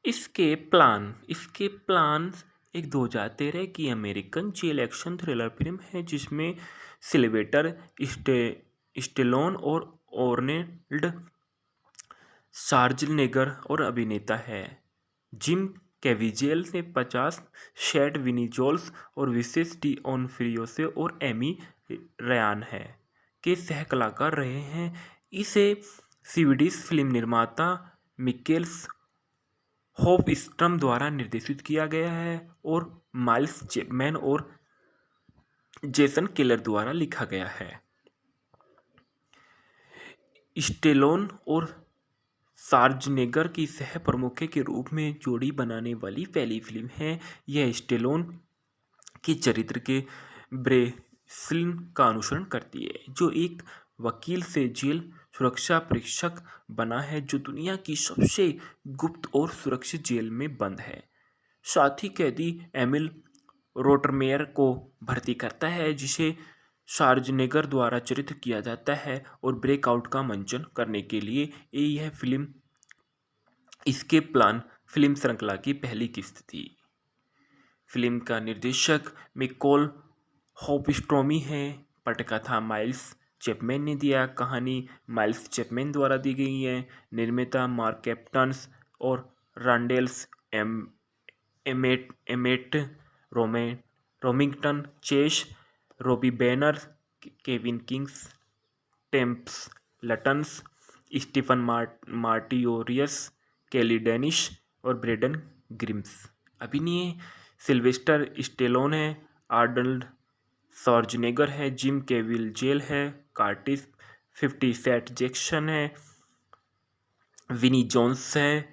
इसके प्लान एक 2013 की American jail action thriller film है जिसमें सिल्वेस्टर स्टेलोन और आर्नोल्ड श्वार्ज़नेगर और अभिनेता है जिम कैविजेल ने 50 शैड विनी और विशेष डी ओनोफ्रियो और एमी रयान है के सह कलाकार रहे हैं। इसे स्वीडिश फिल्म निर्माता मिकेल्स होफस्ट्रम द्वारा निर्देशित किया गया है और माइल्स चैपमैन और जेसन केलर द्वारा लिखा गया है। स्टेलोन और श्वार्ज़नेगर की सह प्रमुख के रूप में जोड़ी बनाने वाली पहली फिल्म है। यह स्टेलोन के चरित्र के ब्रेसिलिन का अनुसरण करती है जो एक वकील से जेल सुरक्षा परीक्षक बना है जो दुनिया की सबसे गुप्त और सुरक्षित जेल में बंद है। साथ ही कैदी एमिल रोटरमेयर को भर्ती करता है जिसे श्वार्ज़नेगर द्वारा चरित्र किया जाता है और ब्रेकआउट का मंचन करने के लिए यह फिल्म इसके प्लान फिल्म श्रृंखला की पहली किस्त थी। फिल्म का निर्देशक मिकोल होफस्ट्रोमी है। पटकथा माइल्स चैपमैन ने दिया। कहानी माइल्स चैपमैन द्वारा दी गई है। निर्माता मार्क कैप्टन्स और Randalls Emmett Remington Chase Robbie Banner Kevin Kings टेम्प्स लटन्स Stephen मार्टियोरियस Kelly Danish और ब्रेडन ग्रिम्स। अभिनय सिल्वेस्टर स्टेलोन है। आर्नल्ड श्वार्ज़नेगर है। जिम कैविजेल है। कार्टिस 50 सेंट जैक्सन है। विनी जोन्स है।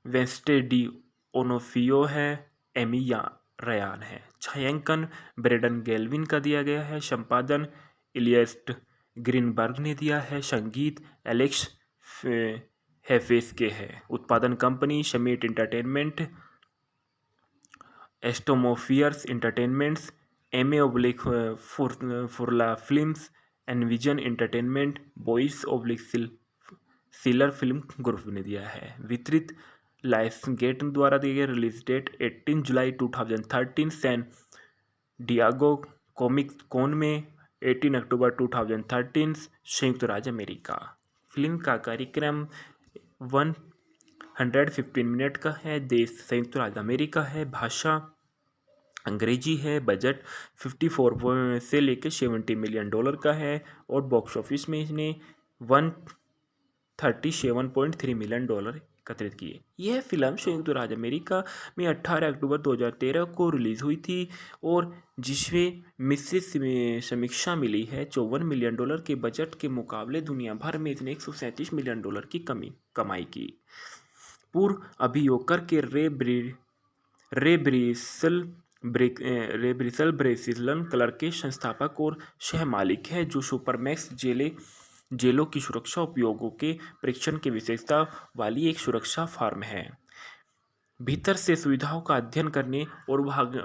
वेंस्टे डी ओनोफियो है। एमी रयान है। छायांकन ब्रेडन गैल्विन का दिया गया है। संपादन इलियस ग्रीनबर्ग ने दिया है। संगीत एलेक्स हेफेस के है। उत्पादन कंपनी समिट एंटरटेनमेंट एस्टोमोफियर्स एंटरटेनमेंट्स एमे oblique फुरला films Envision Entertainment Boies oblique Schiller film group ने दिया है। वितरित लायंसगेट द्वारा दी गई। रिलीज डेट 18 जुलाई 2013 सैन डियागो कॉमिक कॉन में 18 अक्टूबर 2013 संयुक्त राज्य अमेरिका। फिल्म का कार्यक्रम 115 मिनट का है। देश संयुक्त राज्य अमेरिका है। भाषा अंग्रेजी है। बजट 54 से लेकर $70 मिलियन का है और बॉक्स ऑफिस में इसने 137.3 मिलियन एकत्रित किए। यह फिल्म संयुक्त राज्य अमेरिका में 18 अक्टूबर 2013 को रिलीज हुई थी और जिसमें मिश्रित समीक्षा मिली है। $54 मिलियन के बजट के मुकाबले दुनिया भर में इसने $137 मिलियन की कमाई की। पूर्व अभियोजक के रे ब्रेसिलन कलर के संस्थापक और सह मालिक है जो सुपरमैक्स जेलों की सुरक्षा उपयोगों के परीक्षण की विशेषता वाली एक सुरक्षा फर्म है। भीतर से सुविधाओं का अध्ययन करने और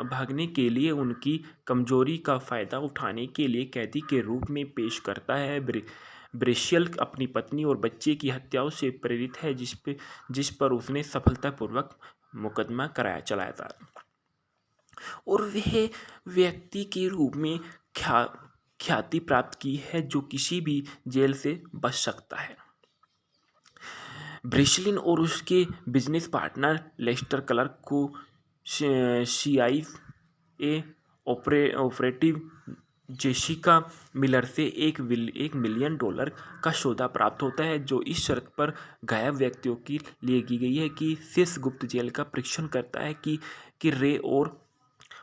भागने के लिए उनकी कमजोरी का फायदा उठाने के लिए कैदी के रूप में पेश करता है। ब्रेशियल अपनी पत्नी और बच्चे की हत्याओं से प्रेरित है जिस पर उसने सफलतापूर्वक मुकदमा चलाया था और वह व्यक्ति के रूप में ख्याति प्राप्त की है जो किसी भी जेल से बच सकता है। ब्रेसिलिन और उसके बिजनेस पार्टनर लेस्टर क्लार्क को CIA ऑपरेटिव जेसिका मिलर से $1 मिलियन का सौदा प्राप्त होता है जो इस शर्त पर गायब व्यक्तियों के लिए की गई है कि शेष गुप्त जेल का परीक्षण करता है कि रे और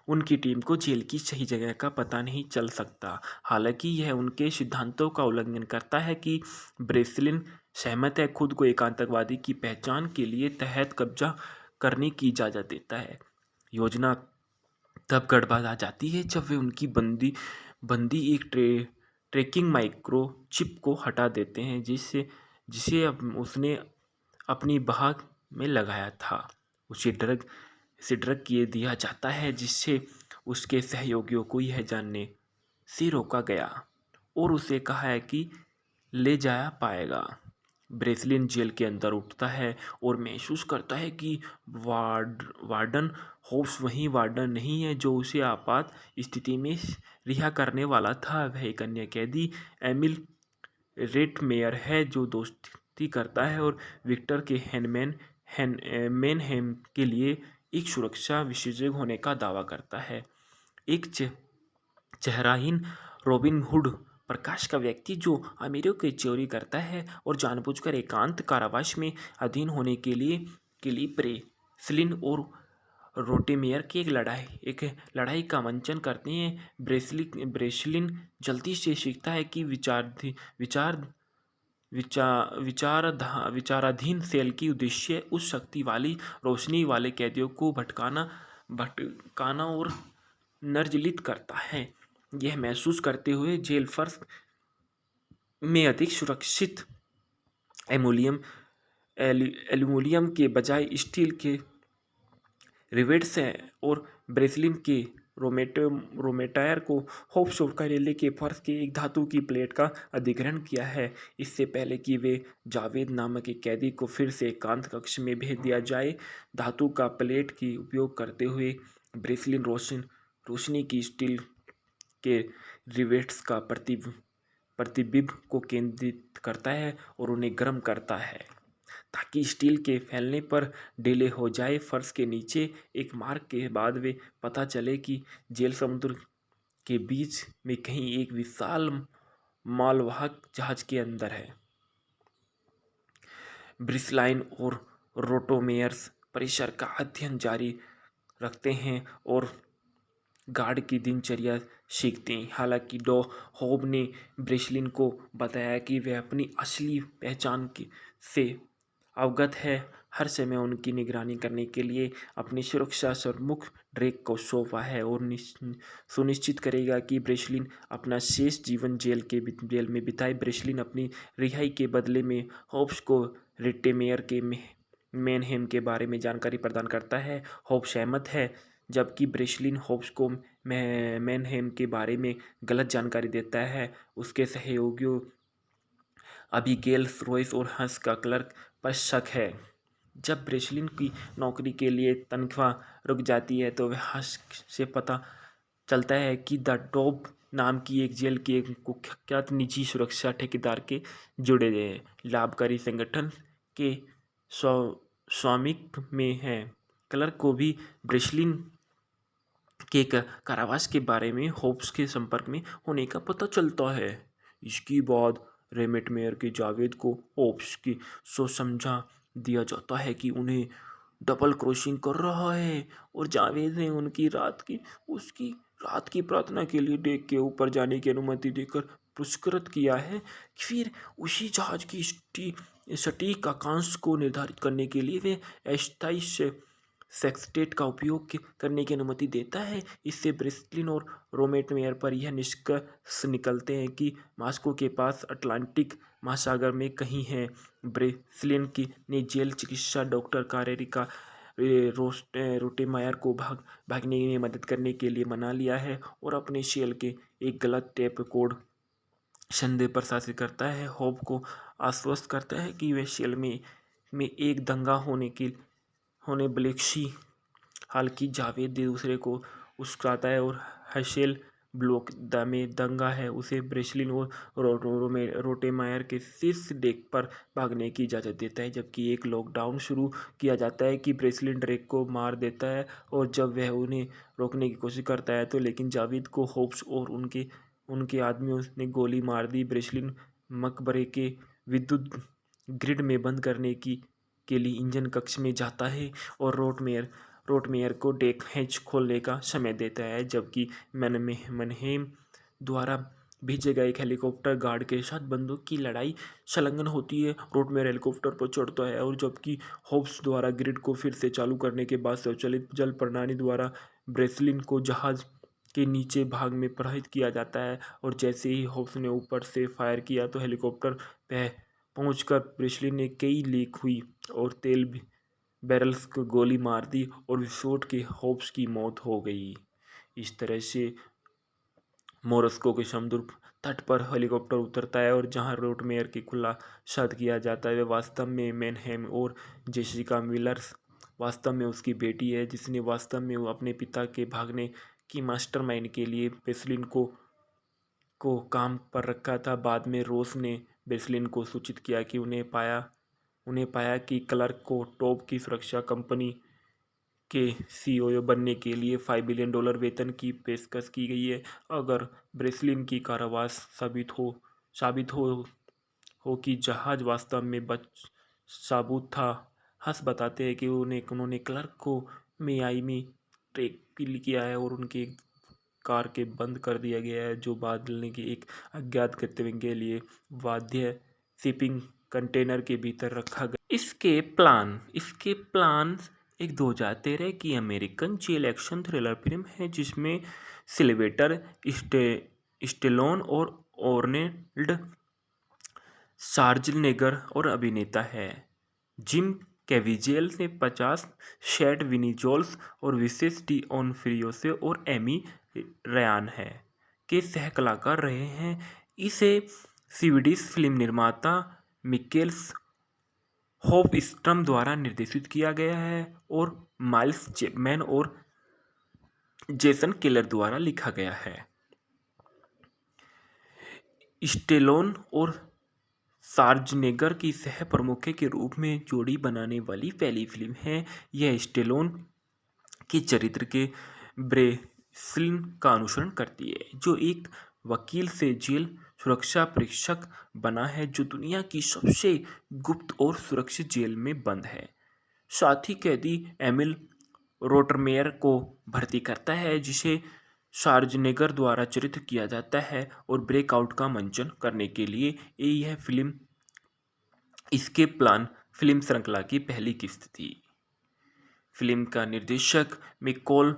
उनकी टीम को जेल की सही जगह का पता नहीं चल सकता। हालांकि यह उनके सिद्धांतों का उल्लंघन करता है कि ब्रेसिलिन सहमत है खुद को एक आतंकवादी की पहचान के लिए तहत कब्जा करने की इजाज़त देता है। योजना तब गड़बड़ा जाती है जब वे उनकी बंदी एक ट्रैकिंग माइक्रो चिप को हटा देते हैं जिसे उसने अपनी बाह में लगाया था। उसे ड्रग किए दिया जाता है जिससे उसके सहयोगियों को यह जानने से रोका गया और उसे कहा है कि ले जाया पाएगा। ब्रेसलिन जेल के अंदर उठता है और महसूस करता है कि वार्डन होप्स वही वार्डन नहीं है जो उसे आपात स्थिति में रिहा करने वाला था। वह एक अन्य कैदी एमिल रेटमेयर है जो दोस्ती करता है और विक्टर के मैनहेम के लिए एक सुरक्षा विशेषज्ञ होने का दावा करता है। एक चेहराहीन रॉबिन हुड प्रकाश का व्यक्ति जो अमीरों की चोरी करता है और जानबूझकर एकांत कारावास में अधीन होने के लिए प्रेसलिन और रोटेमेयर की एक लड़ाई का मंचन करते हैं। ब्रेसलिन जल्दी से सीखता है कि विचार विचाराधीन सेल की उद्देश्य उस शक्ति वाली रोशनी वाले कैदियों को भटकाना और निर्जलित करता है। यह महसूस करते हुए जेल फर्श में अधिक सुरक्षित एल्यूमिनियम के बजाय स्टील के रिवेट्स हैं और ब्रेसलिन के रोमेटायर को होप्स ऑफ कार्यालय के फर्श के एक धातु की प्लेट का अधिग्रहण किया है। इससे पहले कि वे जावेद नामक एक कैदी को फिर से एकांत कक्ष में भेज दिया जाए, धातु का प्लेट की उपयोग करते हुए ब्रेसलिन रोशनी की स्टील के रिवेट्स का प्रतिबिंब को केंद्रित करता है और उन्हें गर्म करता है ताकि स्टील के फैलने पर डिले हो जाए। फर्श के नीचे एक मार्ग के बाद वे पता चले कि जेल समुद्र के बीच में कहीं एक विशाल मालवाहक जहाज के अंदर है। ब्रिसलाइन और रोटोमेयर्स परिसर का अध्ययन जारी रखते हैं और गार्ड की दिनचर्या सीखते हैं। हालांकि डॉ होब ने ब्रेसलिन को बताया कि वह अपनी असली पहचान से अवगत है, हर समय उनकी निगरानी करने के लिए अपनी सुरक्षा प्रमुख ड्रेक को सौंपा है और सुनिश्चित करेगा कि ब्रेसलिन अपना शेष जीवन जेल में बिताए। ब्रेसलिन अपनी रिहाई के बदले में होब्स को रिटेमेयर के मैनहेम के बारे में जानकारी प्रदान करता है। होब सहमत है, जबकि ब्रेसलिन होब्स को मैनहेम के बारे में गलत जानकारी देता है। उसके सहयोगियों अबीगेल रॉयस और हंस का क्लर्क पर शक है। जब ब्रेसलिन की नौकरी के लिए तनख्वाह रुक जाती है तो वह हंस से पता चलता है कि द टॉप नाम की एक जेल के एक कुख्यात निजी सुरक्षा ठेकेदार के जुड़े लाभकारी संगठन के स्वामित्व में है। क्लर्क को भी ब्रेसलिन के कारावास के बारे में होप्स के संपर्क में होने का पता चलता है। इसके बाद रेमेटमेयर के जावेद को होप्स की समझा दिया जाता है कि उन्हें डबल क्रॉसिंग कर रहा है और जावेद ने उसकी रात की प्रार्थना के लिए डेक के ऊपर जाने की अनुमति देकर पुरस्कृत किया है। फिर उसी जहाज की सटीक अक्षांश को निर्धारित करने के लिए वे अस्थायी सेक्सटेट का उपयोग करने की अनुमति देता है। इससे ब्रेसलिन और रोमेटमेयर पर यह निष्कर्ष निकलते हैं कि मॉस्को के पास अटलांटिक महासागर में कहीं है। ब्रेसलिन ने जेल चिकित्सा डॉक्टर कारेरिका रोटेमायर को भागने में मदद करने के लिए मना लिया है और अपने सेल के एक गलत टेप कोड संदेह प्रशासित करता है। होप को आश्वस्त करता है कि वे सेल में एक दंगा होने ब्लेक्सी हालांकि जावेद दूसरे को उस्काता है और हशेल ब्लॉक में दंगा है उसे ब्रेसलिन और रोटेमायर के शीर्ष डेक पर भागने की इजाज़त देता है। जबकि एक लॉकडाउन शुरू किया जाता है कि ब्रेसलिन ड्रेक को मार देता है और जब वह उन्हें रोकने की कोशिश करता है तो लेकिन जावेद को होप्स और उनके आदमियों ने गोली मार दी। ब्रेसलिन मकबरे के विद्युत ग्रिड में बंद करने के लिए इंजन कक्ष में जाता है और रोटमेयर को डेक हैच खोलने का समय देता है, जबकि मैनहेम द्वारा भेजे गए एक हेलीकॉप्टर गार्ड के साथ बंदूक की लड़ाई संलग्न होती है। रोटमेयर हेलीकॉप्टर पर चढ़ता है और जबकि होब्स द्वारा ग्रिड को फिर से चालू करने के बाद स्वचालित जल प्रणाली द्वारा ब्रेसलिन को जहाज के नीचे भाग में प्रवाहित किया जाता है और जैसे ही होब्स ने ऊपर से फायर किया तो हेलीकॉप्टर पहुंचकर ब्रेसलिन ने कई लीक हुई और तेल बैरल्स को गोली मार दी और विस्फोट के होप्स की मौत हो गई। इस तरह से मोरस्को के समुद्र तट पर हेलीकॉप्टर उतरता है और जहां रोटमेयर की खुलासा किया जाता है वे वास्तव में मैनहेम और जेसिका मिलर्स वास्तव में उसकी बेटी है, जिसने वास्तव में वो अपने पिता के भागने की मास्टरमाइंड के लिए बेसलिन को काम पर रखा था। बाद में रोस ने बेसलिन को सूचित किया कि उन्हें पाया कि क्लार्क को टॉप की सुरक्षा कंपनी के सीईओ बनने के लिए $5 बिलियन वेतन की पेशकश की गई है। अगर ब्रेसलिन की कारावास साबित हो कि जहाज वास्तव में साबुत था। हंस बताते हैं कि उन्होंने क्लार्क को मियामी ट्रैक किया है और उनके कार के बंद कर दिया गया है, जो बदलने के एक अज्ञात गंतव्य के लिए वाद्य शिपिंग कंटेनर के भीतर रखा गया। इसके प्लान एक 2013 की American jail action thriller film है जिसमें सिल्वेस्टर स्टेलोन और आर्नोल्ड श्वार्ज़नेगर और अभिनेता है। जिम कैविजेल ने 50 शेड विनी जोल्स और विशेष डी ऑनफ्रियो और एमी रयान है के सह कलाकार रहे हैं। इसे स्वीडिश फिल्म निर्माता मिकेल्स होफस्ट्रम द्वारा निर्देशित किया गया है और माइल्स चैपमैन और जेसन केलर द्वारा लिखा गया है। स्टेलोन और श्वार्ज़नेगर की सह प्रमुख के रूप में जोड़ी बनाने वाली पहली फिल्म है। यह स्टेलोन के चरित्र के ब्रेसलिन का अनुसरण करती है, जो एक वकील से जेल सुरक्षा परीक्षक बना है जो दुनिया की सबसे गुप्त और सुरक्षित जेल में बंद है। साथी कैदी एमिल रोटरमेयर को भर्ती करता है, जिसे श्वार्ज़नेगर द्वारा चित्रित किया जाता है और ब्रेकआउट का मंचन करने के लिए यह फिल्म इसके प्लान फिल्म श्रृंखला की पहली किस्त थी। फिल्म का निर्देशक मिकोल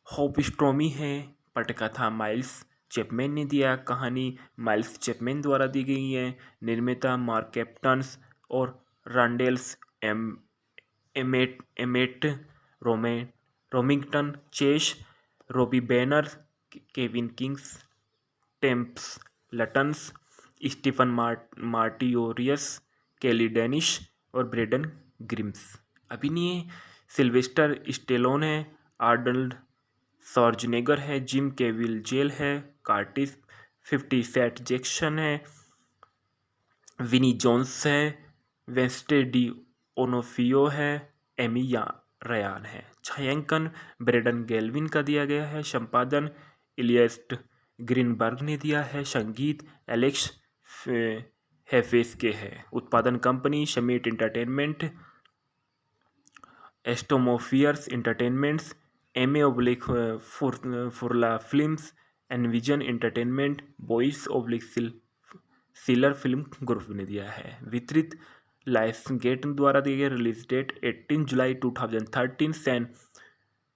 होफस्ट्रोमी है। पटकथा माइल्स चैपमैन ने दिया। कहानी माइल्स चैपमैन द्वारा दी गई है। निर्माता मार्क कैप्टन्स और Randalls Emmett Remington Chase Robbie banner Kevin Kings टेम्प्स लटन्स Stephen मार्टियोरियस Kelly Danish और ब्रेडन ग्रिम्स। अभिनय सिल्वेस्टर स्टेलोन है, आर्नल्ड श्वार्ज़नेगर है, जिम कैविजेल है, कार्टिस 50 सेट जैक्सन है, विनी जोन्स है, वेंस्टे डी ओनोफियो है, एमी रयान है। छायांकन ब्रेडन गैल्विन का दिया गया है। संपादन इलियस्ट ग्रीनबर्ग ने दिया है। संगीत एलेक्स हेफेस के है। उत्पादन company Summit Entertainment, एस्टोमोफियर्स entertainments, फुरला films, Envision Entertainment, Boies Schiller film group ने दिया है। वितरित लायंसगेट द्वारा दिए गए। रिलीज डेट 18 जुलाई 2013 सैन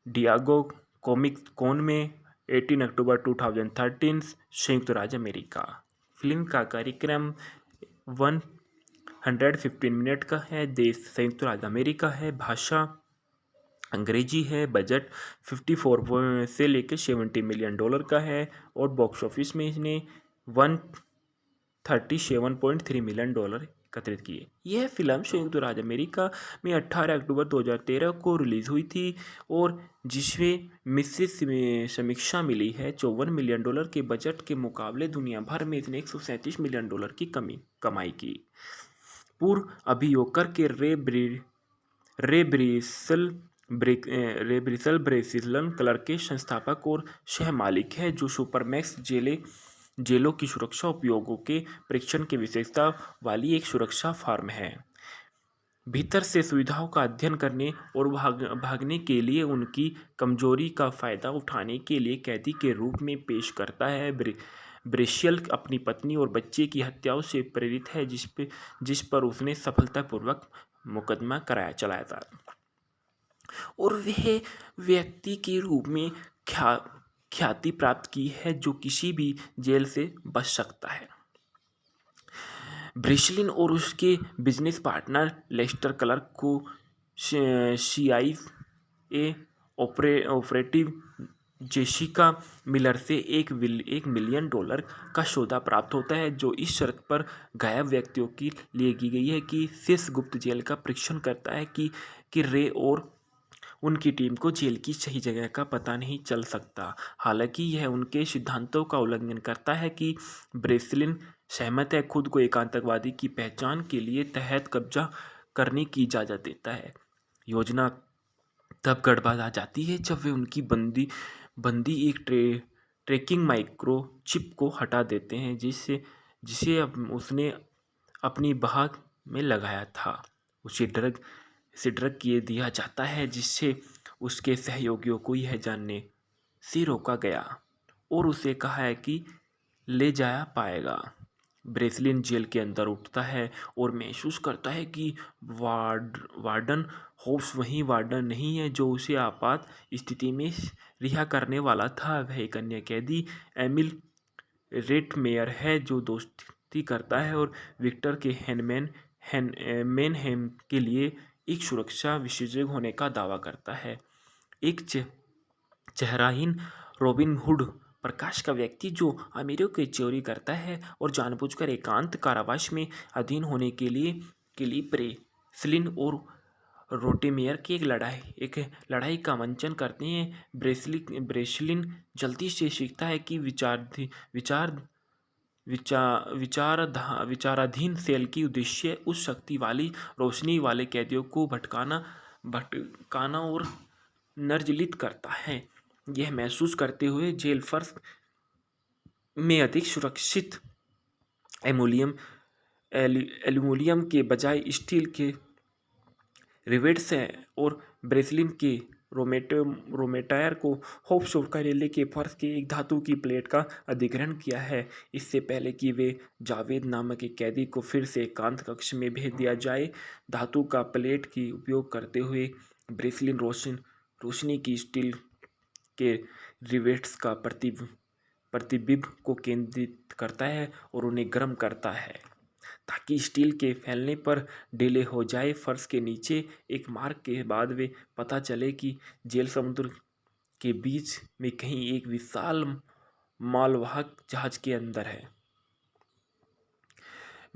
डियागो कॉमिक कॉन में 18 अक्टूबर 2013 संयुक्त राज्य अमेरिका। फिल्म का कार्यक्रम 115 मिनट का है। देश संयुक्त राज्य अमेरिका है। भाषा अंग्रेजी है। बजट 54 से लेकर $70 मिलियन का है और बॉक्स ऑफिस में इसने 137.3 मिलियन एकत्रित किए। यह फिल्म संयुक्त राज्य अमेरिका में 18 अक्टूबर 2013 को रिलीज हुई थी और जिसमें मिश्रित समीक्षा मिली है। $54 मिलियन के बजट के मुकाबले दुनिया भर में इसने $137 मिलियन की कमाई की। पूर्व अभियोजक के रे ब्रेसिलन क्लार्क के संस्थापक और सह मालिक है, जो सुपरमैक्स जेलों की सुरक्षा उपयोगों के परीक्षण की विशेषता वाली एक सुरक्षा फर्म है। भीतर से सुविधाओं का अध्ययन करने और भागने के लिए उनकी कमजोरी का फायदा उठाने के लिए कैदी के रूप में पेश करता है। ब्रेशियल अपनी पत्नी और बच्चे की हत्याओं से प्रेरित है, जिस पर उसने सफलतापूर्वक मुकदमा चलाया था और वह व्यक्ति के रूप में ख्याति प्राप्त की है जो किसी भी जेल से बच सकता है। ब्रेसलिन और उसके बिजनेस पार्टनर लेस्टर क्लार्क को CIA ऑपरेटिव जेसिका मिलर से $1 मिलियन का सौदा प्राप्त होता है, जो इस शर्त पर गायब व्यक्तियों के लिए की गई है कि शेष गुप्त जेल का परीक्षण करता है कि रे और उनकी टीम को जेल की सही जगह का पता नहीं चल सकता। हालांकि यह उनके सिद्धांतों का उल्लंघन करता है कि ब्रेसलिन सहमत है, खुद को एक आतंकवादी की पहचान के लिए तहत कब्जा करने की इजाज़त देता है। योजना तब गड़बड़ा जाती है जब वे उनकी बंदी एक ट्रैकिंग माइक्रो चिप को हटा देते हैं, जिसे अब उसने अपनी बाह में लगाया था। उसे ड्रग किए दिया जाता है, जिससे उसके सहयोगियों को यह जानने से रोका गया और उसे कहा है कि ले जाया पाएगा। ब्रेसलिन जेल के अंदर उठता है और महसूस करता है कि वार्डन होप्स वही वार्डन नहीं है जो उसे आपात स्थिति में रिहा करने वाला था। वह एक अन्य कैदी एमिल रेटमेयर है जो दोस्ती करता है और विक्टर के मैनहेम के लिए एक सुरक्षा विशेषज्ञ होने का दावा करता है। एक चेहराहीन रॉबिन हुड प्रकाश का व्यक्ति जो अमीरों की चोरी करता है और जानबूझकर एकांत कारावास में अधीन होने के लिए ब्रेसलिन और रोटेमेयर की एक लड़ाई का मंचन करते हैं। ब्रेसलिन जल्दी से सीखता है कि विचार विचाराधीन सेल की उद्देश्य उस शक्ति वाली रोशनी वाले कैदियों को भटकाना और निर्जलित करता है। यह महसूस करते हुए जेल फर्श में अधिक सुरक्षित एल्यूमिनियम के बजाय स्टील के रिवेट्स हैं और ब्रेसलिन के रोमेटायर को होप्स ऑफ करेले के फर्श के एक धातु की प्लेट का अधिग्रहण किया है, इससे पहले कि वे जावेद नामक एक कैदी को फिर से एकांत कक्ष में भेज दिया जाए। धातु का प्लेट की उपयोग करते हुए ब्रेसलिन रोशनी की स्टील के रिवेट्स का प्रतिबिंब को केंद्रित करता है और उन्हें गर्म करता है ताकि स्टील के फैलने पर ढीले हो जाए। फर्श के नीचे एक मार्ग के बाद वे पता चले कि जेल समुद्र के बीच में कहीं एक विशाल मालवाहक जहाज के अंदर है।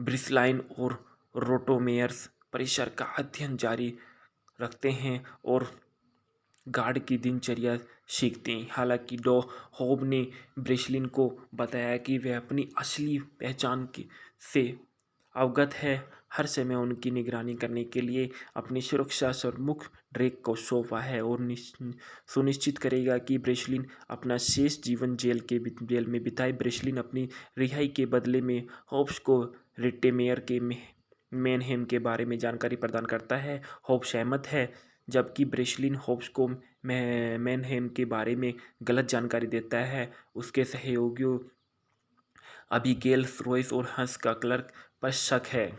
ब्रिसलाइन और रोटोमेयर्स परिसर का अध्ययन जारी रखते हैं और गार्ड की दिनचर्या सीखते हैं। हालांकि डॉ होब ने ब्रेसलिन को बताया कि वह अपनी असली पहचान से अवगत है, हर समय उनकी निगरानी करने के लिए अपनी सुरक्षा प्रमुख ड्रेक को सौंपा है और सुनिश्चित करेगा कि ब्रेसलिन अपना शेष जीवन जेल में बिताए। ब्रेसलिन अपनी रिहाई के बदले में होब्स को रिटेमेयर के मैनहेम के बारे में जानकारी प्रदान करता है। होब्स सहमत है, जबकि ब्रेसलिन होब्स को मैनहेम के बारे में गलत जानकारी देता है। उसके सहयोगियों अबीगेल रोयस और हंस का क्लर्क पर शक है।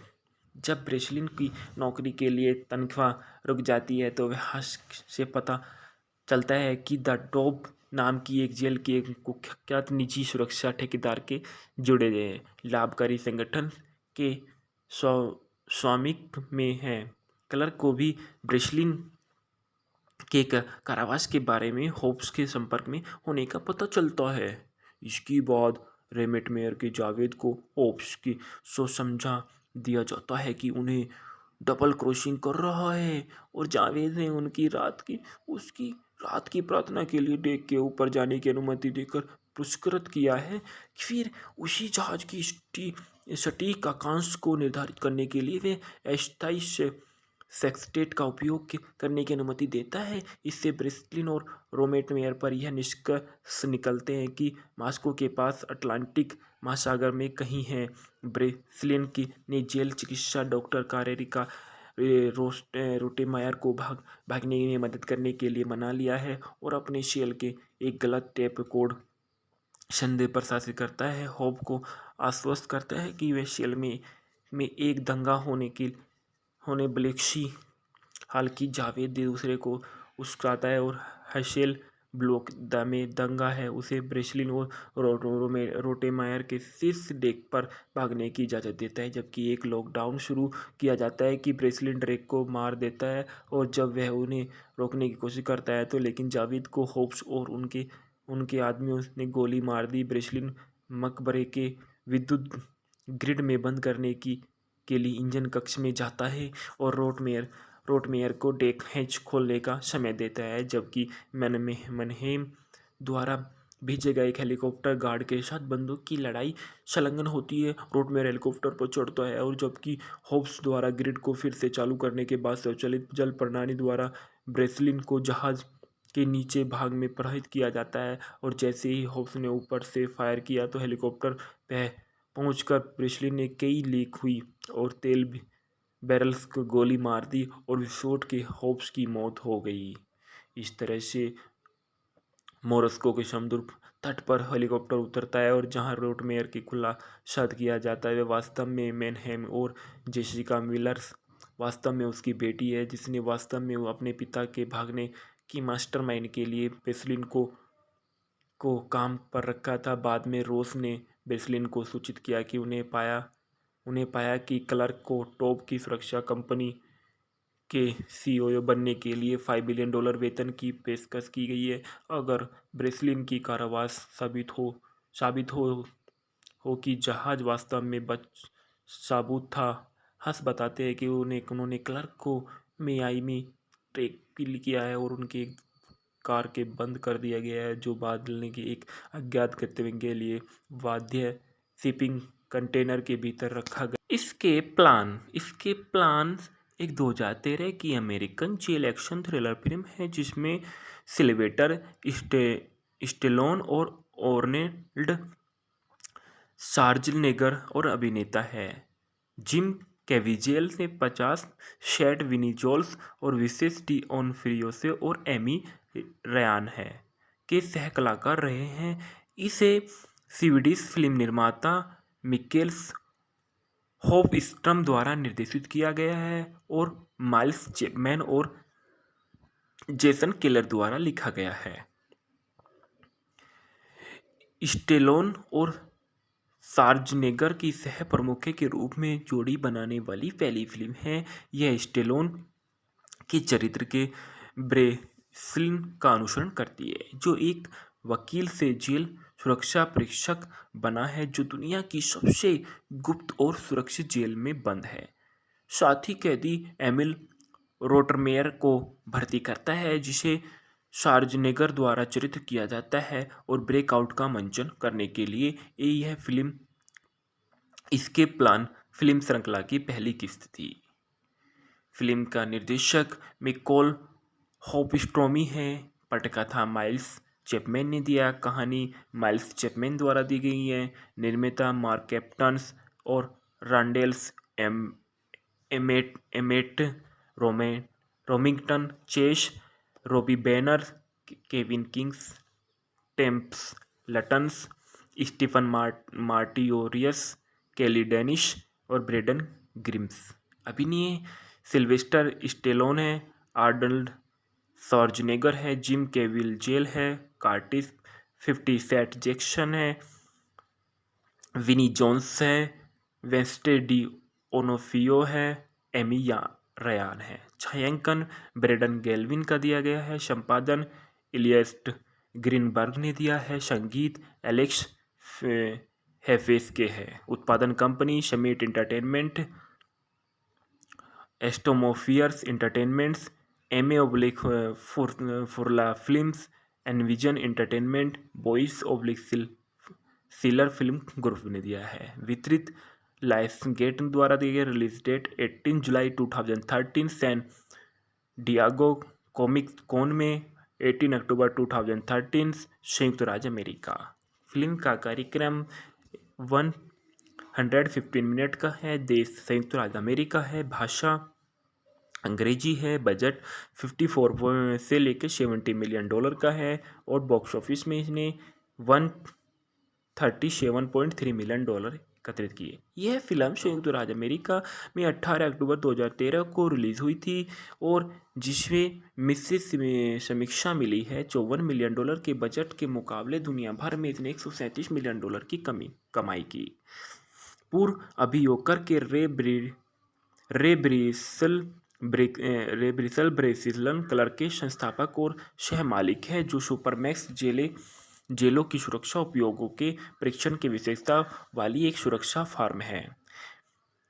जब ब्रेसलिन की नौकरी के लिए तनख्वाह रुक जाती है तो वह हंस से पता चलता है कि द टॉप नाम की एक जेल के एक कुख्यात निजी सुरक्षा ठेकेदार के जुड़े हैं लाभकारी संगठन के स्वामित्व में है। क्लर्क को भी ब्रेसलिन के कारावास के बारे में होप्स के संपर्क में होने का पता चलता है। इसके बाद रेमेटमेयर के जावेद को होप्स की सोच समझा दिया जाता है कि उन्हें डबल क्रॉसिंग कर रहा है और जावेद ने उसकी रात की प्रार्थना के लिए डेक के ऊपर जाने की अनुमति देकर पुरस्कृत किया है। फिर उसी जहाज की सटीक अक्षांश को निर्धारित करने के लिए वे अस्थायी सेक्सटेट का उपयोग करने की अनुमति देता है। इससे ब्रेसलिन और रोमेटमेयर पर यह निष्कर्ष निकलते हैं कि मॉस्को के पास अटलांटिक महासागर में कहीं है। ब्रेसलिन ने जेल चिकित्सा डॉक्टर कारेरिका रोटेमायर को भागने में मदद करने के लिए मना लिया है और अपने सेल के एक गलत टेप कोड संदेह पर शासित करता है। होब को आश्वस्त करता है कि वे सेल में एक दंगा होने ब्लेक्सी हालांकि जावेद दूसरे को उस्काता है और हसेल ब्लॉक में दंगा है उसे ब्रेसलिन और रोटेमायर के शीर्ष डेक पर भागने की इजाज़त देता है। जबकि एक लॉकडाउन शुरू किया जाता है कि ब्रेसलिन ड्रेक को मार देता है और जब वह उन्हें रोकने की कोशिश करता है तो लेकिन जावेद को होप्स और उनके उनके आदमियों ने गोली मार दी। ब्रेसलिन मकबरे के विद्युत ग्रिड में बंद करने की के लिए इंजन कक्ष में जाता है और रोटमेयर को डेक हैच खोलने का समय देता है, जबकि मनहेम द्वारा भेजे गए एक हेलीकॉप्टर गार्ड के साथ बंदूक की लड़ाई संलग्न होती है। रोटमेयर हेलीकॉप्टर पर चढ़ता है और जबकि होप्स द्वारा ग्रिड को फिर से चालू करने के बाद स्वचालित जल प्रणाली द्वारा ब्रेसलिन को जहाज के नीचे भाग में प्रहित किया जाता है, और जैसे ही होप्स ने ऊपर से फायर किया तो हेलीकॉप्टर पहुंचकर ब्रेसलिन ने कई लीक हुई और तेल बैरल्स को गोली मार दी और विस्फोट के होप्स की मौत हो गई। इस तरह से मोरस्को के समुद्र तट पर हेलीकॉप्टर उतरता है और जहां रोटमेयर की खुलासा किया जाता है वे वास्तव में मैनहेम और जेसिका मिलर्स वास्तव में उसकी बेटी है, जिसने वास्तव में अपने पिता के भागने की मास्टरमाइंड के लिए बेसलिन को काम पर रखा था। बाद में रोस ने बेसलिन को सूचित किया कि उन्हें पाया कि क्लर्क को टॉप की सुरक्षा कंपनी के सीईओ बनने के लिए $5 बिलियन वेतन की पेशकश की गई है। अगर ब्रेसलिन की कारावास साबित हो कि जहाज वास्तव में साबुत था। हंस बताते हैं कि उन्होंने क्लर्क को मियामी ट्रैक किया है और उनके कार के बंद कर दिया गया है, जो बदलने की एक अज्ञात गंतव्य के लिए वाद्य शिपिंग कंटेनर के भीतर रखा गया। इसके प्लान एक 2013 की American jail action thriller film है, जिसमें सिल्वेस्टर स्टेलोन और आर्नोल्ड श्वार्ज़नेगर और अभिनेता है। जिम कैविजेल ने 50 शेड विनी जोल्स और विशेष डी ओनोफ्रियो और एमी रयान है के सह कलाकार रहे हैं। इसे स्वीडिश फिल्म निर्माता मिकेल्स होफस्ट्रम द्वारा निर्देशित किया गया है और माइल्स चैपमैन और जेसन केलर द्वारा लिखा गया है। स्टेलोन और श्वार्ज़नेगर की सह प्रमुख के रूप में जोड़ी बनाने वाली पहली फिल्म है। यह स्टेलोन के चरित्र के ब्रेसलिन का अनुसरण करती है, जो एक वकील से जेल सुरक्षा परीक्षक बना है जो दुनिया की सबसे गुप्त और सुरक्षित जेल में बंद है। साथ ही कैदी एमिल रोटरमेयर को भर्ती करता है, जिसे श्वार्ज़नेगर द्वारा चित्रित किया जाता है और ब्रेकआउट का मंचन करने के लिए यह फिल्म इसके प्लान फिल्म श्रृंखला की पहली किस्त थी। फिल्म का निर्देशक मिकोल होफस्ट्रोमी है। पटकथा माइल्स चैपमैन ने दिया। कहानी माइल्स चैपमैन द्वारा दी गई है। निर्माता मार्क कैप्टन्स और Randalls Emmett Remington Chase Robbie banner Kevin Kings टेम्प्स लटन्स Stephen मार्टियोरियस Kelly Danish और ब्रेडन ग्रिम्स। अभिनय सिल्वेस्टर स्टेलोन है, आर्नल्ड श्वार्ज़नेगर है, जिम कैविजेल है, कार्टिस 50 सेट जैक्सन है, विनी जोन्स है, वेंस्टे डी ओनोफियो है, एमी रयान है। छायांकन ब्रेडन गैल्विन का दिया गया है। संपादन इलियस ग्रीनबर्ग ने दिया है। संगीत एलेक्स हेफेस के है। उत्पादन company Summit Entertainment, एस्टोमोफियर्स entertainments, फुरला films, Envision Entertainment, Boies Schiller film group ने दिया है। वितरित लायंसगेट द्वारा दी गई। रिलीज डेट 18 जुलाई 2013 सैन डियागो कॉमिक कॉन में 18 अक्टूबर 2013 संयुक्त राज्य अमेरिका। फिल्म का कार्यक्रम 115 मिनट का है। देश संयुक्त राज्य अमेरिका है। भाषा अंग्रेजी है। बजट 54 से लेकर $70 मिलियन का है और बॉक्स ऑफिस में इसने 137.3 मिलियन एकत्रित किए। यह फिल्म संयुक्त राज्य अमेरिका में 18 अक्टूबर 2013 को रिलीज हुई थी और जिसमें मिश्रित समीक्षा मिली है। $54 मिलियन के बजट के मुकाबले दुनिया भर में इसने $137 मिलियन की कमाई की। पूर्व अभियोजक के रे ब्रेसिलन क्लर्क के संस्थापक और सह मालिक है, जो सुपरमैक्स जेलें जेलों की सुरक्षा उपयोगों के परीक्षण की विशेषता वाली एक सुरक्षा फर्म है।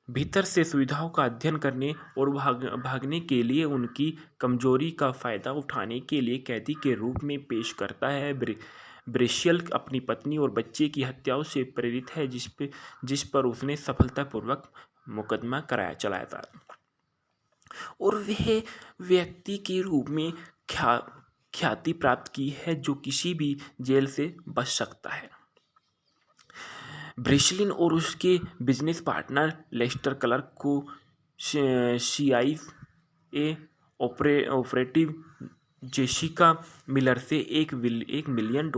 भीतर से सुविधाओं का अध्ययन करने और भागने के लिए उनकी कमजोरी का फायदा उठाने के लिए कैदी के रूप में पेश करता है। ब्रेशियल अपनी पत्नी और बच्चे की हत्याओं से प्रेरित है, जिस पर उसने सफलतापूर्वक मुकदमा चलाया था, और वह व्यक्ति के रूप में ख्याति प्राप्त की है जो किसी भी जेल से बच सकता है। ब्रेसलिन और उसके बिजनेस पार्टनर लेस्टर क्लार्क को CIA ऑपरेटिव जेसिका मिलर से $1 मिलियन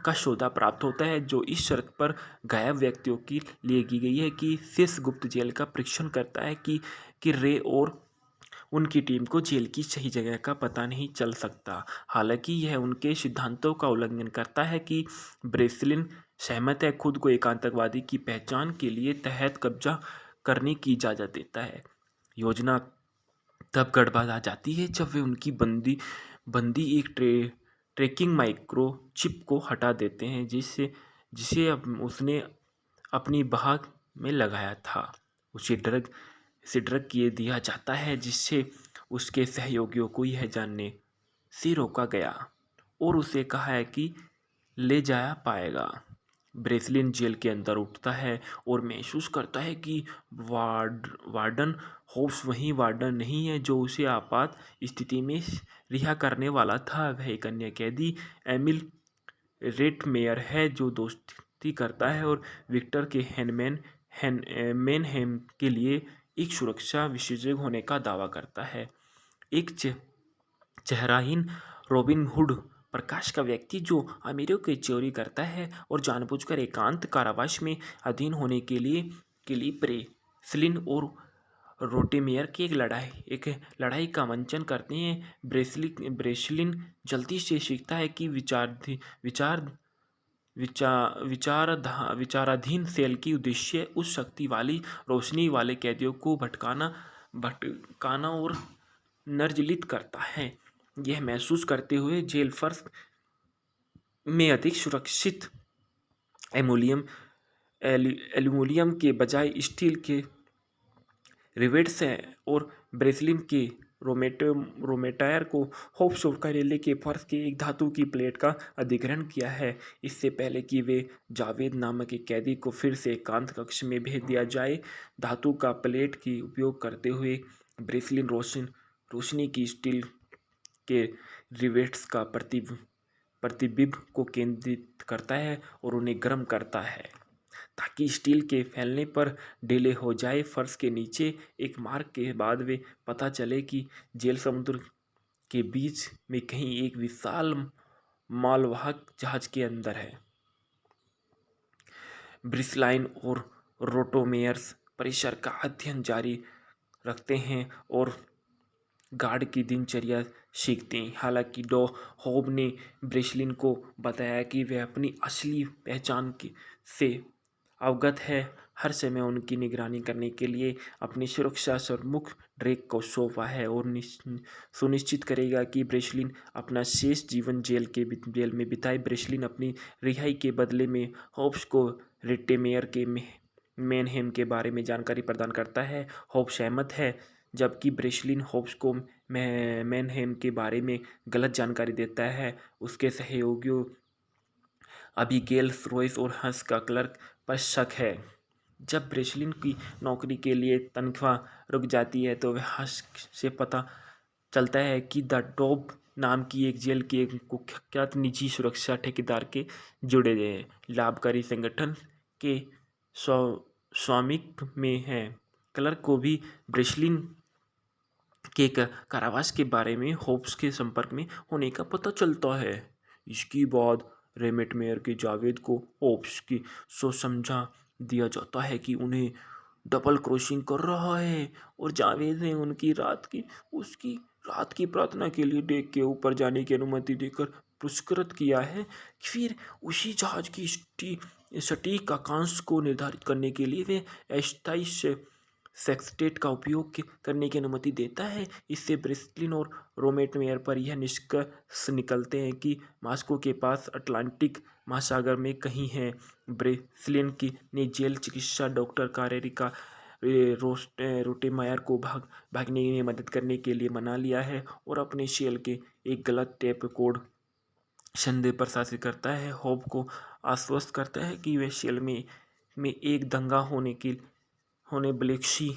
का सौदा प्राप्त होता है, जो इस शर्त पर गायब व्यक्तियों के लिए की गई है कि सिस गुप्त जेल का परीक्षण करता है कि रे और उनकी टीम को जेल की सही जगह का पता नहीं चल सकता। हालांकि यह उनके सिद्धांतों का उल्लंघन करता है कि ब्रेसलिन सहमत है, खुद को एक आतंकवादी की पहचान के लिए तहत कब्जा करने की इजाज़त देता है। योजना तब गड़बड़ा जाती है जब वे उनकी बंदी एक ट्रैकिंग माइक्रो चिप को हटा देते हैं, जिसे अब उसने अपनी बाह में लगाया था। उसे ड्रग किए दिया जाता है, जिससे उसके सहयोगियों को यह जानने से रोका गया और उसे कहा है कि ले जाया पाएगा। ब्रेसलिन जेल के अंदर उठता है और महसूस करता है कि वार्डन होप्स वही वार्डन नहीं है जो उसे आपात स्थिति में रिहा करने वाला था। वह एक अन्य कैदी एमिल रेटमेयर है जो दोस्ती करता है और विक्टर के मैनहेम के लिए एक सुरक्षा विशेषज्ञ होने का दावा करता है। एक चेहराहीन रॉबिन हुड प्रकाश का व्यक्ति जो अमीरों की चोरी करता है और जानबूझकर एकांत कारावास में अधीन होने के लिए ब्रेसलिन और रोटेमेयर की एक लड़ाई का मंचन करते हैं। ब्रेसलिन जल्दी से सीखता है कि विचाराधीन सेल की उद्देश्य उस शक्ति वाली रोशनी वाले कैदियों को भटकाना और निर्जलित करता है। यह महसूस करते हुए जेल फर्श में अधिक सुरक्षित एल्यूमिनियम के बजाय स्टील के रिवेट्स हैं और ब्रेसलिन के रोमेटायर को होप्स ऑफ करेले के फर्श के एक धातु की प्लेट का अधिग्रहण किया है, इससे पहले कि वे जावेद नामक एक कैदी को फिर से एकांत कक्ष में भेज दिया जाए। धातु का प्लेट की उपयोग करते हुए ब्रेसलिन रोशनी की स्टील के रिवेट्स का प्रतिबिंब को केंद्रित करता है और उन्हें गर्म करता है ताकि स्टील के फैलने पर ढीले हो जाए। फर्श के नीचे एक मार्ग के बाद वे पता चले कि जेल समुद्र के बीच में कहीं एक विशाल मालवाहक जहाज के अंदर है। ब्रिसलाइन और रोटोमेयर्स परिसर का अध्ययन जारी रखते हैं और गार्ड की दिनचर्या सीखते हैं। हालांकि डॉ होब ने ब्रेसलिन को बताया कि वह अपनी असली पहचान से अवगत है, हर समय उनकी निगरानी करने के लिए अपनी सुरक्षा प्रमुख ड्रेक को सौंपा है और सुनिश्चित करेगा कि ब्रेसलिन अपना शेष जीवन जेल में बिताए। ब्रेसलिन अपनी रिहाई के बदले में होब्स को रिटेमेयर के मैनहेम के बारे में जानकारी प्रदान करता है। होब्स सहमत है, जबकि ब्रेसलिन होब्स को मैनहेम के बारे में गलत जानकारी देता है। उसके सहयोगियों अबीगेल रॉयस और हंस का क्लर्क पर शक है। जब ब्रेसलिन की नौकरी के लिए तनख्वाह रुक जाती है तो वह हंस से पता चलता है कि द डॉब नाम की एक जेल के एक कुख्यात निजी सुरक्षा ठेकेदार के जुड़े हैं लाभकारी संगठन के स्वामित्व में है। क्लर्क को भी ब्रेसलिन के कारावास के बारे में होप्स के संपर्क में होने का पता चलता है। इसके बाद रेमेटमेयर के जावेद को होप्स की समझा दिया जाता है कि उन्हें डबल क्रॉसिंग कर रहा है और जावेद ने उसकी रात की प्रार्थना के लिए डेक के ऊपर जाने की अनुमति देकर पुरस्कृत किया है। फिर उसी जहाज की सटीक अक्षांश को निर्धारित करने के लिए वे अस्थायी सेक्सटेट का उपयोग करने की अनुमति देता है। इससे ब्रेसलिन और रोमेटमेयर पर यह निष्कर्ष निकलते हैं कि मॉस्को के पास अटलांटिक महासागर में कहीं है। ब्रेसलिन की ने जेल चिकित्सा डॉक्टर कारेरिका रोटेमायर को भागने में मदद करने के लिए मना लिया है और अपने शेल के एक गलत टेप कोड संदेह प्रशासित करता है। होप को आश्वस्त करता है कि वे शेल में एक दंगा होने ब्लेक्सी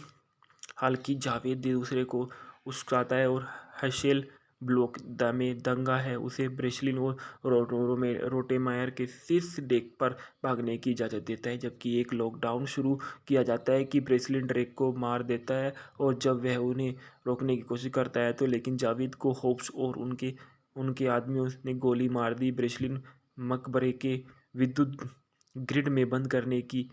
हालांकि जावेद दूसरे को उस्काता है और हशेल ब्लॉक में दंगा है उसे ब्रेसलिन और रोटेमायर के शीर्ष डेक पर भागने की इजाज़त देता है। जबकि एक लॉकडाउन शुरू किया जाता है कि ब्रेसलिन ड्रेक को मार देता है और जब वह उन्हें रोकने की कोशिश करता है तो लेकिन जावेद को होप्स और उनके आदमियों ने गोली मार दी। ब्रेसलिन मकबरे के विद्युत ग्रिड में बंद करने के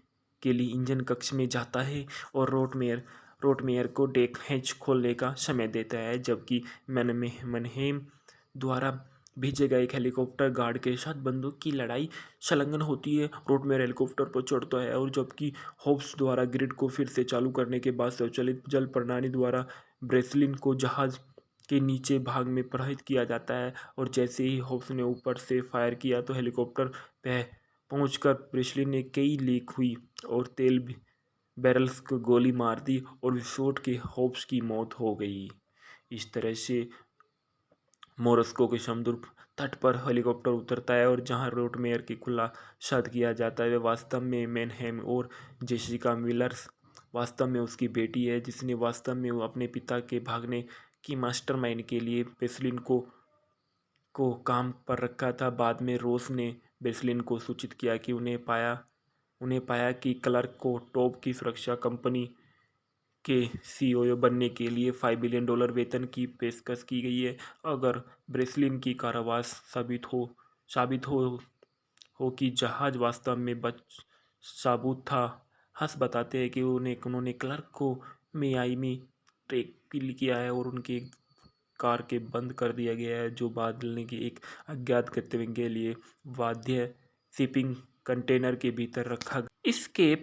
लिए इंजन कक्ष में जाता है और रोटमेयर को डेक हैच खोलने का समय देता है। जबकि मनहेम द्वारा भेजे गए एक हेलीकॉप्टर गार्ड के साथ बंदूक की लड़ाई संलग्न होती है। रोटमेयर हेलीकॉप्टर पर चढ़ता है और जबकि होप्स द्वारा ग्रिड को फिर से चालू करने के बाद स्वचालित जल प्रणाली द्वारा ब्रेसलिन को जहाज के नीचे भाग में प्रहित किया जाता है और जैसे ही होप्स ने ऊपर से फायर किया तो हेलीकॉप्टर पहुंचकर ब्रेसलिन ने कई लीक हुई और तेल बैरल्स को गोली मार दी और विस्फोट के होप्स की मौत हो गई। इस तरह से मोरस्को के समुद्र तट पर हेलीकॉप्टर उतरता है और जहां रोटमेयर की खुलासा किया जाता है वे वास्तव में मैनहेम और जेसिका मिलर्स वास्तव में उसकी बेटी है जिसने वास्तव में अपने पिता के भागने की मास्टरमाइंड के लिए ब्रेसलिन को काम पर रखा था। बाद में रोस ने ब्रेसलिन को सूचित किया कि उन्हें पाया कि क्लर्क को टॉप की सुरक्षा कंपनी के सीईओ बनने के लिए $5 बिलियन वेतन की पेशकश की गई है। अगर ब्रेसलिन की कारावास साबित हो कि जहाज वास्तव में साबुत था। हंस बताते हैं कि उन्होंने क्लर्क को मियामी ट्रैक किया है और उनके कार के बंद कर दिया गया है जो बादल की एक अज्ञात गंतव्य के लिए वाद्य शिपिंग कंटेनर के भीतर रखा गया। इसके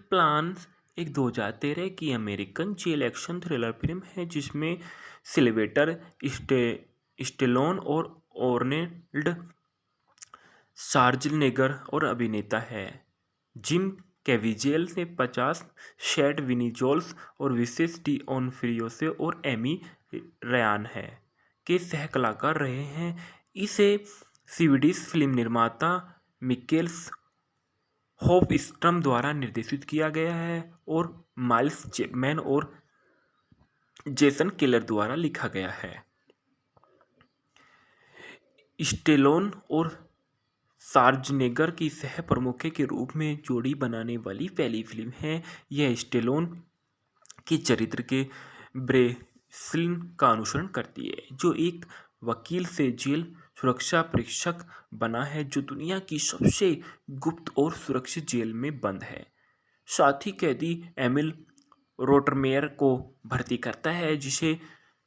प्लान एक 2013 की American jail action thriller film है जिसमें सिल्वेस्टर स्टेलोन और आर्नोल्ड श्वार्ज़नेगर और अभिनेता है। जिम कैविजेल ने 50 शैड विनीजोल्स और विशेष डी ऑनफ्रियोसे और एमी रयान है के सह कलाकार रहे हैं। इसे स्वीडिश फिल्म निर्माता मिकेल्स होफस्ट्रम द्वारा निर्देशित किया गया है और माइल्स चैपमैन और जेसन केलर द्वारा लिखा गया है। स्टेलोन और श्वार्ज़नेगर की सह प्रमुख के रूप में जोड़ी बनाने वाली पहली फिल्म है। यह स्टेलोन के चरित्र के ब्रेसलिन का अनुसरण करती है जो एक वकील से जेल सुरक्षा परीक्षक बना है जो दुनिया की सबसे गुप्त और सुरक्षित जेल में बंद है। साथ ही कैदी एमिल रोटरमेयर को भर्ती करता है जिसे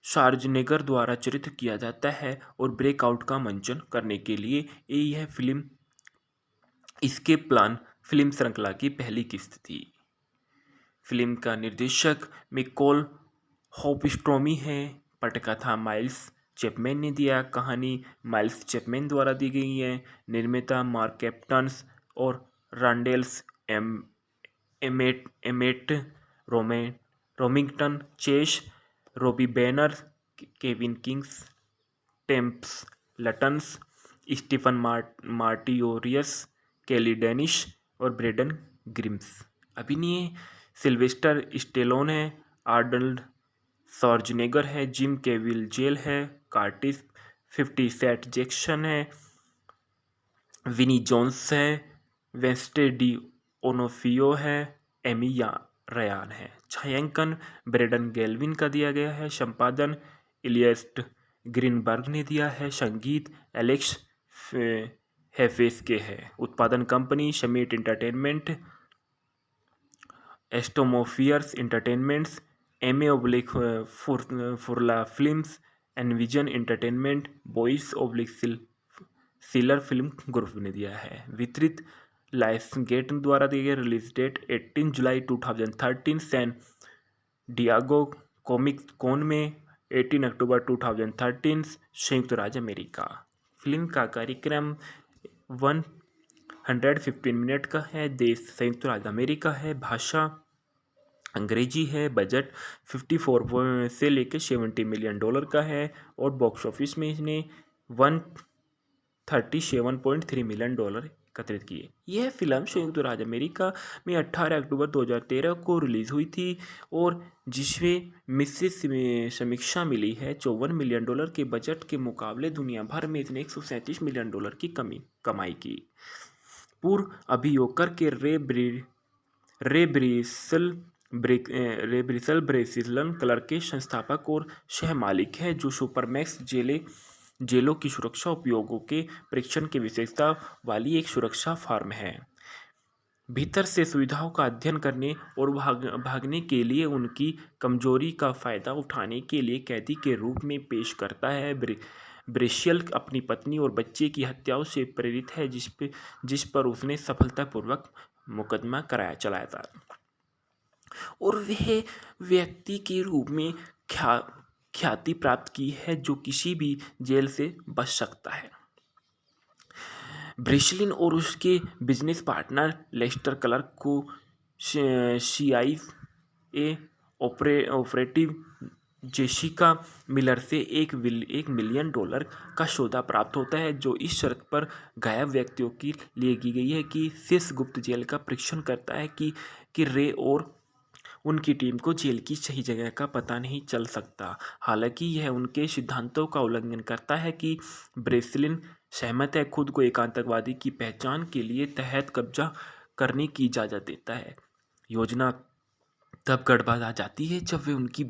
श्वार्ज़नेगर द्वारा चरित्र किया जाता है और ब्रेकआउट का मंचन करने के लिए यह फिल्म इसके प्लान फिल्म श्रृंखला की पहली किस्त थी। फिल्म का निर्देशक मिकोल होफस्ट्रोमी है। पटकथा माइल्स चैपमैन ने दिया। कहानी माइल्स चैपमैन द्वारा दी गई है। निर्माता मार्क कैप्टन्स और Randalls Emmett Remington Chase Robbie banner Kevin Kings टेम्प्स लटन्स Stephen मार्टियोरियस Kelly Danish और ब्रेडन ग्रिम्स। अभिनय सिल्वेस्टर स्टेलोन है। आर्नल्ड श्वार्ज़नेगर है। जिम कैविजेल है। कार्टिस 50 सेंट जैक्सन है। विनी जोन्स है। वेंस्टे डी ओनोफियो है। एमी रयान है। छायांकन ब्रेडन गैल्विन का दिया गया है। संपादन इलियस ग्रीनबर्ग ने दिया है। संगीत एलेक्स हेफेस के है। उत्पादन कंपनी समिट एंटरटेनमेंट एस्टोमोफियर्स एंटरटेनमेंट्स एमे oblique फुरला films Envision Entertainment Boies oblique Schiller film group ने दिया है। वितरित लायंसगेट द्वारा दी गई। रिलीज डेट 18 जुलाई 2013। सैन डियागो कॉमिक कॉन में 18 अक्टूबर 2013, संयुक्त राज्य अमेरिका। फिल्म का कार्यक्रम 115 मिनट का है। देश संयुक्त राज्य अमेरिका है। भाषा अंग्रेजी है। बजट 54 से लेकर $70 मिलियन का है और बॉक्स ऑफिस में इसने 137.3 मिलियन एकत्रित किए। यह फिल्म संयुक्त राज्य अमेरिका में 18 अक्टूबर 2013 को रिलीज हुई थी और जिसमें मिश्रित समीक्षा मिली है। $54 मिलियन के बजट के मुकाबले दुनिया भर में इसने $137 मिलियन की कमाई की। पूर्व अभियोजक के रे ब्रेसिलन कलर के संस्थापक और सह मालिक है, जो सुपरमैक्स जेलों की सुरक्षा उपयोगों के परीक्षण की विशेषता वाली एक सुरक्षा फर्म है। भीतर से सुविधाओं का अध्ययन करने और भागने के लिए उनकी कमजोरी का फायदा उठाने के लिए कैदी के रूप में पेश करता है। ब्रेशियल अपनी पत्नी और बच्चे की हत्याओं से प्रेरित है, जिस पर उसने सफलतापूर्वक मुकदमा चलाया था और वह व्यक्ति के रूप में ख्याति प्राप्त की है जो किसी भी जेल से बच सकता है। ब्रेसलिन और उसके बिजनेस पार्टनर लेस्टर क्लार्क को CIA ऑपरेटिव जेसिका मिलर से $1 मिलियन का सौदा प्राप्त होता है, जो इस शर्त पर गायब व्यक्तियों के लिए की गई है कि शेष गुप्त जेल का परीक्षण करता है कि रे और उनकी टीम को जेल की सही जगह का पता नहीं चल सकता। हालांकि यह उनके सिद्धांतों का उल्लंघन करता है कि ब्रेसलिन सहमत है खुद को एक आतंकवादी की पहचान के लिए तहत कब्जा करने की इजाज़त देता है। योजना तब गड़बड़ा जाती है जब वे उनकी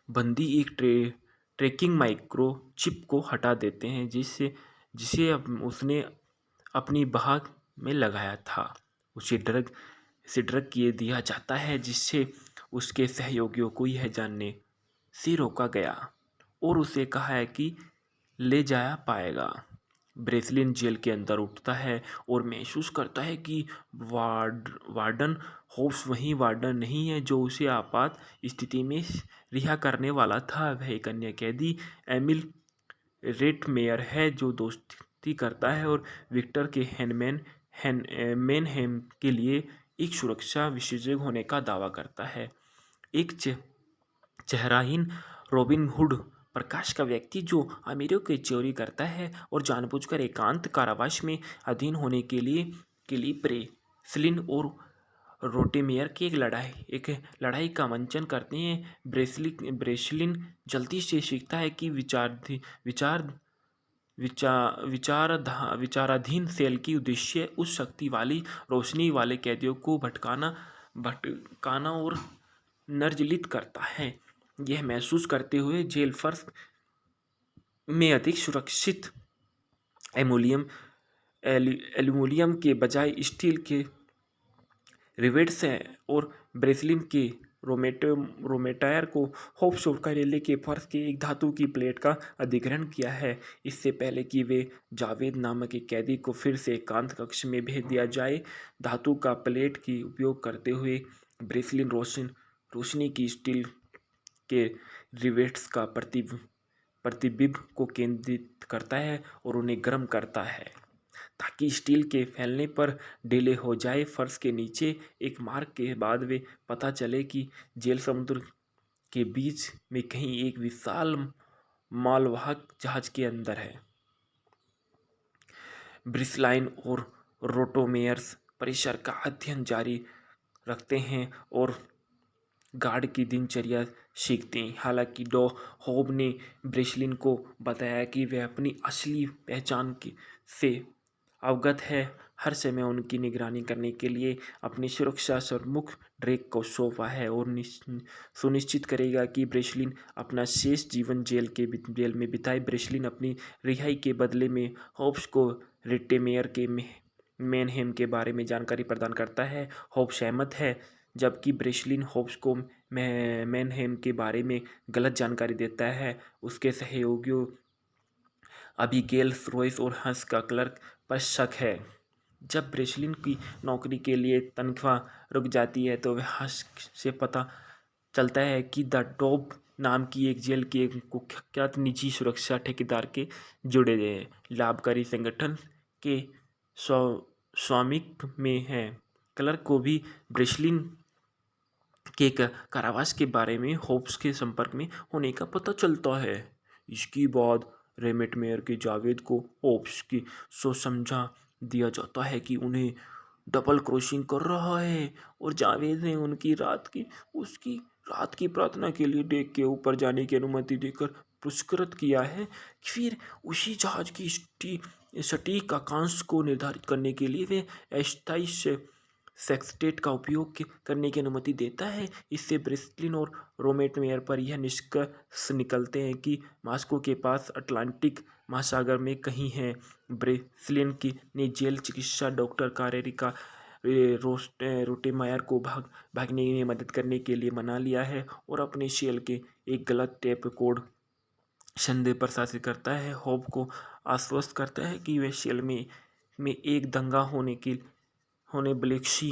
बंदी एक ट्रैकिंग माइक्रो चिप को हटा देते हैं जिसे उसने अपनी बाह में लगाया था। उसे ड्रग किए दिया जाता है, जिससे उसके सहयोगियों को यह जानने से रोका गया और उसे कहा है कि ले जाया पाएगा। ब्रेसलिन जेल के अंदर उठता है और महसूस करता है कि वार्डन होप्स वही वार्डन नहीं है जो उसे आपात स्थिति में रिहा करने वाला था। वह एक अन्य कैदी एमिल रेटमेयर है जो दोस्ती करता है और विक्टर के मैनहेम के लिए एक सुरक्षा विशेषज्ञ होने का दावा करता है। एक चेहराहीन रॉबिन हुड प्रकाश का व्यक्ति जो अमीरों की चोरी करता है और जानबूझकर एकांत कारावास में अधीन होने के लिए ब्रेसलिन और रोटेमेयर की एक लड़ाई का मंचन करते हैं। ब्रेसलिन जल्दी से सीखता है कि विचाराधीन सेल की उद्देश्य उस शक्ति वाली रोशनी वाले कैदियों को भटकाना और निर्जलित करता है। यह महसूस करते हुए जेल फर्श में अधिक सुरक्षित एल्यूमिनियम के बजाय स्टील के रिवेट्स हैं और ब्रेसलिन के रोमेटायर को होप्स और कार्यालय के फर्श के एक धातु की प्लेट का अधिग्रहण किया है, इससे पहले कि वे जावेद नामक एक कैदी को फिर से एकांत कक्ष में भेज दिया जाए। धातु का प्लेट की उपयोग करते हुए ब्रेसलिन रोशनी की स्टील के रिवेट्स का प्रतिबिंब को केंद्रित करता है और उन्हें गर्म करता है ताकि स्टील के फैलने पर डिले हो जाए। फर्श के नीचे एक मार्ग के बाद वे पता चले कि जेल समुद्र के बीच में कहीं एक विशाल मालवाहक जहाज के अंदर है। ब्रिसलाइन और रोटोमेयर्स परिसर का अध्ययन जारी रखते हैं और गार्ड की दिनचर्या सीखते हैं। हालांकि डॉ होब ने ब्रेसलिन को बताया कि वह अपनी असली पहचान से अवगत है, हर समय उनकी निगरानी करने के लिए अपनी सुरक्षा प्रमुख ड्रेक को सौंपा है और सुनिश्चित करेगा कि ब्रेसलिन अपना शेष जीवन जेल में बिताए। ब्रेसलिन अपनी रिहाई के बदले में होब्स को रेटेमेयर के मैनहेम के बारे में जानकारी प्रदान करता है। होब्स सहमत है, जबकि ब्रेसलिन होब्स को मैनहेम के बारे में गलत जानकारी देता है। उसके सहयोगियों अबिगेल रॉयस और हंस का क्लर्क पर शक है। जब ब्रेसलिन की नौकरी के लिए तनख्वाह रुक जाती है तो वह हर्ष से पता चलता है कि द टॉप नाम की एक जेल के एक कुख्यात निजी सुरक्षा ठेकेदार के जुड़े हैं लाभकारी संगठन के स्वामित्व में है। क्लर्क को भी ब्रेसलिन के कारावास के बारे में होप्स के संपर्क में होने का पता चलता है। इसके बाद रेमेट मेयर के जावेद को होप्स की सोच समझा दिया जाता है कि उन्हें डबल क्रॉसिंग कर रहा है और जावेद ने उसकी रात की प्रार्थना के लिए डेक के ऊपर जाने की अनुमति देकर पुरस्कृत किया है। फिर उसी जहाज की सटीक अक्षांश को निर्धारित करने के लिए वे अस्थायी सेक्सटेट का उपयोग करने की अनुमति देता है। इससे ब्रेसलिन और रोमेट मेयर पर यह निष्कर्ष निकलते हैं कि मॉस्को के पास अटलांटिक महासागर में कहीं है। ब्रेसलिन की ने जेल चिकित्सा डॉक्टर कारेरिका रोटेमायर को भागने में मदद करने के लिए मना लिया है और अपने शेल के एक गलत टेप कोड संदेह प्रशासित करता है। होप को आश्वस्त करता है कि वे शेल में एक दंगा होने ब्लेक्सी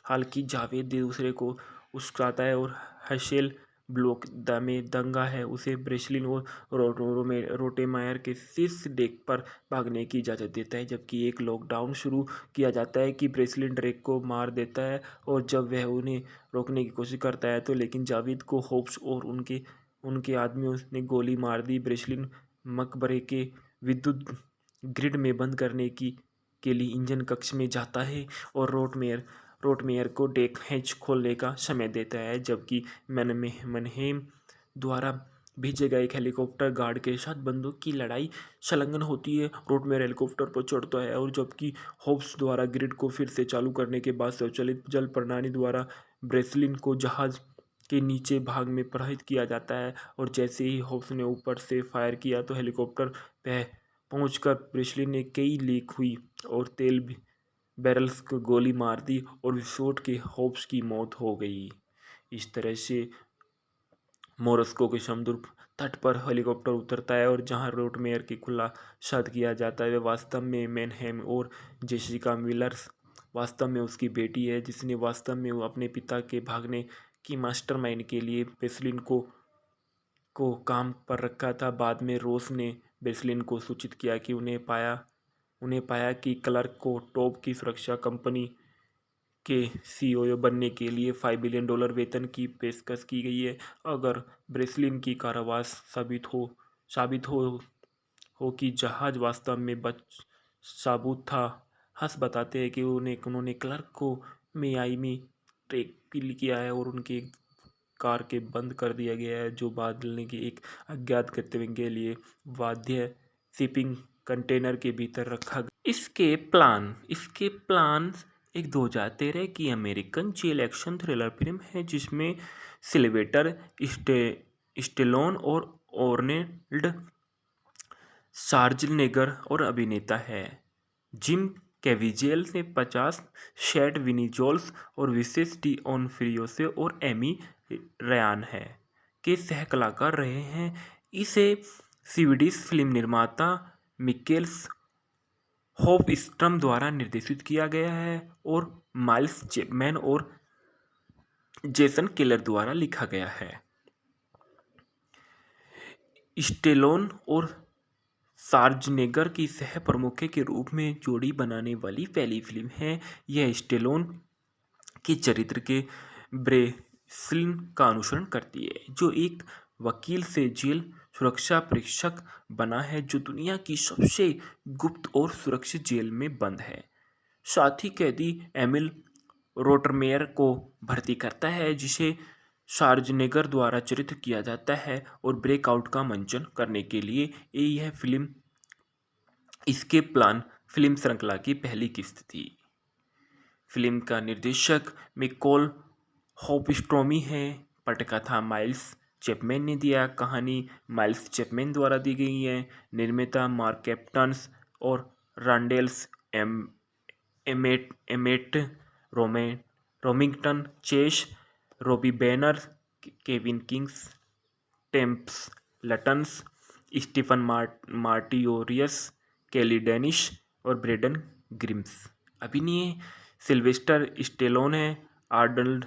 हालांकि जावेद दूसरे को उस्काता है और हशेल ब्लॉक में दंगा है उसे ब्रेसलिन और रोटेमायर के शीर्ष डेक पर भागने की इजाज़त देता है। जबकि एक लॉकडाउन शुरू किया जाता है कि ब्रेसलिन ड्रेक को मार देता है और जब वह उन्हें रोकने की कोशिश करता है तो लेकिन जावेद को होप्स और उनके आदमियों ने गोली मार दी। ब्रेसलिन मकबरे के विद्युत ग्रिड में बंद करने के लिए इंजन कक्ष में जाता है और रोटमेयर को डेक हैच खोलने का समय देता है। जबकि मनहेम द्वारा भेजे गए एक हेलीकॉप्टर गार्ड के साथ बंदूक की लड़ाई संलग्न होती है। रोटमेयर हेलीकॉप्टर पर चढ़ता है और जबकि होप्स द्वारा ग्रिड को फिर से चालू करने के बाद स्वचालित जल प्रणाली द्वारा ब्रेसलिन को जहाज के नीचे भाग में प्रहित किया जाता है और जैसे ही होप्स ने ऊपर से फायर किया तो हेलीकॉप्टर पहुंचकर ब्रेसलिन ने कई लीक हुई और तेल बैरल्स को गोली मार दी और विस्फोट के होप्स की मौत हो गई। इस तरह से मोरस्को के समुद्र तट पर हेलीकॉप्टर उतरता है और जहां रोटमेयर के खुलासा किया जाता है वे वास्तव में मैनहेम और जेसिका मिलर्स वास्तव में उसकी बेटी है जिसने वास्तव में अपने पिता के भागने की मास्टरमाइंड के लिए ब्रेसलिन को काम पर रखा था। बाद में रोस ने ब्रेसलिन को सूचित किया कि उन्हें पाया कि क्लर्क को टॉप की सुरक्षा कंपनी के सीईओ बनने के लिए $5 बिलियन वेतन की पेशकश की गई है। अगर ब्रेसलिन की कारावास साबित हो कि जहाज वास्तव में साबुत था। हंस बताते हैं कि उन्होंने क्लर्क को मियामी ट्रैक किया है और उनके कार के बंद कर दिया गया है जो बदलने के एक अज्ञात गंतव्य के लिए वाद्य शिपिंग कंटेनर के भीतर रखा गया। इसके प्लान एक 2013 की American jail action thriller film है जिसमें सिल्वेस्टर स्टेलोन और आर्नोल्ड श्वार्ज़नेगर और अभिनेता है। जिम कैविजेल ने 50 शेड विनीजोल्स और विशेष डी ऑनफ्रियो और एमी रयान है के सह कलाकार रहे हैं। इसे स्वीडिश फिल्म निर्माता मिकेल्स होफस्ट्रम द्वारा निर्देशित किया गया है और माइल्स चैपमैन और जेसन केलर द्वारा लिखा गया है। स्टेलोन और श्वार्ज़नेगर की सह प्रमुख के रूप में जोड़ी बनाने वाली पहली फिल्म है। यह स्टेलोन के चरित्र के ब्रेसलिन का अनुसरण करती है जो एक वकील से जेल सुरक्षा परीक्षक बना है जो दुनिया की सबसे गुप्त और सुरक्षित जेल में बंद है। साथी कैदी एमिल रोटरमेयर को भर्ती करता है जिसे श्वार्ज़नेगर द्वारा चरित्र किया जाता है और ब्रेकआउट का मंचन करने के लिए यह फिल्म इसके प्लान फिल्म श्रृंखला की पहली किस्त थी। फिल्म का निर्देशक मिकोल होफस्ट्रोमी है। पटकथा माइल्स चैपमैन ने दिया। कहानी माइल्स चैपमैन द्वारा दी गई है। निर्माता मार्क कैप्टन्स और Randalls Emmett Remington Chase Robbie banner Kevin Kings टेम्प्स लटन्स Stephen मार्टियोरियस Kelly Danish और ब्रेडन ग्रिम्स। अभिनय सिल्वेस्टर स्टेलोन है, आर्नल्ड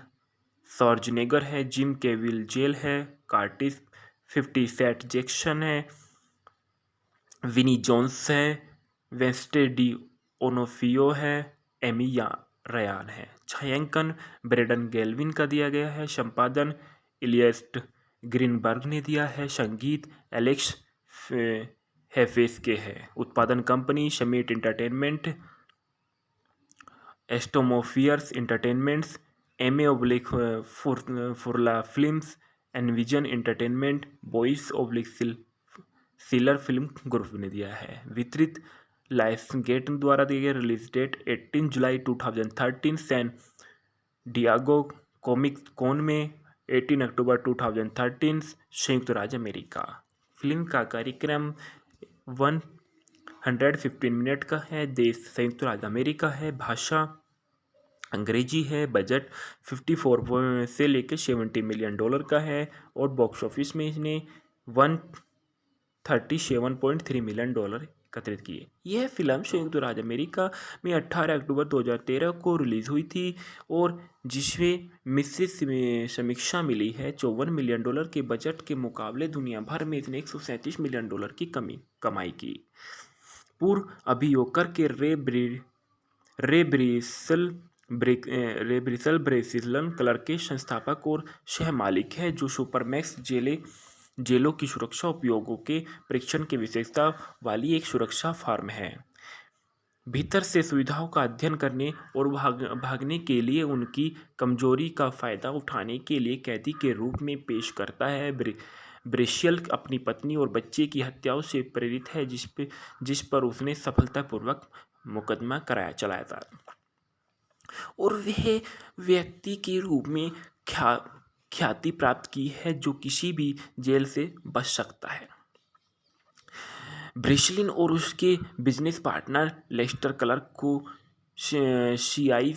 श्वार्ज़नेगर है, जिम कैविल जेल है, कार्टिस 50 सेट जैक्सन है, विनी जोन्स है, वेंस्टे डी ओनोफियो है, एमी रयान है। छायांकन ब्रेडन गेल्विन का दिया गया है। संपादन इलियस्ट ग्रीनबर्ग ने दिया है। संगीत एलेक्स हेफेस के है। उत्पादन कंपनी समिट एंटरटेनमेंट, एस्टोमोफियर्स एंटरटेनमेंट्स, एमे oblique फुरला films, Envision Entertainment, Boies oblique Schiller film group ने दिया है। वितरित लायंसगेट द्वारा दिए गए। रिलीज डेट 18 जुलाई 2013 सैन डियागो कॉमिक कॉन में 18 अक्टूबर 2013 संयुक्त राज्य अमेरिका। फिल्म का कार्यक्रम 115 मिनट का है। देश संयुक्त राज्य अमेरिका है। भाषा अंग्रेजी है। बजट 54 से लेकर $70 मिलियन का है और बॉक्स ऑफिस में इसने 137.3 मिलियन डॉलर एकत्रित किए। यह फिल्म संयुक्त राज्य अमेरिका में 18 अक्टूबर 2013 को रिलीज हुई थी और जिसमें मिश्रित समीक्षा मिली है। $54 मिलियन के बजट के मुकाबले दुनिया भर में इसने $137 मिलियन की कमाई की। पूर्व अभियोजक के रे ब्रेसिलन कलर के संस्थापक और सह मालिक है, जो सुपरमैक्स जेलों की सुरक्षा उपयोगों के परीक्षण की विशेषता वाली एक सुरक्षा फर्म है। भीतर से सुविधाओं का अध्ययन करने और भागने के लिए उनकी कमजोरी का फायदा उठाने के लिए कैदी के रूप में पेश करता है। ब्रेशियल अपनी पत्नी और बच्चे की हत्याओं से प्रेरित है, जिस पर उसने सफलतापूर्वक मुकदमा चलाया था और वह व्यक्ति के रूप में ख्याति प्राप्त की है जो किसी भी जेल से बच सकता है। ब्रेसलिन और उसके बिजनेस पार्टनर लेस्टर क्लार्क को CIA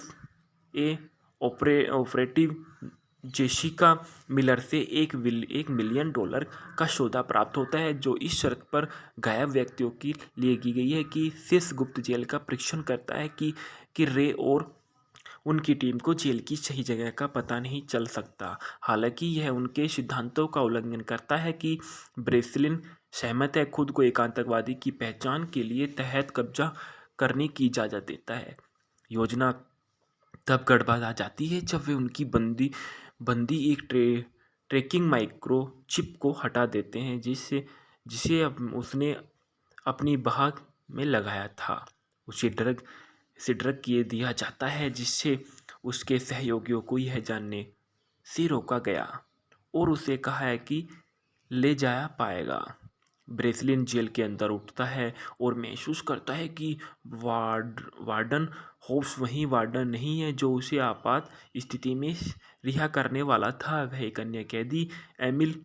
ऑपरेटिव जेसिका मिलर से $1 मिलियन का सौदा प्राप्त होता है, जो इस शर्त पर गायब व्यक्तियों के लिए की गई है कि शेष गुप्त जेल का परीक्षण करता है कि रे और उनकी टीम को जेल की सही जगह का पता नहीं चल सकता। हालांकि यह उनके सिद्धांतों का उल्लंघन करता है कि ब्रेसलिन सहमत है, खुद को एक आतंकवादी की पहचान के लिए तहत कब्जा करने की इजाज़त देता है। योजना तब गड़बड़ा जाती है जब वे उनकी बंदी एक ट्रैकिंग माइक्रो चिप को हटा देते हैं जिसे उसने अपनी बाह में लगाया था। उसे ड्रग दिया जाता है, जिससे उसके सहयोगियों को यह जानने से रोका गया और उसे कहा है कि ले जाया पाएगा। ब्रेसलिन जेल के अंदर उठता है और महसूस करता है कि वार्डन होप्स वही वार्डन नहीं है जो उसे आपात स्थिति में रिहा करने वाला था। वह एक अन्य कैदी एमिल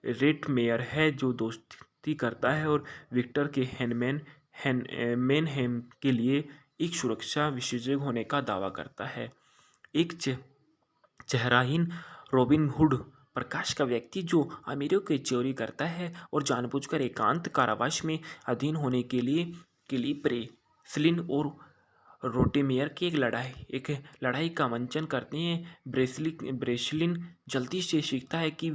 रेटमेयर है जो दोस्ती करता है और विक्टर के मेनहेम के लिए एक सुरक्षा विशेषज्ञ होने का दावा करता है। एक चेहराहीन रॉबिन हुड प्रकाश का व्यक्ति जो अमीरों की चोरी करता है और जानबूझकर एकांत कारावास में अधीन होने के लिए ब्रेसलिन और रोटेमेयर की एक लड़ाई का मंचन करते हैं। ब्रेसलिन जल्दी से सीखता है कि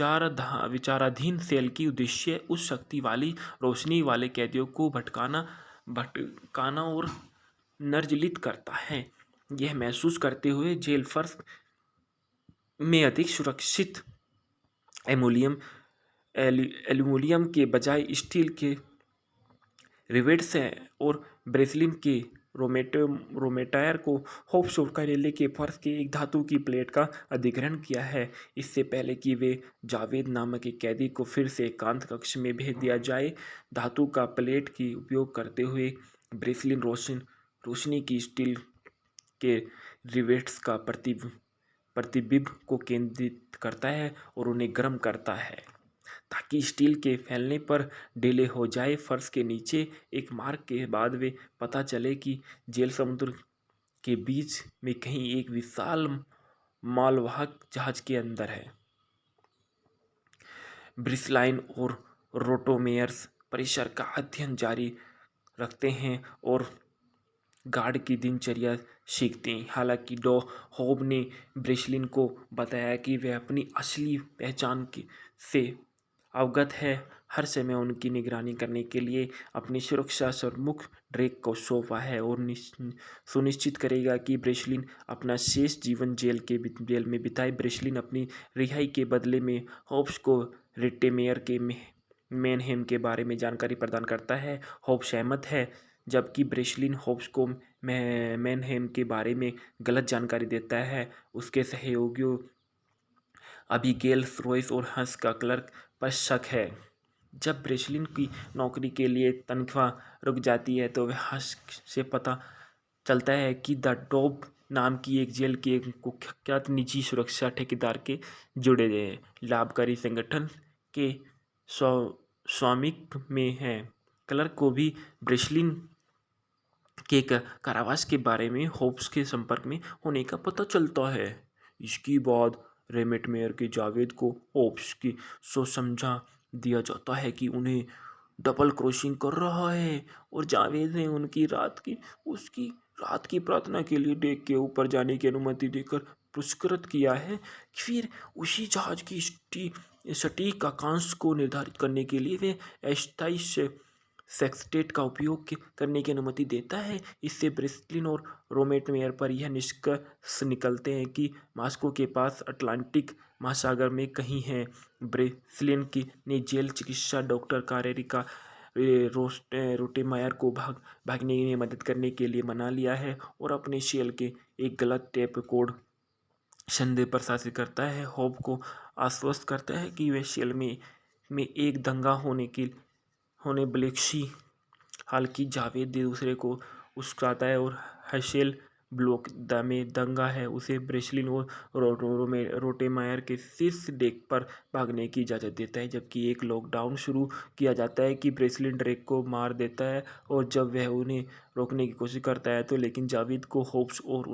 विचाराधीन सेल की उद्देश्य उस शक्ति वाली रोशनी वाले कैदियों को भटकाना और निर्जलित करता है। यह महसूस करते हुए जेल फर्श में अधिक सुरक्षित एल्यूमिनियम के बजाय स्टील के रिवेट्स हैं और ब्रेसलिन के रोमेटायर को होप्स ऑफ करेले के फर्श के एक धातु की प्लेट का अधिग्रहण किया है, इससे पहले कि वे जावेद नामक एक कैदी को फिर से एकांत कक्ष में भेज दिया जाए। धातु का प्लेट की उपयोग करते हुए ब्रेसलिन रोशनी की स्टील के रिवेट्स का प्रतिबिंब को केंद्रित करता है और उन्हें गर्म करता है ताकि स्टील के फैलने पर ढीले हो जाए। फर्श के नीचे एक मार्ग के बाद वे पता चले कि जेल समुद्र के बीच में कहीं एक विशाल मालवाहक जहाज के अंदर है। ब्रिसलाइन और रोटोमेयर्स परिसर का अध्ययन जारी रखते हैं और गार्ड की दिनचर्या सीखते हैं। हालांकि डॉ होब ने ब्रेसलिन को बताया कि वह अपनी असली पहचान से अवगत है, हर समय उनकी निगरानी करने के लिए अपनी सुरक्षा प्रमुख ड्रेक को सौंपा है और सुनिश्चित करेगा कि ब्रेसलिन अपना शेष जीवन जेल में बिताए। ब्रेसलिन अपनी रिहाई के बदले में होब्स को रिट्टेमेयर के मैनहेम के बारे में जानकारी प्रदान करता है। होब्स सहमत है, जबकि ब्रेसलिन होब्स को मैनहेम के बारे में गलत जानकारी देता है। उसके सहयोगियों अबीगेल, रोयस और हंस का क्लर्क पर शक है। जब ब्रेसलिन की नौकरी के लिए तनख्वाह रुक जाती है तो वह हंस से पता चलता है कि द डॉब नाम की एक जेल के एक कुख्यात निजी सुरक्षा ठेकेदार के जुड़े लाभकारी संगठन के स्वामित्व में है। क्लर्क को भी ब्रेसलिन के कारावास के बारे में होब्स के संपर्क में होने का पता चलता है। इसके बाद रेमेट मेयर के जावेद को होब्स की सोच समझा दिया जाता है कि उन्हें डबल क्रॉसिंग कर रहा है और जावेद ने उसकी रात की प्रार्थना के लिए डेक के ऊपर जाने की अनुमति देकर पुरस्कृत किया है। फिर उसी जहाज की सटीक अक्षांश को निर्धारित करने के लिए वे अस्थायी सेक्सटेट का उपयोग करने की अनुमति देता है। इससे ब्रेसलिन और रोमेट मेयर पर यह निष्कर्ष निकलते हैं कि मॉस्को के पास अटलांटिक महासागर में कहीं है। ब्रेसलिन की ने जेल चिकित्सा डॉक्टर कारेरिका रोटेमायर को भागने में मदद करने के लिए मना लिया है और अपने शेल के एक गलत टेप कोड संदेह पर शासित करता है। होब को आश्वस्त करता है कि वे शेल में एक दंगा होने ब्लेक्सी। हालांकि जावेद दूसरे को उस्काता है और हशेल ब्लॉक में दंगा है उसे ब्रेसलिन और रोटेमायर के शीर्ष डेक पर भागने की इजाज़त देता है। जबकि एक लॉकडाउन शुरू किया जाता है कि ब्रेसलिन ड्रेक को मार देता है और जब वह उन्हें रोकने की कोशिश करता है तो लेकिन जावेद को होब्स और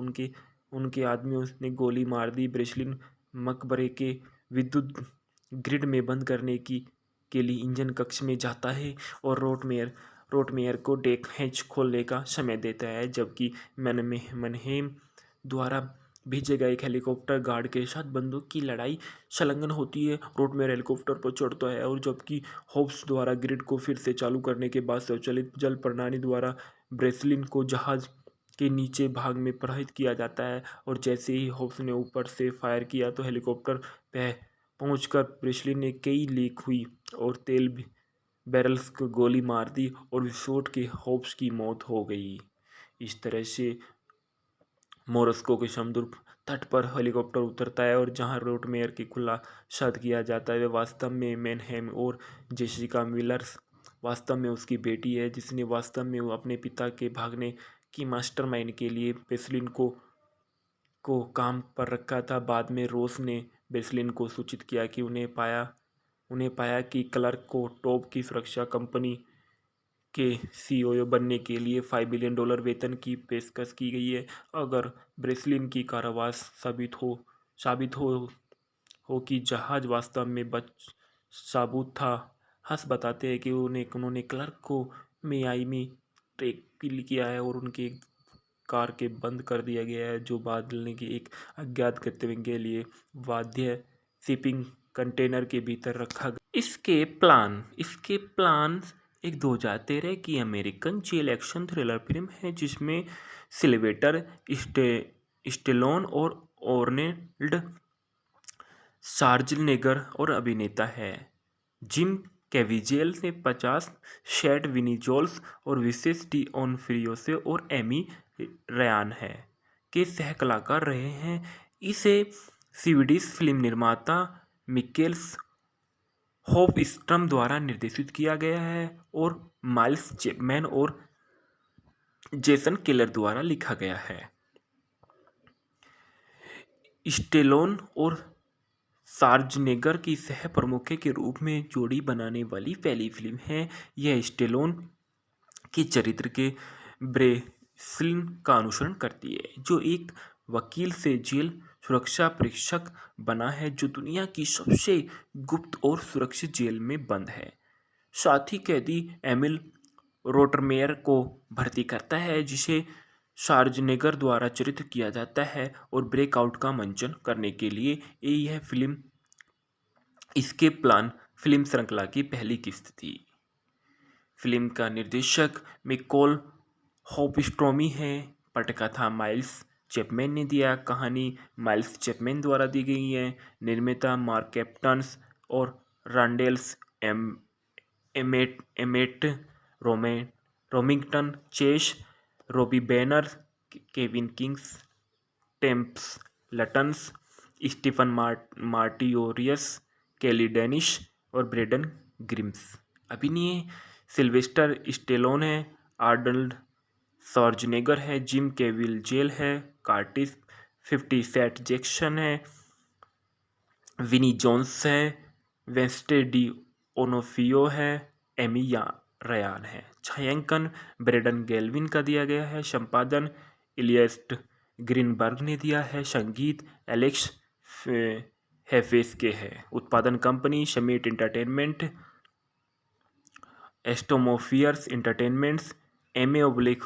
उनके आदमियों ने गोली मार दी। ब्रेसलिन मकबरे के विद्युत ग्रिड में बंद करने के लिए इंजन कक्ष में जाता है और रोटमेयर को डेक हैच खोलने का समय देता है, जबकि मनहेम द्वारा भेजे गए एक हेलीकॉप्टर गार्ड के साथ बंदूक की लड़ाई संलग्न होती है। रोटमेयर हेलीकॉप्टर पर चढ़ता है और जबकि होब्स द्वारा ग्रिड को फिर से चालू करने के बाद स्वचालित जल प्रणाली द्वारा ब्रेसलिन को जहाज के नीचे भाग में प्रहित किया जाता है और जैसे ही होब्स ने ऊपर से फायर किया तो हेलीकॉप्टर पहुंचकर ब्रेसलिन ने कई लीक हुई और तेल बैरल्स को गोली मार दी और विस्फोट के होब्स की मौत हो गई। इस तरह से मोरस्को के समुद्र तट पर हेलीकॉप्टर उतरता है और जहां रोटमेयर की खुलासा किया जाता है वे वास्तव में मैनहेम और जेसिका मिलर्स वास्तव में उसकी बेटी है, जिसने वास्तव में अपने पिता के भागने की मास्टरमाइंड के लिए ब्रेसलिन को काम पर रखा था। बाद में रोस ने ब्रेसलिन को सूचित किया कि उन्हें पाया कि क्लर्क को टॉप की सुरक्षा कंपनी के सीईओ बनने के लिए $5 बिलियन वेतन की पेशकश की गई है। अगर ब्रेसलिन की कारावास साबित हो कि जहाज वास्तव में साबुत था। हंस बताते हैं कि उन्होंने क्लर्क को मियामी ट्रैक किया है और उनके कार के बंद कर दिया गया है जो बदलने की एक अज्ञात गंतव्य के लिए वाद्य शिपिंग कंटेनर के भीतर रखा गया। इसके प्लान एक 2013 की American jail action thriller film है जिसमें सिल्वेस्टर स्टेलोन और आर्नोल्ड श्वार्ज़नेगर और अभिनेता है। जिम कैविजेल ने 50 शैड विनीजोल्स और विशेष ऑनफ्रियोसे और एमी रयान है के सह कलाकार रहे हैं। इसे स्वीडिश फिल्म निर्माता मिकेल्स होफस्ट्रम द्वारा निर्देशित किया गया है और माइल्स चैपमैन और जेसन केलर द्वारा लिखा गया है। स्टेलोन और श्वार्ज़नेगर की सह प्रमुख के रूप में जोड़ी बनाने वाली पहली फिल्म है। यह स्टेलोन के चरित्र के ब्रेसलिन का अनुसरण करती है, जो एक वकील से जेल सुरक्षा परीक्षक बना है जो दुनिया की सबसे गुप्त और सुरक्षित जेल में बंद है। साथी कैदी एमिल रोटरमेयर को भर्ती करता है, जिसे शार्जनेगर द्वारा चरित्र किया जाता है और ब्रेकआउट का मंचन करने के लिए यह फिल्म इसके प्लान फिल्म श्रृंखला की पहली किस्त थी। फिल्म का निर्देशक मिकोल होपस्ट्रोमी है। पटकथा माइल्स चैपमैन ने दिया। कहानी माइल्स चैपमैन द्वारा दी गई है। निर्माता मार्क कैप्टन्स और Randalls Emmett Remington Chase, Robbie banner, Kevin Kings, टेम्प्स लटन्स, Stephen मार्टियोरियस, Kelly Danish और ब्रेडन ग्रिम्स। अभिनय सिल्वेस्टर स्टेलोन है, आर्नल्ड श्वार्ज़नेगर है, जिम केविल जेल है, कार्टिस 50 सेट जैक्सन है, विनी जोन्स है, वेंस्टे डी ओनोफियो है, एमी रयान है। छायांकन ब्रेडन गेल्विन का दिया गया है। संपादन इलियस्ट ग्रीनबर्ग ने दिया है। संगीत एलेक्स हेफेस के है। उत्पादन कंपनी शमीट एंटरटेनमेंट, एस्टोमोफियर्स एंटरटेनमेंट्स, एमे oblique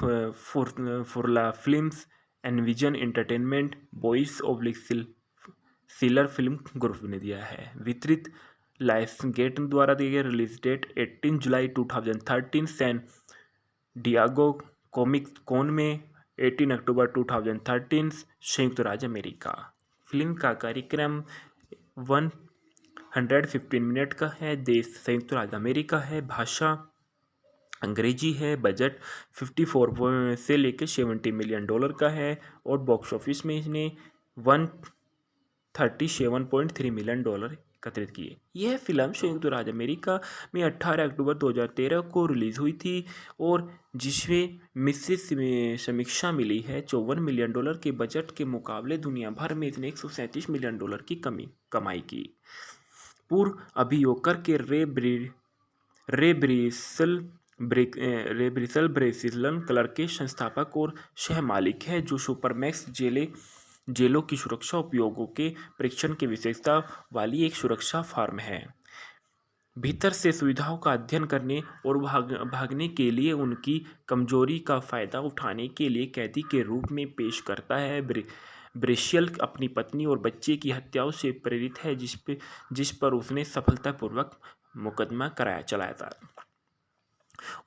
फुरला films, Envision Entertainment, Boies oblique Schiller film group ने दिया है। वितरित लायंसगेट द्वारा दिए गए। रिलीज डेट 18 जुलाई 2013 सैन डियागो कॉमिक कॉन में। 18 अक्टूबर 2013 संयुक्त राज्य अमेरिका। फिल्म का कार्यक्रम 115 मिनट का है। देश संयुक्त राज्य अमेरिका है। भाषा अंग्रेजी है। बजट 54 से लेकर $70 मिलियन का है और बॉक्स ऑफिस में इसने 137.3 मिलियन एकत्रित किए। यह फिल्म संयुक्त राज्य अमेरिका में 18 अक्टूबर 2013 को रिलीज हुई थी और जिसमें मिश्रित समीक्षा मिली है। $54 मिलियन के बजट के मुकाबले दुनिया भर में इसने $137 मिलियन की कमाई की। पूर्व अभियोजक के रे ब्रिसल ब्रेसिलन कलर के संस्थापक और सह मालिक है, जो सुपरमैक्स जेलों की सुरक्षा उपयोगों के परीक्षण की विशेषता वाली एक सुरक्षा फर्म है। भीतर से सुविधाओं का अध्ययन करने और भागने के लिए उनकी कमजोरी का फायदा उठाने के लिए कैदी के रूप में पेश करता है। ब्रेशियल अपनी पत्नी और बच्चे की हत्याओं से प्रेरित है, जिस पर उसने सफलतापूर्वक मुकदमा चलाया था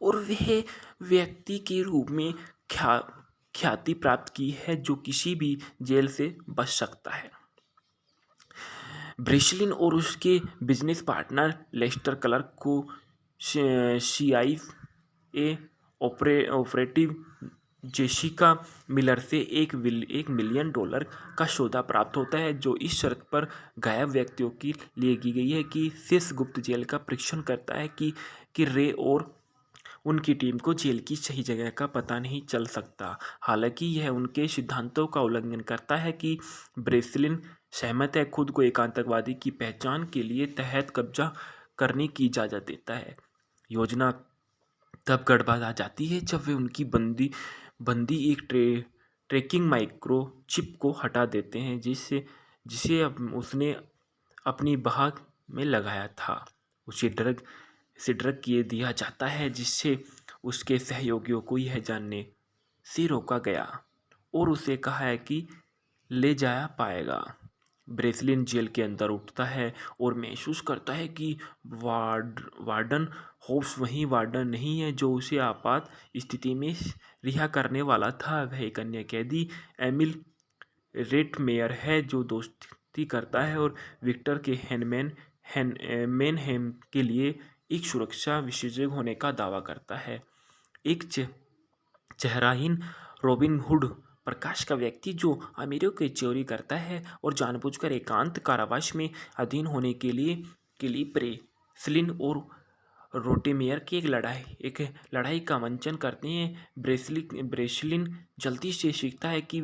और वह व्यक्ति के रूप में ख्याति प्राप्त की है जो किसी भी जेल से बच सकता है। ब्रेसलिन और उसके बिजनेस पार्टनर लेस्टर क्लार्क को CIA ऑपरेटिव जेसिका मिलर से $1 मिलियन का सौदा प्राप्त होता है, जो इस शर्त पर गायब व्यक्तियों के लिए की गई है कि शेष गुप्त जेल का परीक्षण करता है कि रे और उनकी टीम को जेल की सही जगह का पता नहीं चल सकता। हालांकि यह उनके सिद्धांतों का उल्लंघन करता है कि ब्रेसलिन सहमत है, खुद को एक आतंकवादी की पहचान के लिए तहत कब्जा करने की इजाज़त देता है। योजना तब गड़बड़ा जाती है जब वे उनकी बंदी एक ट्रैकिंग माइक्रो चिप को हटा देते हैं, जिसे उसने अपनी बाह में लगाया था। उसे ड्रग किए दिया जाता है, जिससे उसके सहयोगियों को यह जानने से रोका गया और उसे कहा है कि ले जाया पाएगा। ब्रेसलिन जेल के अंदर उठता है और महसूस करता है कि वार्डन होप्स वही वार्डन नहीं है जो उसे आपात स्थिति में रिहा करने वाला था। वह एक अन्य कैदी एमिल रेटमेयर है जो दोस्ती करता है और विक्टर के मैनहेम के लिए एक सुरक्षा विशेषज्ञ होने का दावा करता है। एक चेहराहीन रॉबिन हुड प्रकाश का व्यक्ति जो अमीरों की चोरी करता है और जानबूझकर एकांत कारावास में अधीन होने के लिए ब्रेसलिन और रोटेमेयर की एक लड़ाई का मंचन करते हैं। ब्रेसलिन जल्दी से सीखता है कि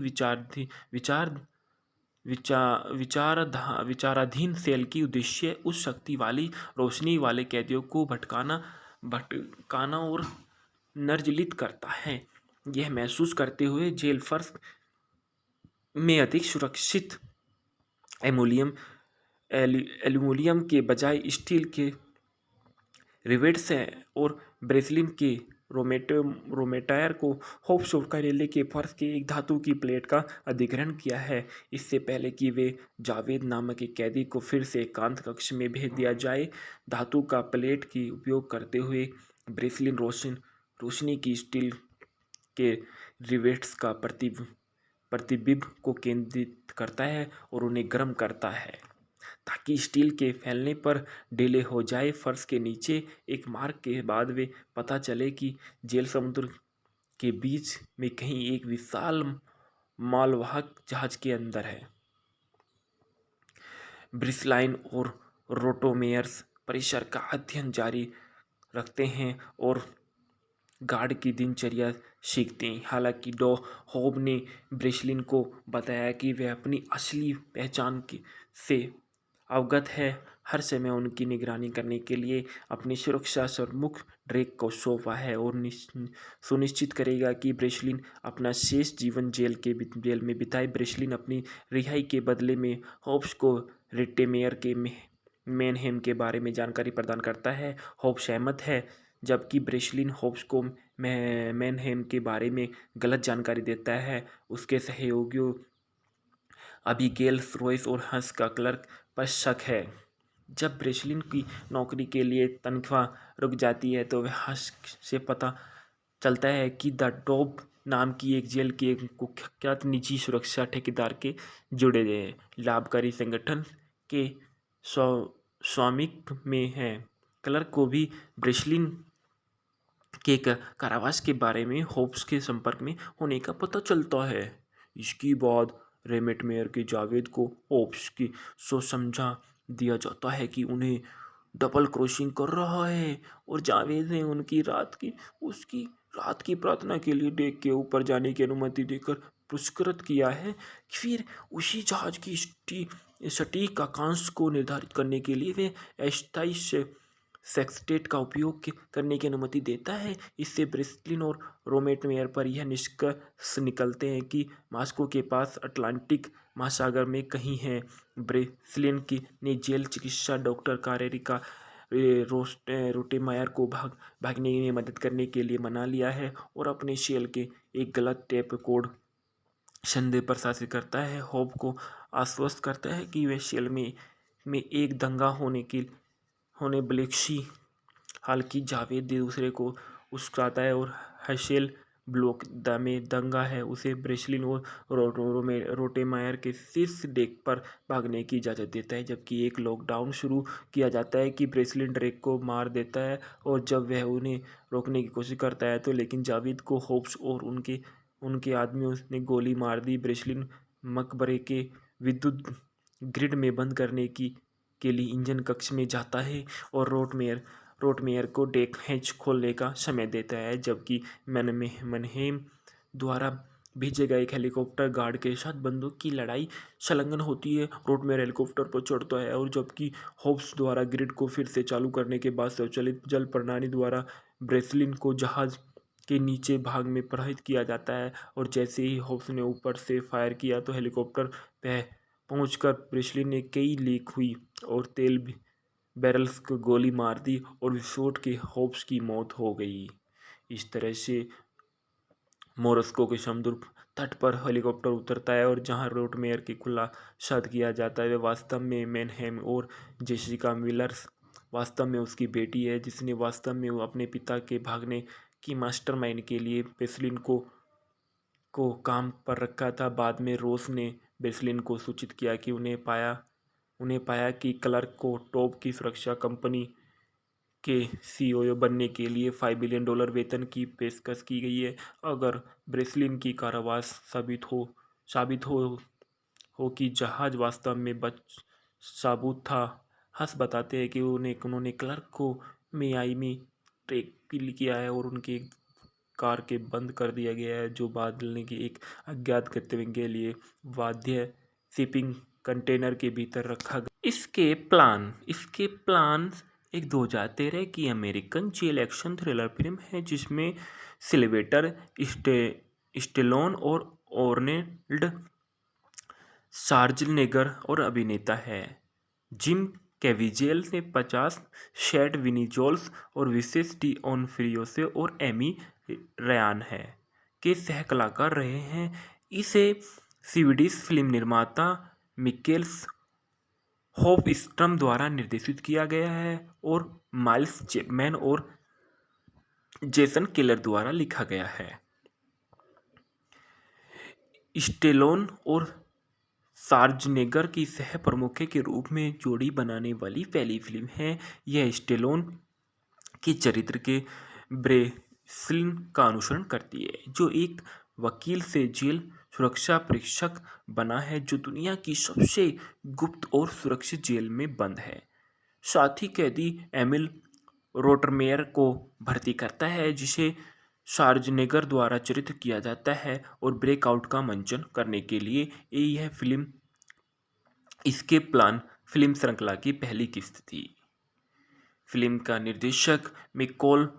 विचाराधीन सेल की उद्देश्य उस शक्ति वाली रोशनी वाले कैदियों को भटकाना और निर्जलित करता है। यह महसूस करते हुए जेल फर्श में अधिक सुरक्षित एल्यूमिनियम के बजाय स्टील के रिवेट्स हैं और ब्रेसलिन के रोमेटायर को होप्स ऑफ कार्यालय के फर्श के एक धातु की प्लेट का अधिग्रहण किया है। इससे पहले कि वे जावेद नामक एक कैदी को फिर से एकांत कक्ष में भेज दिया जाए, धातु का प्लेट की उपयोग करते हुए ब्रेसलिन रोशनी की स्टील के रिवेट्स का प्रतिबिंब को केंद्रित करता है और उन्हें गर्म करता है ताकि स्टील के फैलने पर ढीले हो जाए। फर्श के नीचे एक मार्ग के बाद वे पता चले कि जेल समुद्र के बीच में कहीं एक विशाल मालवाहक जहाज के अंदर है। ब्रिसलाइन और रोटोमेयर्स परिसर का अध्ययन जारी रखते हैं और गार्ड की दिनचर्या सीखते हैं। हालांकि डॉ होब ने ब्रेसलिन को बताया कि वह अपनी असली पहचान से अवगत है, हर समय उनकी निगरानी करने के लिए अपनी सुरक्षा प्रमुख ड्रेक को सौंपा है और सुनिश्चित करेगा कि ब्रेसलिन अपना शेष जीवन जेल में बिताए। ब्रेसलिन अपनी रिहाई के बदले में होब्स को रिटेमेयर के मैनहेम के बारे में जानकारी प्रदान करता है। होब्स सहमत है, जबकि ब्रेसलिन होब्स को मैनहेम के बारे में गलत जानकारी देता है। उसके सहयोगियों अबीगेल रोयस और हंस का क्लर्क पर शक है। जब ब्रेसलिन की नौकरी के लिए तनख्वाह रुक जाती है तो वह हंस से पता चलता है कि द डॉब नाम की एक जेल के एक कुख्यात निजी सुरक्षा ठेकेदार के जुड़े लाभकारी संगठन के स्वामित्व में है। क्लर्क को भी ब्रेसलिन के कारावास के बारे में होप्स के संपर्क में होने का पता चलता है। इसके बाद रेमेटमेयर के जावेद को होप्स की समझा दिया जाता है कि उन्हें डबल क्रॉसिंग कर रहा है और जावेद ने उसकी रात की प्रार्थना के लिए डेक के ऊपर जाने की अनुमति देकर पुरस्कृत किया है। फिर उसी जहाज की सटीक अक्षांश को निर्धारित करने के लिए वे अस्थायी सेक्सटेट का उपयोग करने की अनुमति देता है। इससे ब्रेसलिन और रोमेटमेयर पर यह निष्कर्ष निकलते हैं कि मॉस्को के पास अटलांटिक महासागर में कहीं है। ब्रेसलिन ने जेल चिकित्सा डॉक्टर कारेरिका रोटेमायर को भागने में मदद करने के लिए मना लिया है और अपने सेल के एक गलत टेप कोड संदेह प्रशासित करता है। होब को आश्वस्त करता है कि वे सेल में एक दंगा होने ब्लेक्सी हालांकि जावेद दूसरे को उस्काता है और हसेल ब्लॉक में दंगा है उसे ब्रेसलिन और रोटेमायर के शीर्ष डेक पर भागने की इजाज़त देता है। जबकि एक लॉकडाउन शुरू किया जाता है कि ब्रेसलिन ड्रेक को मार देता है और जब वह उन्हें रोकने की कोशिश करता है तो लेकिन जावेद को होप्स और उनके आदमियों ने गोली मार दी। ब्रेसलिन मकबरे के विद्युत ग्रिड में बंद करने के लिए इंजन कक्ष में जाता है और रोटमेयर को डेक हैच खोलने का समय देता है, जबकि मैनहेम द्वारा भेजे गए एक हेलीकॉप्टर गार्ड के साथ बंदूक की लड़ाई संलग्न होती है। रोटमेयर हेलीकॉप्टर पर चढ़ता है और जबकि होब्स द्वारा ग्रिड को फिर से चालू करने के बाद स्वचालित जल प्रणाली द्वारा ब्रेसलिन को जहाज के नीचे भाग में प्रवाहित किया जाता है और जैसे ही होब्स ने ऊपर से फायर किया तो हेलीकॉप्टर पहुंचकर ब्रेसलिन ने कई लीक हुई और तेल बैरल्स को गोली मार दी और विस्फोट के होब्स की मौत हो गई। इस तरह से मोरस्को के समुद्र तट पर हेलीकॉप्टर उतरता है और जहां रोटमेयर की खुलासा किया जाता है वे वास्तव में मैनहेम और जेसिका मिलर्स वास्तव में उसकी बेटी है, जिसने वास्तव में अपने पिता के भागने की मास्टरमाइंड के लिए ब्रेसलिन को काम पर रखा था। बाद में रोस ने ब्रेसलिन को सूचित किया कि उन्हें पाया कि क्लर्क को टॉप की सुरक्षा कंपनी के सीईओ बनने के लिए $5 बिलियन वेतन की पेशकश की गई है। अगर ब्रेसलिन की कारावास साबित हो कि जहाज वास्तव में साबुत था। हंस बताते हैं कि उन्होंने क्लर्क को मेयाई में ट्रैक किया है और उनके कार के बंद कर दिया गया है, जो बदलने की एक अज्ञात गंतव्य के लिए बाध्य शिपिंग कंटेनर के भीतर रखा गया। इसके प्लान एक 2013 की American jail action thriller film है जिसमें सिल्वेस्टर स्टेलोन और आर्नोल्ड श्वार्ज़नेगर और अभिनेता है जिम कैविजेल ने 50 शेड विनीजोल्स और विशेष डी ओनफ्रियोसे और एमी रयान है के सह कलाकार रहे हैं। इसे स्वीडिश फिल्म निर्माता मिकेल्स होफस्ट्रम द्वारा निर्देशित किया गया है और माइल्स चैपमैन और जेसन केलर द्वारा लिखा गया है। स्टेलोन और शार्जनेगर की सह प्रमुख के रूप में जोड़ी बनाने वाली पहली फिल्म है। यह स्टेलोन के चरित्र के ब्रेसलिन का अनुसरण करती है, जो एक वकील से जेल सुरक्षा परीक्षक बना है जो दुनिया की सबसे गुप्त और सुरक्षित जेल में बंद है। साथ ही कैदी एमिल रोटरमेयर को भर्ती करता है, जिसे शार्जनेगर द्वारा चरित्र किया जाता है और ब्रेकआउट का मंचन करने के लिए यह फिल्म इसके प्लान फिल्म श्रृंखला की पहली किस्त थी। फिल्म का निर्देशक मिकोल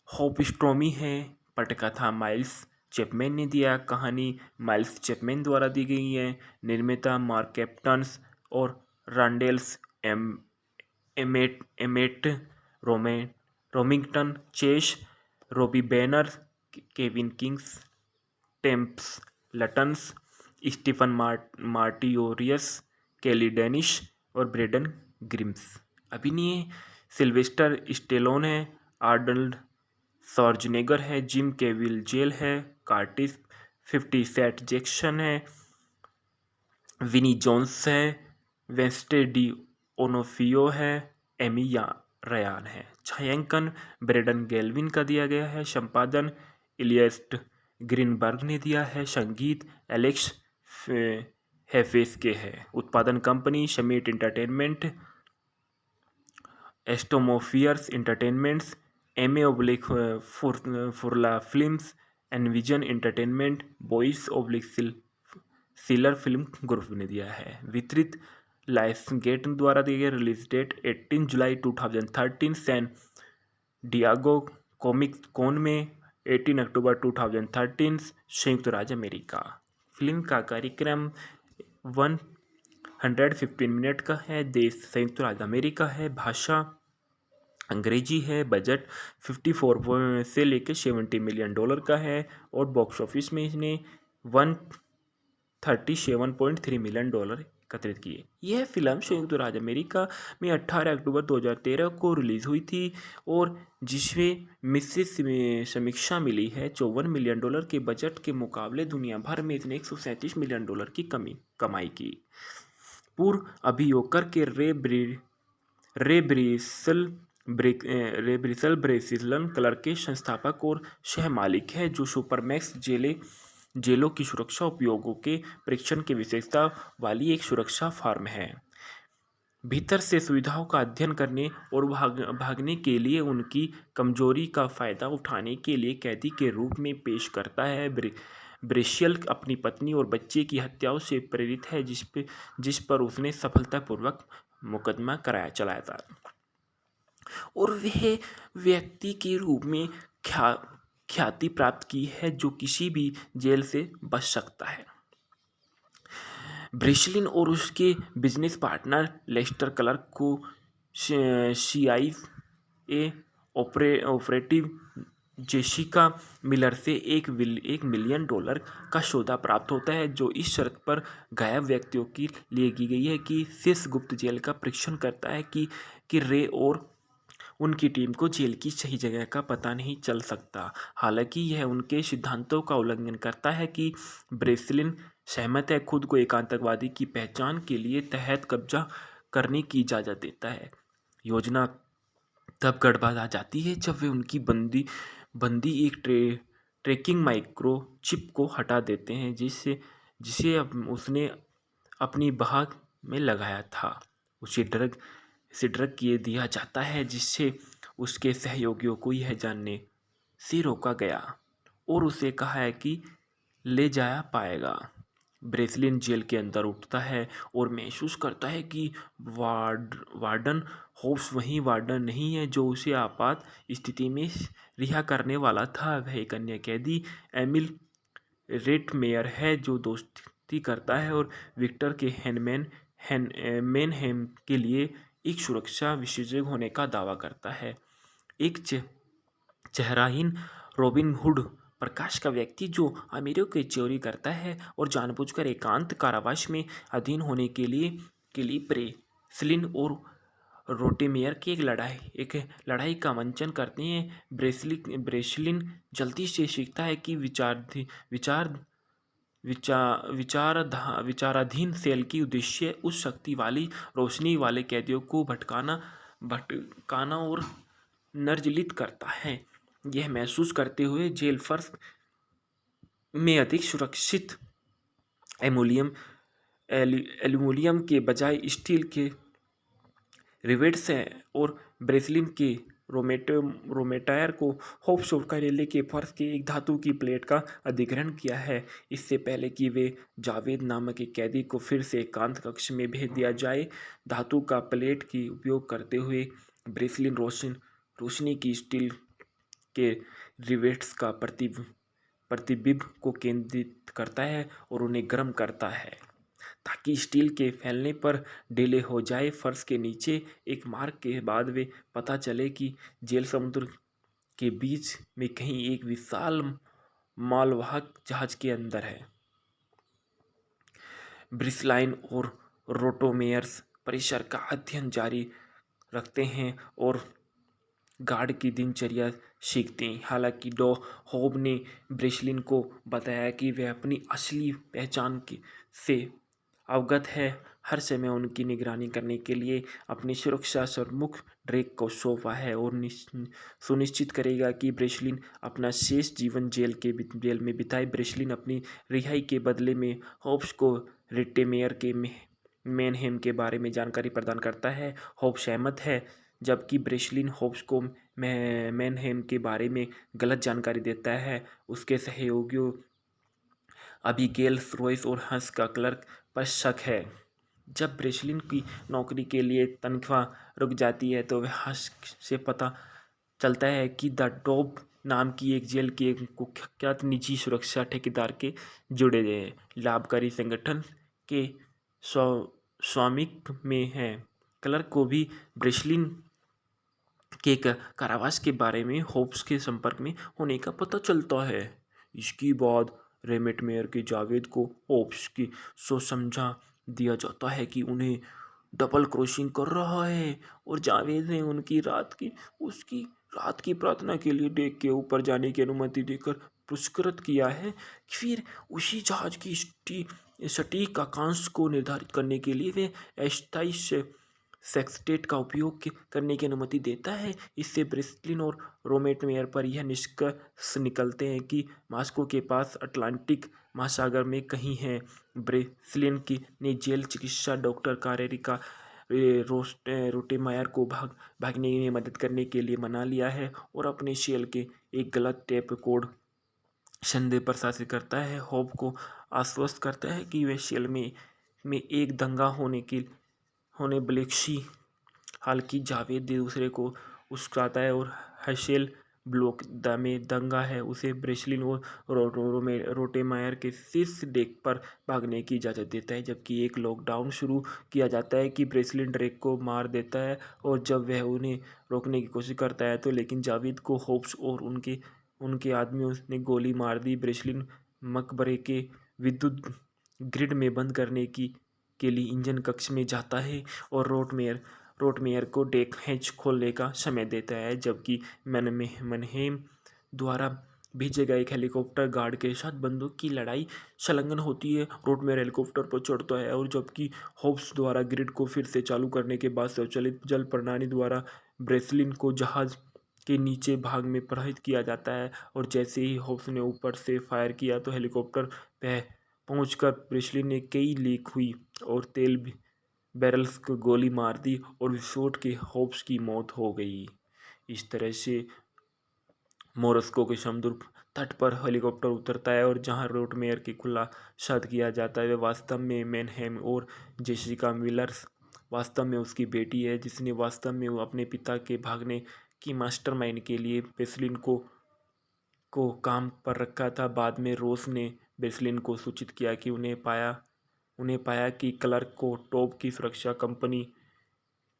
होफस्ट्रोमी है। पटकथा माइल्स चैपमैन ने दिया। कहानी माइल्स चैपमैन द्वारा दी गई है। निर्माता मार्क कैप्टन्स और Randalls Emmett Remington Chase Robbie Banner Kevin Kings टेम्प्स लटन्स Stephen मार्टियोरियस Kelly Danish और ब्रेडन ग्रिम्स। अभिनय सिल्वेस्टर स्टेलोन है। आर्नल्ड श्वार्ज़नेगर है। जिम केविल जेल है। कार्टिस 50 सेट जैक्सन है। विनी जोन्स है। वेंस्टे डी ओनोफियो है। एमी रयान है। छायांकन ब्रेडन गेल्विन का दिया गया है। संपादन इलियस्ट ग्रीनबर्ग ने दिया है। संगीत एलेक्स हेफेस के है। उत्पादन कंपनी शमीट एंटरटेनमेंट, एस्टोमोफियर्स एंटरटेनमेंट्स, एमे oblique फुरला films, Envision Entertainment, Boies oblique Schiller film group ने दिया है। वितरित लायंसगेट द्वारा दी गई। रिलीज डेट 18 जुलाई 2013 सैन डियागो कॉमिक कॉन में। 18 अक्टूबर 2013 संयुक्त राज्य अमेरिका। फिल्म का कार्यक्रम 115 मिनट का है। देश संयुक्त राज्य अमेरिका है। भाषा अंग्रेजी है। बजट 54 से लेकर $70 मिलियन का है और बॉक्स ऑफिस में इसने 137.3 मिलियन एकत्रित किए। यह फिल्म संयुक्त राज्य अमेरिका में 18 अक्टूबर 2013 को रिलीज हुई थी और जिसमें मिश्रित समीक्षा मिली है। $54 मिलियन के बजट के मुकाबले दुनिया भर में इसने $137 मिलियन की कमाई की। पूर्व अभियोजक के रे ब्रेसिलन कलर के संस्थापक और सह मालिक है, जो सुपरमैक्स जेलों की सुरक्षा उपयोगों के परीक्षण की विशेषता वाली एक सुरक्षा फर्म है। भीतर से सुविधाओं का अध्ययन करने और भागने के लिए उनकी कमजोरी का फायदा उठाने के लिए कैदी के रूप में पेश करता है। ब्रेशियल अपनी पत्नी और बच्चे की हत्याओं से प्रेरित है, जिस पर उसने सफलतापूर्वक मुकदमा चलाया था और वह व्यक्ति के रूप में ख्याति प्राप्त की है जो किसी भी जेल से बच सकता है। ब्रेसलिन और उसके बिजनेस पार्टनर लेस्टर क्लार्क को CIA ऑपरेटिव जेसिका मिलर से $1 मिलियन का सौदा प्राप्त होता है, जो इस शर्त पर गायब व्यक्तियों के लिए की गई है कि शेष गुप्त जेल का परीक्षण करता है कि रे और उनकी टीम को जेल की सही जगह का पता नहीं चल सकता। हालांकि यह उनके सिद्धांतों का उल्लंघन करता है कि ब्रेसलिन सहमत है खुद को एक आतंकवादी की पहचान के लिए तहत कब्जा करने की इजाज़त देता है। योजना तब गड़बड़ा जाती है जब वे उनकी बंदी एक ट्रैकिंग माइक्रो चिप को हटा देते हैं जिसे उसने अपनी बाह में लगाया था। उसे ड्रग किए दिया जाता है, जिससे उसके सहयोगियों को यह जानने से रोका गया और उसे कहा है कि ले जाया पाएगा। ब्रेसलिन जेल के अंदर उठता है और महसूस करता है कि वार्डन होप्स वही वार्डन नहीं है जो उसे आपात स्थिति में रिहा करने वाला था। वह एक अन्य कैदी एमिल रेटमेयर है जो दोस्ती करता है और विक्टर के मेनहेम के लिए एक सुरक्षा विशेषज्ञ होने का दावा करता है। एक चेहराहीन रॉबिन हुड प्रकाश का व्यक्ति जो अमीरों की चोरी करता है और जानबूझकर एकांत कारावास में अधीन होने के लिए प्रेसलिन और रोटेमेयर की एक लड़ाई का मंचन करते हैं। ब्रेसलिन जल्दी से सीखता है कि विचार विचाराधीन सेल की उद्देश्य उस शक्ति वाली रोशनी वाले कैदियों को भटकाना और निर्जलित करता है। यह महसूस करते हुए जेल फर्श में अधिक सुरक्षित एल्यूमिनियम एल्यूमिनियम के बजाय स्टील के रिवेट्स हैं और ब्रेसलिन के रोमेटायर को होप्स और कार्यालय के फर्श के एक धातु की प्लेट का अधिग्रहण किया है। इससे पहले कि वे जावेद नामक एक कैदी को फिर से एकांत कक्ष में भेज दिया जाए, धातु का प्लेट की उपयोग करते हुए ब्रेसलिन रोशनी की स्टील के रिवेट्स का प्रतिबिंब को केंद्रित करता है और उन्हें गर्म करता है ताकि स्टील के फैलने पर ढीले हो जाए। फर्श के नीचे एक मार्ग के बाद वे पता चले कि जेल समुद्र के बीच में कहीं एक विशाल मालवाहक जहाज के अंदर है। ब्रिसलाइन और रोटोमेयर्स परिसर का अध्ययन जारी रखते हैं और गार्ड की दिनचर्या सीखते हैं। हालांकि डॉ होब ने ब्रेसलिन को बताया कि वह अपनी असली पहचान से अवगत है, हर समय उनकी निगरानी करने के लिए अपनी सुरक्षा प्रमुख ड्रेक को सौंपा है और सुनिश्चित करेगा कि ब्रेसलिन अपना शेष जीवन जेल में बिताए। ब्रेसलिन अपनी रिहाई के बदले में होब्स को रिटेमेयर के मैनहेम के बारे में जानकारी प्रदान करता है। होब्स सहमत है, जबकि ब्रेसलिन होब्स को मैनहेम के बारे में गलत जानकारी देता है। उसके सहयोगियों अबीगेल रॉयस और हंस का क्लर्क पर शक है। जब ब्रेसलिन की नौकरी के लिए तनख्वाह रुक जाती है तो वह हंस से पता चलता है कि द डॉब नाम की एक जेल के एक कुख्यात निजी सुरक्षा ठेकेदार के जुड़े लाभकारी संगठन के स्वामित्व में है। क्लर्क को भी ब्रेसलिन के कारावास के बारे में होप्स के संपर्क में होने का पता चलता है। इसके बाद रेमेटमेयर के जावेद को होप्स की समझा दिया जाता है कि उन्हें डबल क्रॉसिंग कर रहा है और जावेद ने उसकी रात की प्रार्थना के लिए डेक के ऊपर जाने की अनुमति देकर पुरस्कृत किया है। फिर उसी जहाज की सटीक अक्षांश को निर्धारित करने के लिए वे अस्थायी सेक्सटेट का उपयोग करने की अनुमति देता है। इससे ब्रेसलिन और रोमेटमेयर पर यह निष्कर्ष निकलते हैं कि मॉस्को के पास अटलांटिक महासागर में कहीं है। ब्रेसलिन की ने जेल चिकित्सा डॉक्टर कारेरिका रोटेमायर को भागने में मदद करने के लिए मना लिया है और अपने सेल के एक गलत टेप कोड संदेह प्रशासित करता है। होप को आश्वस्त करता है कि वे सेल में एक दंगा होने ब्लेक्सी हालांकि जावेद दूसरे को उस्काता है और हशेल ब्लॉक में दंगा है उसे ब्रेसलिन और रोटेमायर के शीर्ष डेक पर भागने की इजाज़त देता है। जबकि एक लॉकडाउन शुरू किया जाता है कि ब्रेसलिन ड्रेक को मार देता है और जब वह उन्हें रोकने की कोशिश करता है तो लेकिन जावेद को होप्स और उनके आदमियों ने गोली मार दी। ब्रेसलिन मकबरे के विद्युत ग्रिड में बंद करने के लिए इंजन कक्ष में जाता है और रोटमेयर को डेक हैच खोलने का समय देता है, जबकि मैनहेम द्वारा भेजे गए एक हेलीकॉप्टर गार्ड के साथ बंदूक की लड़ाई संलग्न होती है। रोटमेयर हेलीकॉप्टर पर चढ़ता है और जबकि होब्स द्वारा ग्रिड को फिर से चालू करने के बाद स्वचालित जल प्रणाली द्वारा ब्रेसलिन को जहाज के नीचे भाग में प्रवाहित किया जाता है और जैसे ही होब्स ने ऊपर से फायर किया तो हेलीकॉप्टर पहुंचकर ब्रेसलिन ने कई लीक हुई और तेल बैरल्स को गोली मार दी और विस्फोट के होप्स की मौत हो गई। इस तरह से मोरस्को के समुद्र तट पर हेलीकॉप्टर उतरता है और जहां रोटमेयर के खुलासा किया जाता है वे वास्तव में मैनहेम और जेसिका मिलर्स वास्तव में उसकी बेटी है, जिसने वास्तव में अपने पिता के भागने की मास्टरमाइंड के लिए ब्रेसलिन को काम पर रखा था। बाद में रोस ने ब्रेसलिन को सूचित किया कि उन्हें पाया कि क्लर्क को टॉप की सुरक्षा कंपनी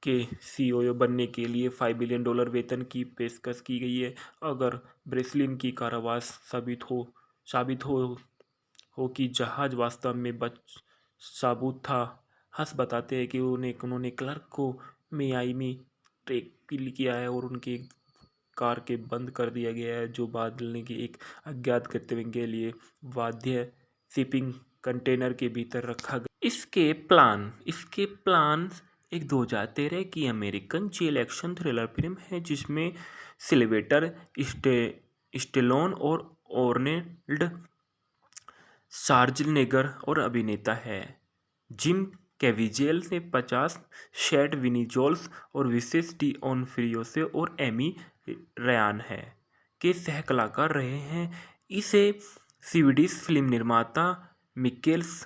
के सीईओ बनने के लिए $5 बिलियन वेतन की पेशकश की गई है। अगर ब्रेसलिन की कारावास साबित हो कि जहाज वास्तव में बच साबुत था। हस बताते हैं कि उन्होंने क्लर्क को मियामी ट्रैक किया है और उनके कार के बंद कर दिया गया है, जो बदलने के एक अज्ञात गंतव्य के लिए वाद्य शिपिंग कंटेनर के भीतर रखा गया। इसके प्लान एक 2013 की American jail action thriller film है जिसमें सिल्वेस्टर स्टेलोन और आर्नोल्ड श्वार्ज़नेगर और अभिनेता है। जिम कैविजेल ने 50 शेड विनीजोल्स और विशेष डीओनोफ्रियो और एमी रयान है के सह कलाकार रहे हैं। इसे स्वीडिश फिल्म निर्माता मिकेल्स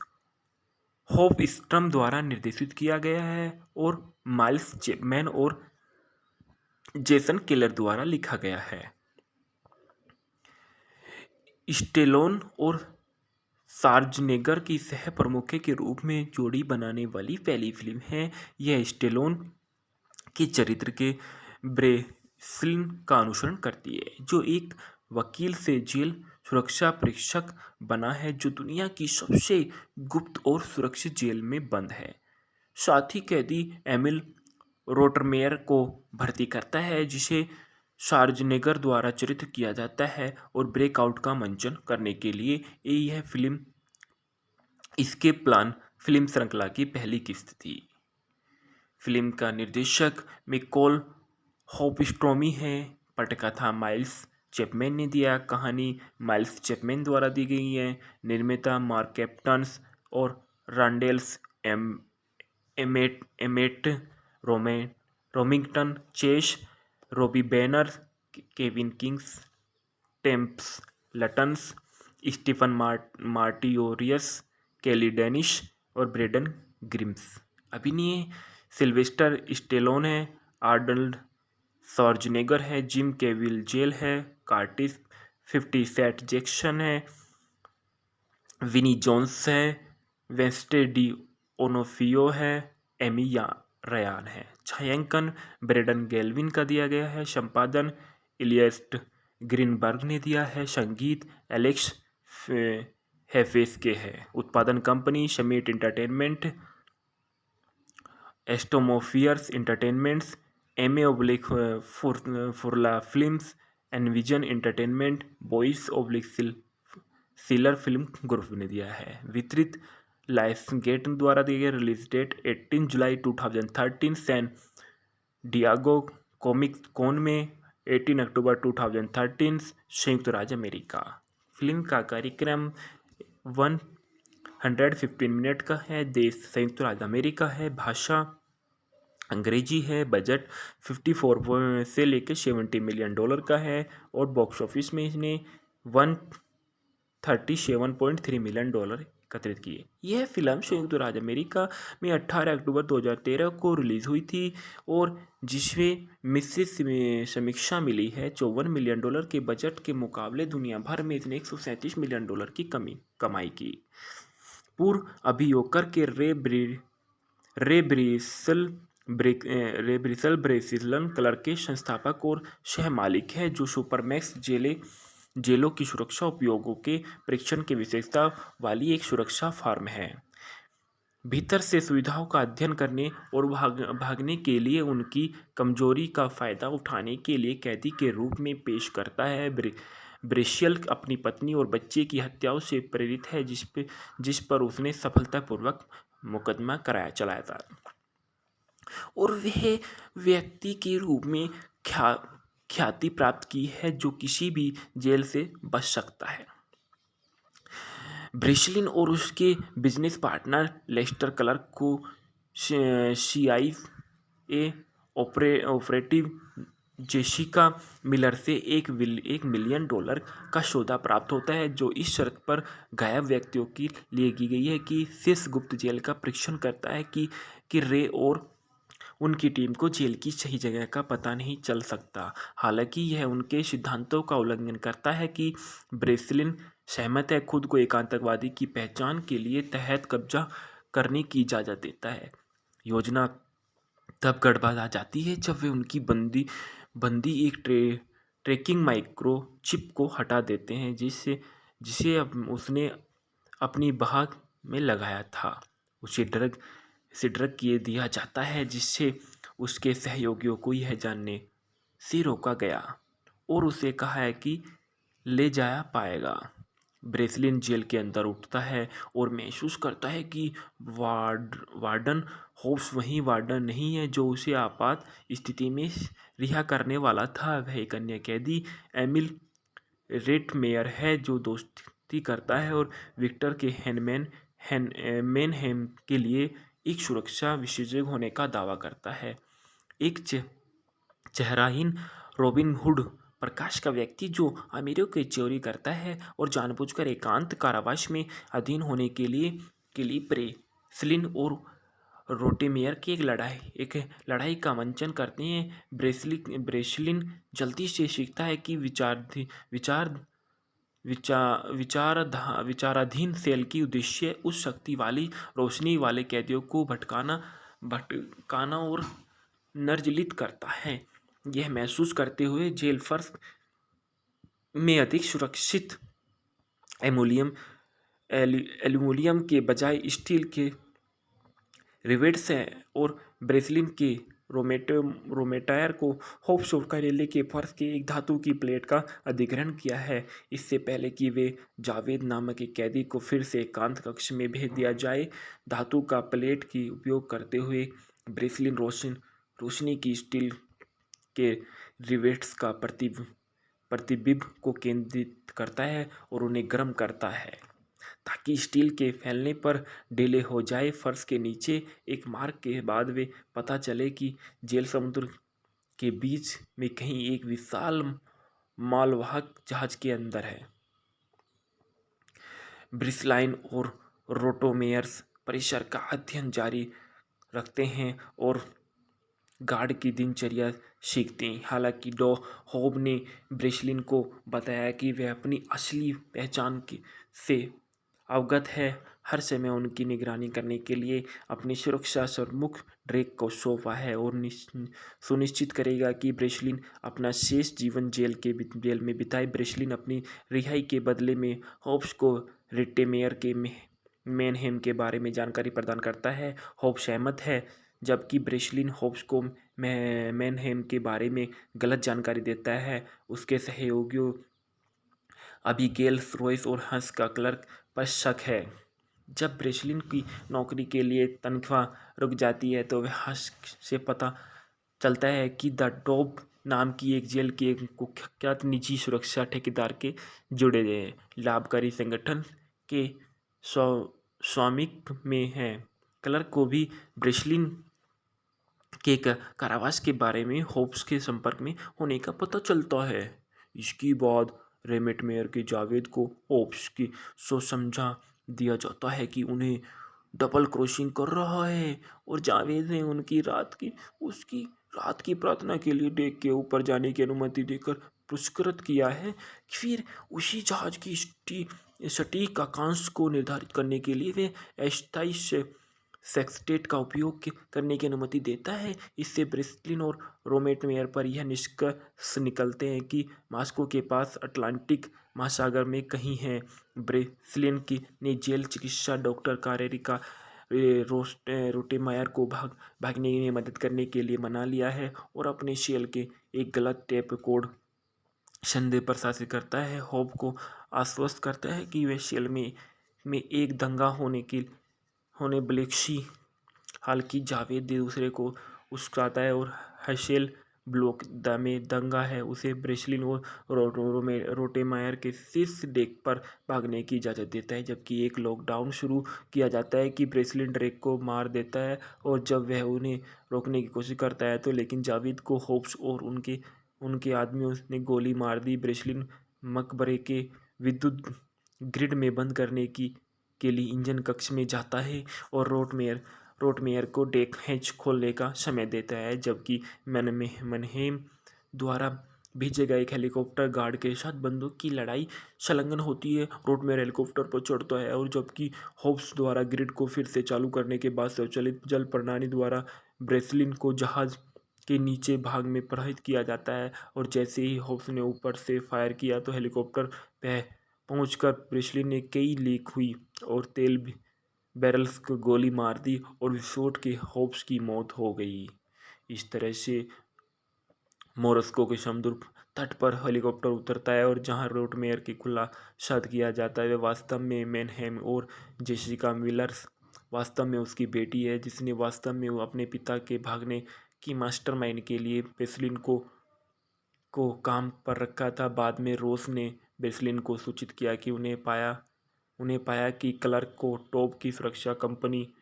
होफस्ट्रम द्वारा निर्देशित किया गया है और माइल्स चैपमैन और जेसन केलर द्वारा लिखा गया है। स्टेलोन और श्वार्ज़नेगर की सह प्रमुख के रूप में जोड़ी बनाने वाली पहली फिल्म है। यह स्टेलोन के चरित्र के ब्रेसलिन का अनुसरण करती है, जो एक वकील से जेल सुरक्षा परीक्षक बना है जो दुनिया की सबसे गुप्त और सुरक्षित जेल में बंद है। साथी कैदी एमिल रोटरमेयर को भर्ती करता है, जिसे श्वार्ज़नेगर द्वारा चरित्र किया जाता है और ब्रेकआउट का मंचन करने के लिए यह फिल्म इसके प्लान फिल्म श्रृंखला की पहली किस्त थी। फिल्म का निर्देशक मिकोल होफस्ट्रोमी है। पटकथा माइल्स चैपमैन ने दिया। कहानी माइल्स चैपमैन द्वारा दी गई है। निर्माता मार्क कैप्टन्स और Randalls Emmett Remington Chase Robbie banner Kevin Kings टेम्प्स लटन्स Stephen मार्टियोरियस Kelly Danish और ब्रेडन ग्रिम्स। अभिनय सिल्वेस्टर स्टेलोन है। आर्नल्ड श्वार्ज़नेगर है। जिम कैविजेल है। कार्टिस 50 सेट जैक्सन है। विनी जोन्स है। वेंस्टे डी ओनोफियो है। एमी रयान है। छायांकन ब्रेडन गैल्विन का दिया गया है। संपादन इलियस ग्रीनबर्ग ने दिया है। संगीत एलेक्स हेफेस के है। उत्पादन कंपनी समिट एंटरटेनमेंट, एस्टोमोफियर्स एंटरटेनमेंट्स, एमे oblique फुरला films, Envision Entertainment, Boies oblique Schiller film group ने दिया है। वितरित लायंसगेट द्वारा दिए गए। रिलीज डेट 18 जुलाई 2013 सैन डियागो कॉमिक कॉन में 18 अक्टूबर 2013 संयुक्त राज्य अमेरिका। फिल्म का कार्यक्रम 115 मिनट का है। देश संयुक्त राज्य अमेरिका है। भाषा अंग्रेजी है। बजट 54 से लेकर $70 मिलियन का है और बॉक्स ऑफिस में इसने 137.3 मिलियन एकत्रित किए। यह फिल्म संयुक्त राज्य अमेरिका में 18 अक्टूबर 2013 को रिलीज हुई थी और जिसमें मिश्रित समीक्षा मिली है। $54 मिलियन के बजट के मुकाबले दुनिया भर में इसने $137 मिलियन की कमाई की। पूर्व अभियोजक के रे ब्रेसिलन क्लर्क के संस्थापक और सह मालिक है, जो सुपरमैक्स जेलों की सुरक्षा उपयोगों के परीक्षण की विशेषता वाली एक सुरक्षा फर्म है। भीतर से सुविधाओं का अध्ययन करने और भागने के लिए उनकी कमजोरी का फायदा उठाने के लिए कैदी के रूप में पेश करता है। ब्रेशियल अपनी पत्नी और बच्चे की हत्याओं से प्रेरित है, जिस पर उसने सफलतापूर्वक मुकदमा चलाया था और वह व्यक्ति के रूप में ख्याति प्राप्त की है जो किसी भी जेल से बच सकता है। ब्रेसलिन और उसके बिजनेस पार्टनर लेस्टर क्लर्क को CIA ऑपरेटिव जेसिका मिलर से $1 मिलियन का सौदा प्राप्त होता है, जो इस शर्त पर गायब व्यक्तियों के लिए की गई है कि शेष गुप्त जेल का परीक्षण करता है कि रे और उनकी टीम को जेल की सही जगह का पता नहीं चल सकता। हालांकि यह उनके सिद्धांतों का उल्लंघन करता है कि ब्रेसलिन सहमत है खुद को एक आतंकवादी की पहचान के लिए तहत कब्जा करने की इजाज़त देता है। योजना तब गड़बड़ आ जाती है जब वे उनकी बंदी बंदी एक ट्रैकिंग माइक्रो चिप को हटा देते हैं जिसे अब उसने अपनी बाह में लगाया था। उसे ड्रग किए दिया जाता है जिससे उसके सहयोगियों को यह जानने से रोका गया और उसे कहा है कि ले जाया पाएगा। ब्रेसलिन जेल के अंदर उठता है और महसूस करता है कि वार्डन होप्स वही वार्डन नहीं है जो उसे आपात स्थिति में रिहा करने वाला था। वह एक अन्य कैदी एमिल रेटमेयर है जो दोस्ती करता है और विक्टर के मैनहेम के लिए एक सुरक्षा विशेषज्ञ होने का दावा करता है। एक चेहराहीन रॉबिन हुड प्रकाश का व्यक्ति जो अमीरों की चोरी करता है और जानबूझकर एकांत कारावास में अधीन होने के लिए ब्रेसलिन और रोटेमेयर की एक लड़ाई का मंचन करते हैं। ब्रेसलिन जल्दी से सीखता है कि विचार विचाराधीन सेल की उद्देश्य उस शक्ति वाली रोशनी वाले कैदियों को भटकाना और निर्जलित करता है। यह महसूस करते हुए जेल फर्श में अधिक सुरक्षित एल्यूमिनियम के बजाय स्टील के रिवेट्स हैं और ब्रेसलिन के रोमेटायर को होप्स और करेले के फर्श के एक धातु की प्लेट का अधिग्रहण किया है। इससे पहले कि वे जावेद नामक एक कैदी को फिर से एकांत कक्ष में भेज दिया जाए, धातु का प्लेट की उपयोग करते हुए ब्रेसलिन रोशनी की स्टील के रिवेट्स का प्रतिबिंब को केंद्रित करता है और उन्हें गर्म करता है ताकि स्टील के फैलने पर ढीले हो जाए। फर्श के नीचे एक मार्ग के बाद वे पता चले कि जेल समुद्र के बीच में कहीं एक विशाल मालवाहक जहाज के अंदर है। ब्रिसलाइन और रोटोमेयर्स परिसर का अध्ययन जारी रखते हैं और गार्ड की दिनचर्या सीखते हैं। हालांकि डॉ होब ने ब्रेसलिन को बताया कि वह अपनी असली पहचान से अवगत है, हर समय उनकी निगरानी करने के लिए अपनी सुरक्षा प्रमुख ड्रेक को सौंपा है और सुनिश्चित करेगा कि ब्रेसलिन अपना शेष जीवन जेल में बिताए। ब्रेसलिन अपनी रिहाई के बदले में होब्स को रिटेमेयर के मैनहेम के बारे में जानकारी प्रदान करता है। होब्स सहमत है, जबकि ब्रेसलिन होब्स को मैनहेम के बारे में गलत जानकारी देता है। उसके सहयोगियों अबीगेल रोयस और हंस का क्लर्क पर शक है। जब ब्रेसलिन की नौकरी के लिए तनख्वाह रुक जाती है तो वह हंस से पता चलता है कि द टॉप नाम की एक जेल के एक कुख्यात निजी सुरक्षा ठेकेदार के जुड़े लाभकारी संगठन के स्वामित्व में है। क्लर्क को भी ब्रेसलिन के कारावास के बारे में होप्स के संपर्क में होने का पता चलता है। इसके बाद रेमेटमेयर के जावेद को होप्स की सोच समझा दिया जाता है कि उन्हें डबल क्रॉसिंग कर रहा है और जावेद ने उसकी रात की प्रार्थना के लिए डेक के ऊपर जाने की अनुमति देकर पुरस्कृत किया है। फिर उसी जहाज की सटीक अक्षांश को निर्धारित करने के लिए वे अस्थायी सेक्सटेट का उपयोग करने की अनुमति देता है। इससे ब्रेसलिन और रोमेटमेयर पर यह निष्कर्ष निकलते हैं कि मॉस्को के पास अटलांटिक महासागर में कहीं है। ब्रेसलिन की ने जेल चिकित्सा डॉक्टर कारेरिका रोटेमायर को भागने में मदद करने के लिए मना लिया है और अपने सेल के एक गलत टेप कोड संदेह पर शासित करता है। होब को आश्वस्त करता है कि वे सेल में एक दंगा होने ब्लेक्सी हालांकि जावेद दूसरे को उस्काता है और हसेल ब्लॉक में दंगा है उसे ब्रेसलिन और रोटेमायर के शीर्ष डेक पर भागने की इजाज़त देता है। जबकि एक लॉकडाउन शुरू किया जाता है कि ब्रेसलिन ड्रेक को मार देता है और जब वह उन्हें रोकने की कोशिश करता है तो लेकिन जावेद को होप्स और उनके आदमियों ने गोली मार दी। ब्रेसलिन मकबरे के विद्युत ग्रिड में बंद करने के लिए इंजन कक्ष में जाता है और रोटमेयर को डेक हैच खोलने का समय देता है, जबकि मैनहेम द्वारा भेजे गए एक हेलीकॉप्टर गार्ड के साथ बंदूक की लड़ाई संलग्न होती है। रोटमेयर हेलीकॉप्टर पर चढ़ता है और जबकि होब्स द्वारा ग्रिड को फिर से चालू करने के बाद स्वचालित जल प्रणाली द्वारा ब्रेसलिन को जहाज के नीचे भाग में प्रहित किया जाता है और जैसे ही होप्स ने ऊपर से फायर किया तो हेलीकॉप्टर पे पहुंचकर ब्रेसलिन ने कई लीक हुई और तेल बैरल्स को गोली मार दी और विस्फोट के होप्स की मौत हो गई। इस तरह से मोरस्को के समुद्र तट पर हेलीकॉप्टर उतरता है और जहां रोटमेयर की खुलासा किया जाता है वे वास्तव में मैनहेम और जेसिका मिलर्स वास्तव में उसकी बेटी है जिसने वास्तव में वो अपने पिता के भागने की मास्टरमाइंड के लिए बेसलिन को काम पर रखा था। बाद में रोस ने बेसलिन को सूचित किया कि उन्हें पाया कि क्लर्क को टॉप की सुरक्षा कंपनी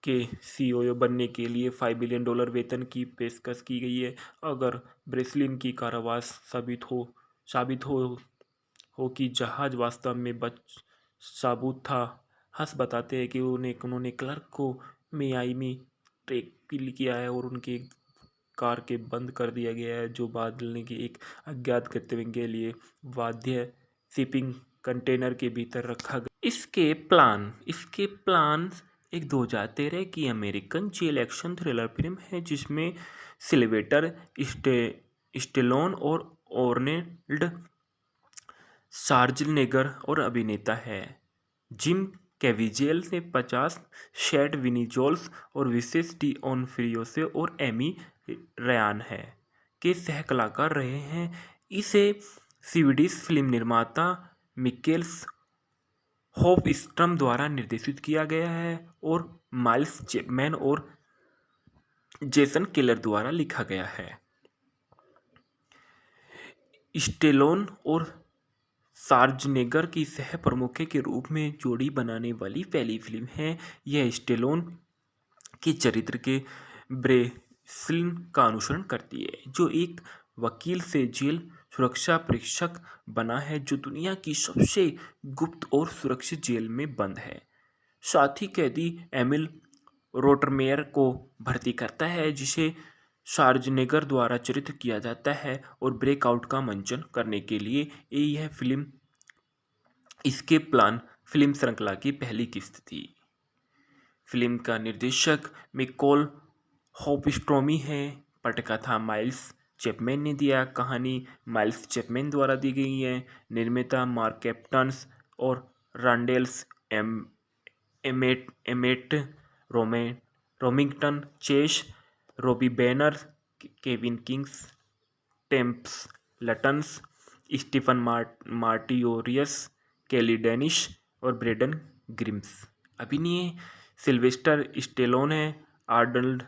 के सीईओ बनने के लिए $5 बिलियन वेतन की पेशकश की गई है। अगर ब्रेसलिन की कारावास साबित हो कि जहाज वास्तव में साबुत था। हंस बताते हैं कि उन्होंने क्लर्क को मियामी ट्रैक किया है और उनके कार के बंद कर दिया गया है जो बदलने की एक अज्ञात गंतव्य के लिए वाद्य शिपिंग कंटेनर के भीतर रखा गया। इसके प्लान एक 2013 की American jail action thriller film है जिसमें सिल्वेस्टर स्टेलोन और आर्नोल्ड श्वार्ज़नेगर और अभिनेता है। जिम कैविजेल ने 50 शेड विनी जोल्स और विशेष डी ऑनफ्रियोसे और एमी रयान है के सह कलाकार रहे हैं। इसे स्वीडिश फिल्म निर्माता मिकेल्स होफस्ट्रम द्वारा निर्देशित किया गया है और माइल्स चैपमैन और जेसन केलर द्वारा लिखा गया है। स्टेलोन और श्वार्ज़नेगर की सह प्रमुख के रूप में जोड़ी बनाने वाली पहली फिल्म है। यह स्टेलोन के चरित्र के ब्रेसलिन का अनुसरण करती है जो एक वकील से जेल सुरक्षा परीक्षक बना है जो दुनिया की सबसे गुप्त और सुरक्षित जेल में बंद है। साथी कैदी एमिल रोटरमेयर को भर्ती करता है जिसे श्वार्ज़नेगर द्वारा चरित्र किया जाता है और ब्रेकआउट का मंचन करने के लिए यह फिल्म इसके प्लान फिल्म श्रृंखला की पहली किस्त थी। फिल्म का निर्देशक मिकोल होफस्ट्रोमी है। पटकथा माइल्स चैपमैन ने दिया। कहानी माइल्स चैपमैन द्वारा दी गई है। निर्माता मार्क कैप्टन्स और Randalls Emmett Remington Chase Robbie banner Kevin Kings टेम्प्स लटन्स Stephen मार्टियोरियस Kelly Danish और ब्रेडन ग्रिम्स। अभिनय सिल्वेस्टर स्टेलोन है। आर्नल्ड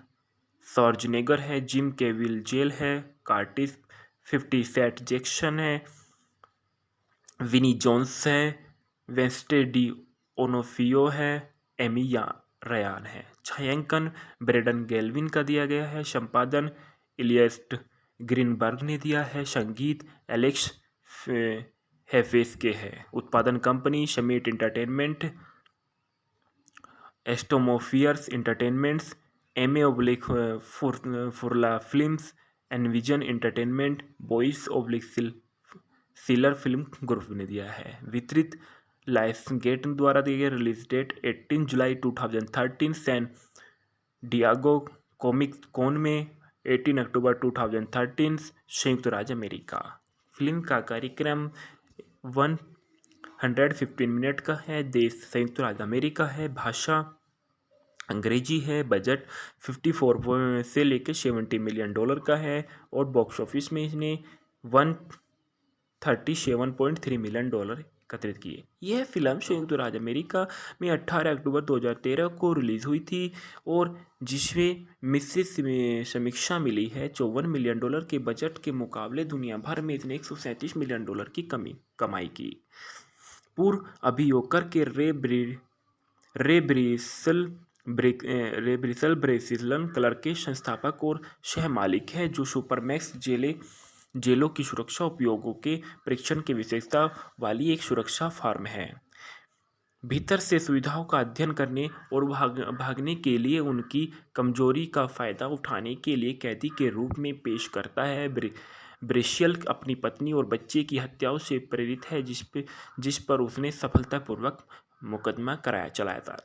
श्वार्ज़नेगर है। जिम कैविजेल है। कार्टिस 50 सेट जैक्सन है। विनी जोन्स है। वेंस्टे डी ओनोफियो है। एमी रयान है। छायांकन ब्रेडन गैल्विन का दिया गया है। संपादन इलियस ग्रीनबर्ग ने दिया है। संगीत एलेक्स हेफेस के है। उत्पादन company Summit Entertainment एस्टोमोफियर्स entertainments फुरला films Envision Entertainment Boies Schiller film group ने दिया है। वितरित लायंसगेट द्वारा दिए गए। रिलीज डेट 18 जुलाई 2013 सैन डियागो कॉमिक कॉन में 18 अक्टूबर 2013 संयुक्त राज्य अमेरिका। फिल्म का कार्यक्रम 115 मिनट का है। देश संयुक्त राज्य अमेरिका है। भाषा अंग्रेजी है। बजट 54 से लेकर $70 मिलियन का है और बॉक्स ऑफिस में इसने 137.3 मिलियन एकत्रित किए। यह फिल्म संयुक्त राज्य अमेरिका में 18 अक्टूबर 2013 को रिलीज हुई थी और जिसमें मिश्रित समीक्षा मिली है। $54 मिलियन के बजट के मुकाबले दुनिया भर में इसने $137 मिलियन की कमाई की। पूर्व अभियोजक के रे ब्रेसिलन क्लर्क के संस्थापक और सह मालिक है जो सुपरमैक्स जेलों की सुरक्षा उपयोगों के परीक्षण की विशेषता वाली एक सुरक्षा फर्म है। भीतर से सुविधाओं का अध्ययन करने और भागने के लिए उनकी कमजोरी का फायदा उठाने के लिए कैदी के रूप में पेश करता है। ब्रेशियल अपनी पत्नी और बच्चे की हत्याओं से प्रेरित है जिस पर उसने सफलतापूर्वक मुकदमा चलाया था।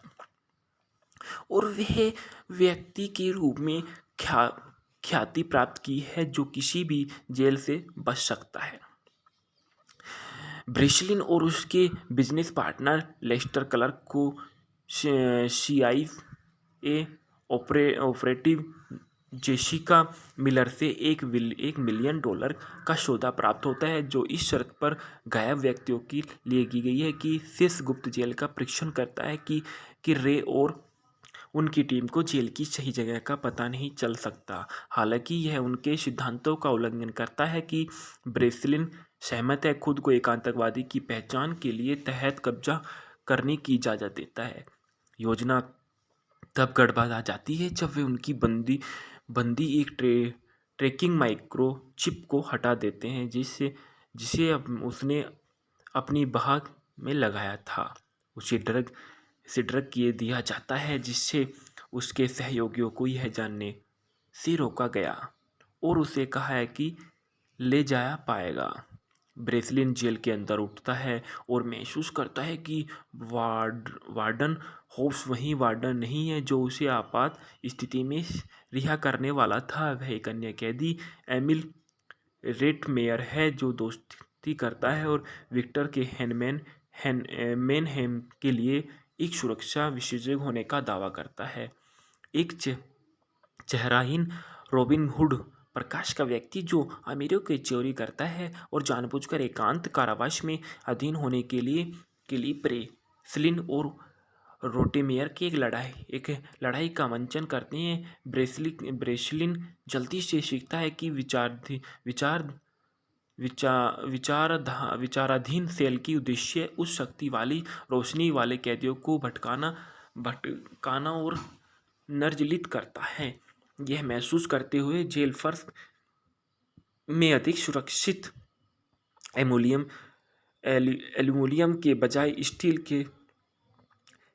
और वह व्यक्ति के रूप में ख्या ख्याति प्राप्त की है जो किसी भी जेल से बच सकता है। ब्रेसलिन और उसके बिजनेस पार्टनर लेस्टर क्लार्क को CIA ऑपरेटिव जेसिका मिलर से $1 मिलियन का सौदा प्राप्त होता है, जो इस शर्त पर गायब व्यक्तियों के लिए की गई है कि शेष गुप्त जेल का परीक्षण करता है कि रे और उनकी टीम को जेल की सही जगह का पता नहीं चल सकता। हालांकि यह उनके सिद्धांतों का उल्लंघन करता है कि ब्रेसलिन सहमत है, खुद को एक आतंकवादी की पहचान के लिए तहत कब्जा करने की इजाज़त देता है। योजना तब गड़बड़ा जाती है जब वे उनकी बंदी एक ट्रैकिंग माइक्रो चिप को हटा देते हैं जिसे अब उसने अपनी बाह में लगाया था। उसे ड्रग किए दिया जाता है, जिससे उसके सहयोगियों को यह जानने से रोका गया और उसे कहा है कि ले जाया पाएगा। ब्रेसलिन जेल के अंदर उठता है और महसूस करता है कि वार्डन होप्स वही वार्डन नहीं है जो उसे आपात स्थिति में रिहा करने वाला था। वह एक अन्य कैदी एमिल रेटमेयर है जो दोस्ती करता है और विक्टर के मैनहेम के लिए एक सुरक्षा विशेषज्ञ होने का दावा करता है। एक चेहराहीन रॉबिन हुड प्रकाश का व्यक्ति जो अमीरों की चोरी करता है और जानबूझकर एकांत कारावास में अधीन होने के लिए ब्रेसलिन और रोटेमेयर की एक लड़ाई का मंचन करते हैं। ब्रेसलिन जल्दी से सीखता है कि विचाराधीन सेल की उद्देश्य उस शक्ति वाली रोशनी वाले कैदियों को भटकाना और निर्जलित करता है। यह महसूस करते हुए जेल फर्श में अधिक सुरक्षित एल्यूमिनियम के बजाय स्टील के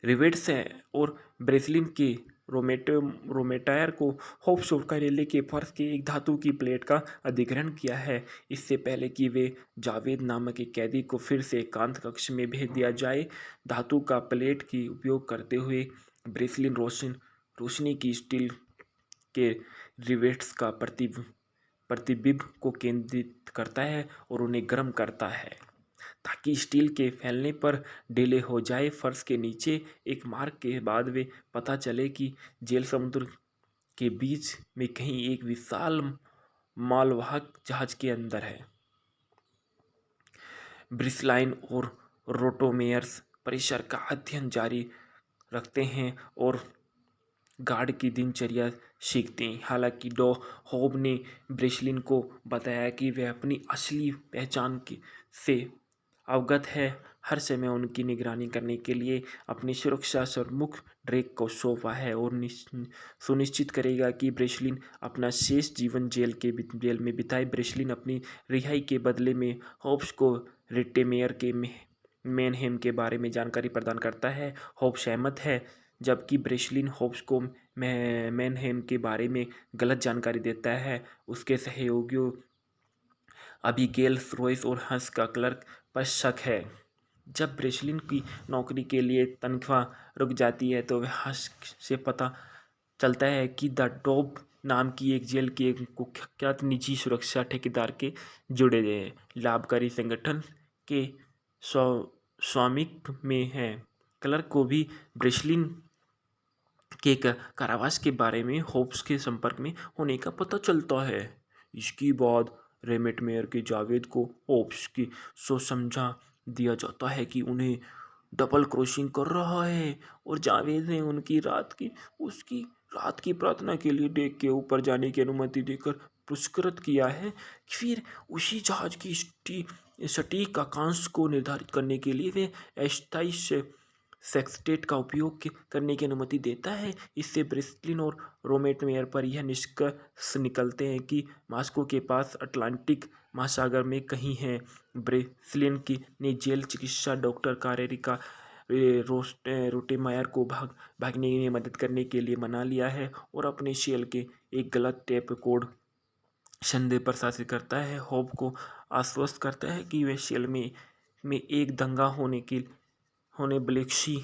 रिवेट्स हैं और ब्रेसलिन के रोमेटायर को होप्स ऑफ कार्यालय के फर्श के एक धातु की प्लेट का अधिग्रहण किया है, इससे पहले कि वे जावेद नामक एक कैदी को फिर से एकांत कक्ष में भेज दिया जाए। धातु का प्लेट की उपयोग करते हुए ब्रेसलिन रोशनी की स्टील के रिवेट्स का प्रतिबिंब को केंद्रित करता है और उन्हें गर्म करता है ताकि स्टील के फैलने पर ढीले हो जाए। फर्श के नीचे एक मार्ग के बाद वे पता चले कि जेल समुद्र के बीच में कहीं एक विशाल मालवाहक जहाज के अंदर है। ब्रिसलाइन और रोटोमेयर्स परिसर का अध्ययन जारी रखते हैं और गार्ड की दिनचर्या सीखते हैं। हालांकि डॉ होब ने ब्रेसलिन को बताया कि वह अपनी असली पहचान से अवगत है, हर समय उनकी निगरानी करने के लिए अपनी सुरक्षा प्रमुख ड्रेक को सौंपा है और सुनिश्चित करेगा कि ब्रेसलिन अपना शेष जीवन जेल में बिताए। ब्रेसलिन अपनी रिहाई के बदले में होब्स को रिटेमेयर के मैनहेम के बारे में जानकारी प्रदान करता है। होब्स सहमत है, जबकि ब्रेसलिन होब्स को मैनहेम के बारे में गलत जानकारी देता है। उसके सहयोगियों अबीगेल रॉयस और हंस का क्लर्क पर शक है। जब ब्रेसलिन की नौकरी के लिए तनख्वाह रुक जाती है तो वह हंस से पता चलता है कि द डॉब नाम की एक जेल के एक कुख्यात निजी सुरक्षा ठेकेदार के जुड़े लाभकारी संगठन के स्वामित्व में है। क्लर्क को भी ब्रेसलिन के कारावास के बारे में होप्स के संपर्क में होने का पता चलता है। इसके बाद रेमेटमेयर के जावेद को होप्स की सोच समझा दिया जाता है कि उन्हें डबल क्रॉसिंग कर रहा है और जावेद ने उसकी रात की प्रार्थना के लिए डेक के ऊपर जाने की अनुमति देकर पुरस्कृत किया है। फिर उसी जहाज की सटीक अक्षांश को निर्धारित करने के लिए वे अस्थायी सेक्सटेट का उपयोग करने की अनुमति देता है। इससे ब्रेसलिन और रोमेटमेयर पर यह निष्कर्ष निकलते हैं कि मॉस्को के पास अटलांटिक महासागर में कहीं है। ब्रेसलिन ने जेल चिकित्सा डॉक्टर कारेरिका रोटेमायर को भागने में मदद करने के लिए मना लिया है और अपने सेल के एक गलत टेप कोड संदेह प्रशासित करता है। होप को आश्वस्त करता है कि वे सेल में एक दंगा होने ब्लेक्सी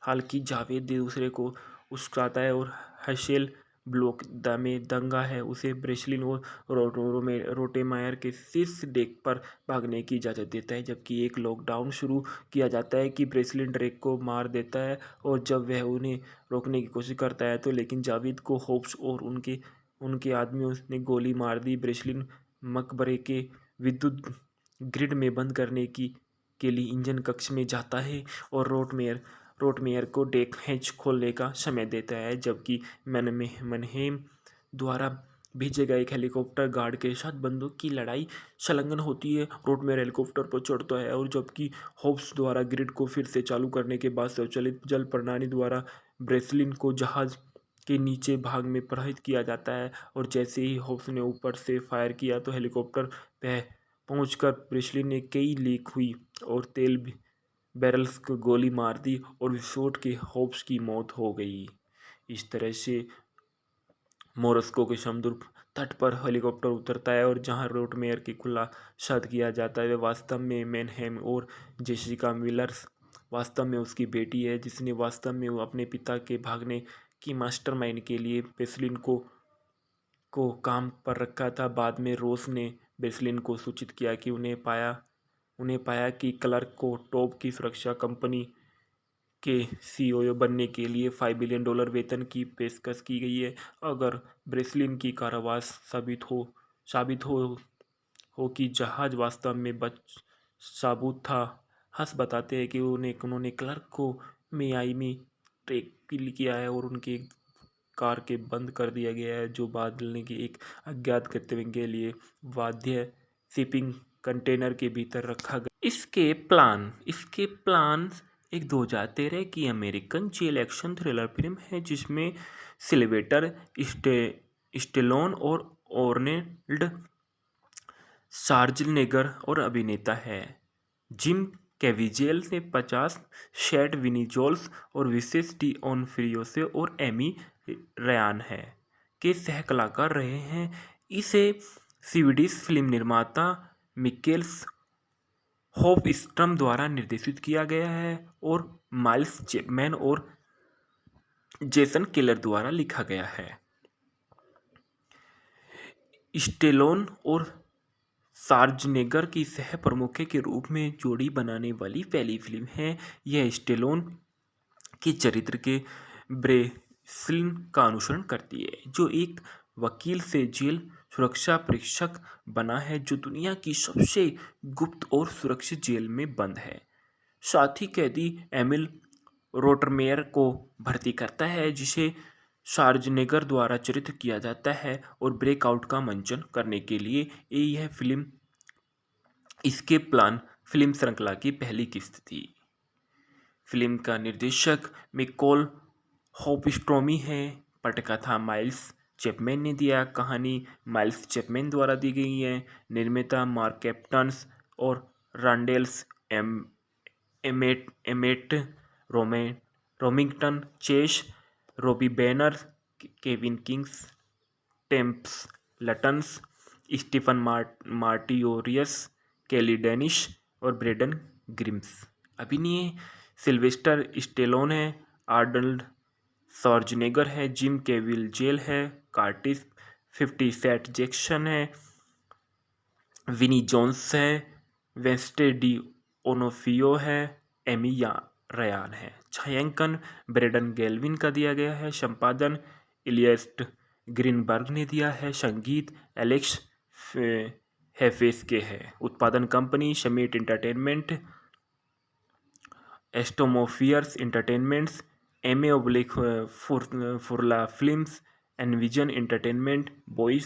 हालांकि जावेद दूसरे को उकसाता है और हशेल ब्लॉक में दंगा है उसे ब्रेसलिन और रोटेमायर के शीर्ष डेक पर भागने की इजाज़त देता है, जबकि एक लॉकडाउन शुरू किया जाता है कि ब्रेसलिन ड्रेक को मार देता है और जब वह उन्हें रोकने की कोशिश करता है तो लेकिन जावेद को होप्स और उनके उनके आदमियों ने गोली मार दी। ब्रेसलिन मकबरे के विद्युत ग्रिड में बंद करने की के लिए इंजन कक्ष में जाता है और रोटमेयर को डेक हैच खोलने का समय देता है, जबकि मनहेम द्वारा भेजे गए एक हेलीकॉप्टर गार्ड के साथ बंदूक की लड़ाई संलग्न होती है। रोटमेयर हेलीकॉप्टर पर चढ़ता है और जबकि होप्स द्वारा ग्रिड को फिर से चालू करने के बाद स्वचालित जल प्रणाली द्वारा ब्रेसलिन को जहाज के नीचे भाग में प्रहित किया जाता है और जैसे ही होप्स ने ऊपर से फायर किया तो हेलीकॉप्टर पर पहुंचकर ब्रेसलिन ने कई लीक हुई और तेल बैरल्स को गोली मार दी और विस्फोट के होप्स की मौत हो गई। इस तरह से मोरस्को के समुद्र तट पर हेलीकॉप्टर उतरता है और जहां रोटमेयर की खुलासा किया जाता है वे वास्तव में मैनहेम और जेसिका मिलर्स वास्तव में उसकी बेटी है, जिसने वास्तव में अपने पिता के भागने की मास्टरमाइंड के लिए ब्रेसलिन को काम पर रखा था। बाद में रोस ने ब्रेसलिन को सूचित किया कि उन्हें पाया कि क्लर्क को टॉप की सुरक्षा कंपनी के सीईओ बनने के लिए $5 बिलियन वेतन की पेशकश की गई है। अगर ब्रेसलिन की कारावास साबित हो कि जहाज वास्तव में साबुत था। हंस बताते हैं कि उन्होंने क्लर्क को मियामी ट्रैक किया है और उनके कार के बंद कर दिया गया है, जो बादल की एक अज्ञात गंतव्य के लिए वाद्य शिपिंग कंटेनर के भीतर रखा गया। इसके प्लान एक 2013 की American jail action thriller film है जिसमें सिल्वेस्टर स्टेलोन और आर्नोल्ड श्वार्ज़नेगर और अभिनेता है। जिम कैविजेल ने 50 शैट विनी-जोल्स और विशेष डॉनोफ्रियो और एमी रयान है के सह कलाकार रहे हैं। इसे स्वीडिश फिल्म निर्माता मिकेल्स होफस्ट्रम द्वारा निर्देशित किया गया है और माइल्स चैपमैन और जेसन केलर द्वारा लिखा गया है। स्टेलोन और श्वार्ज़नेगर की सह प्रमुख के रूप में जोड़ी बनाने वाली पहली फिल्म है। यह स्टेलोन के चरित्र के ब्रेसलिन का अनुसरण करती है, जो एक वकील से जेल सुरक्षा परीक्षक बना है जो दुनिया की सबसे गुप्त और सुरक्षित जेल में बंद है। साथ ही कैदी एमिल रोटरमेयर को भर्ती करता है, जिसे श्वार्ज़नेगर द्वारा चरित्र किया जाता है और ब्रेकआउट का मंचन करने के लिए यह फिल्म इसके प्लान फिल्म श्रृंखला की पहली किस्त थी। फिल्म का निर्देशक मिकोल होफस्ट्रोमी है। पटकथा माइल्स चैपमैन ने दिया। कहानी माइल्स चैपमैन द्वारा दी गई है। निर्माता मार्क कैप्टन्स और Randalls Emmett Remington Chase Robbie banner Kevin Kings टेम्प्स लटन्स Stephen मार्टियोरियस Kelly Danish और ब्रेडन ग्रिम्स। अभिनय सिल्वेस्टर स्टेलोन है। आर्नल्ड श्वार्ज़नेगर है। जिम कैविजेल है। कार्टिस 50 सेट जैक्सन है। विनी जोन्स है। वेंस्टे डी ओनोफियो है। एमी रयान है। छायांकन ब्रेडन गैल्विन का दिया गया है। संपादन इलियस ग्रीनबर्ग ने दिया है। संगीत एलेक्स हेफेस के है। उत्पादन company Summit Entertainment, एस्टोमोफियर्स entertainments, फुरला films, Envision Entertainment, Boies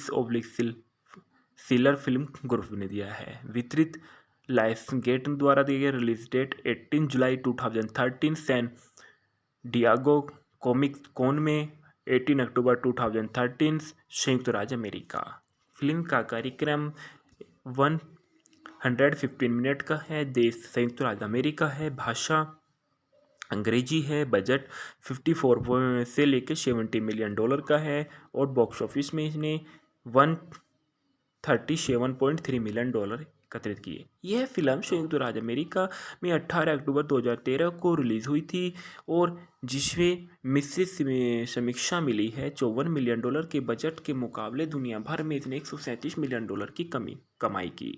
Schiller film group ने दिया है। वितरित लायंसगेट द्वारा दिए गए। रिलीज डेट 18 जुलाई 2013 सैन डियागो कॉमिक कॉन में 18 अक्टूबर 2013 संयुक्त राज्य अमेरिका। फिल्म का कार्यक्रम 115 मिनट का है। देश संयुक्त राज्य अमेरिका है। भाषा अंग्रेजी है। बजट 54 से लेकर $70 मिलियन का है और बॉक्स ऑफिस में इसने $137.3 मिलियन एकत्रित किए। यह फिल्म संयुक्त राज्य अमेरिका में 18 अक्टूबर 2013 को रिलीज हुई थी और जिसमें मिश्रित समीक्षा मिली है। $54 मिलियन के बजट के मुकाबले दुनिया भर में इसने $137 मिलियन की कमाई की।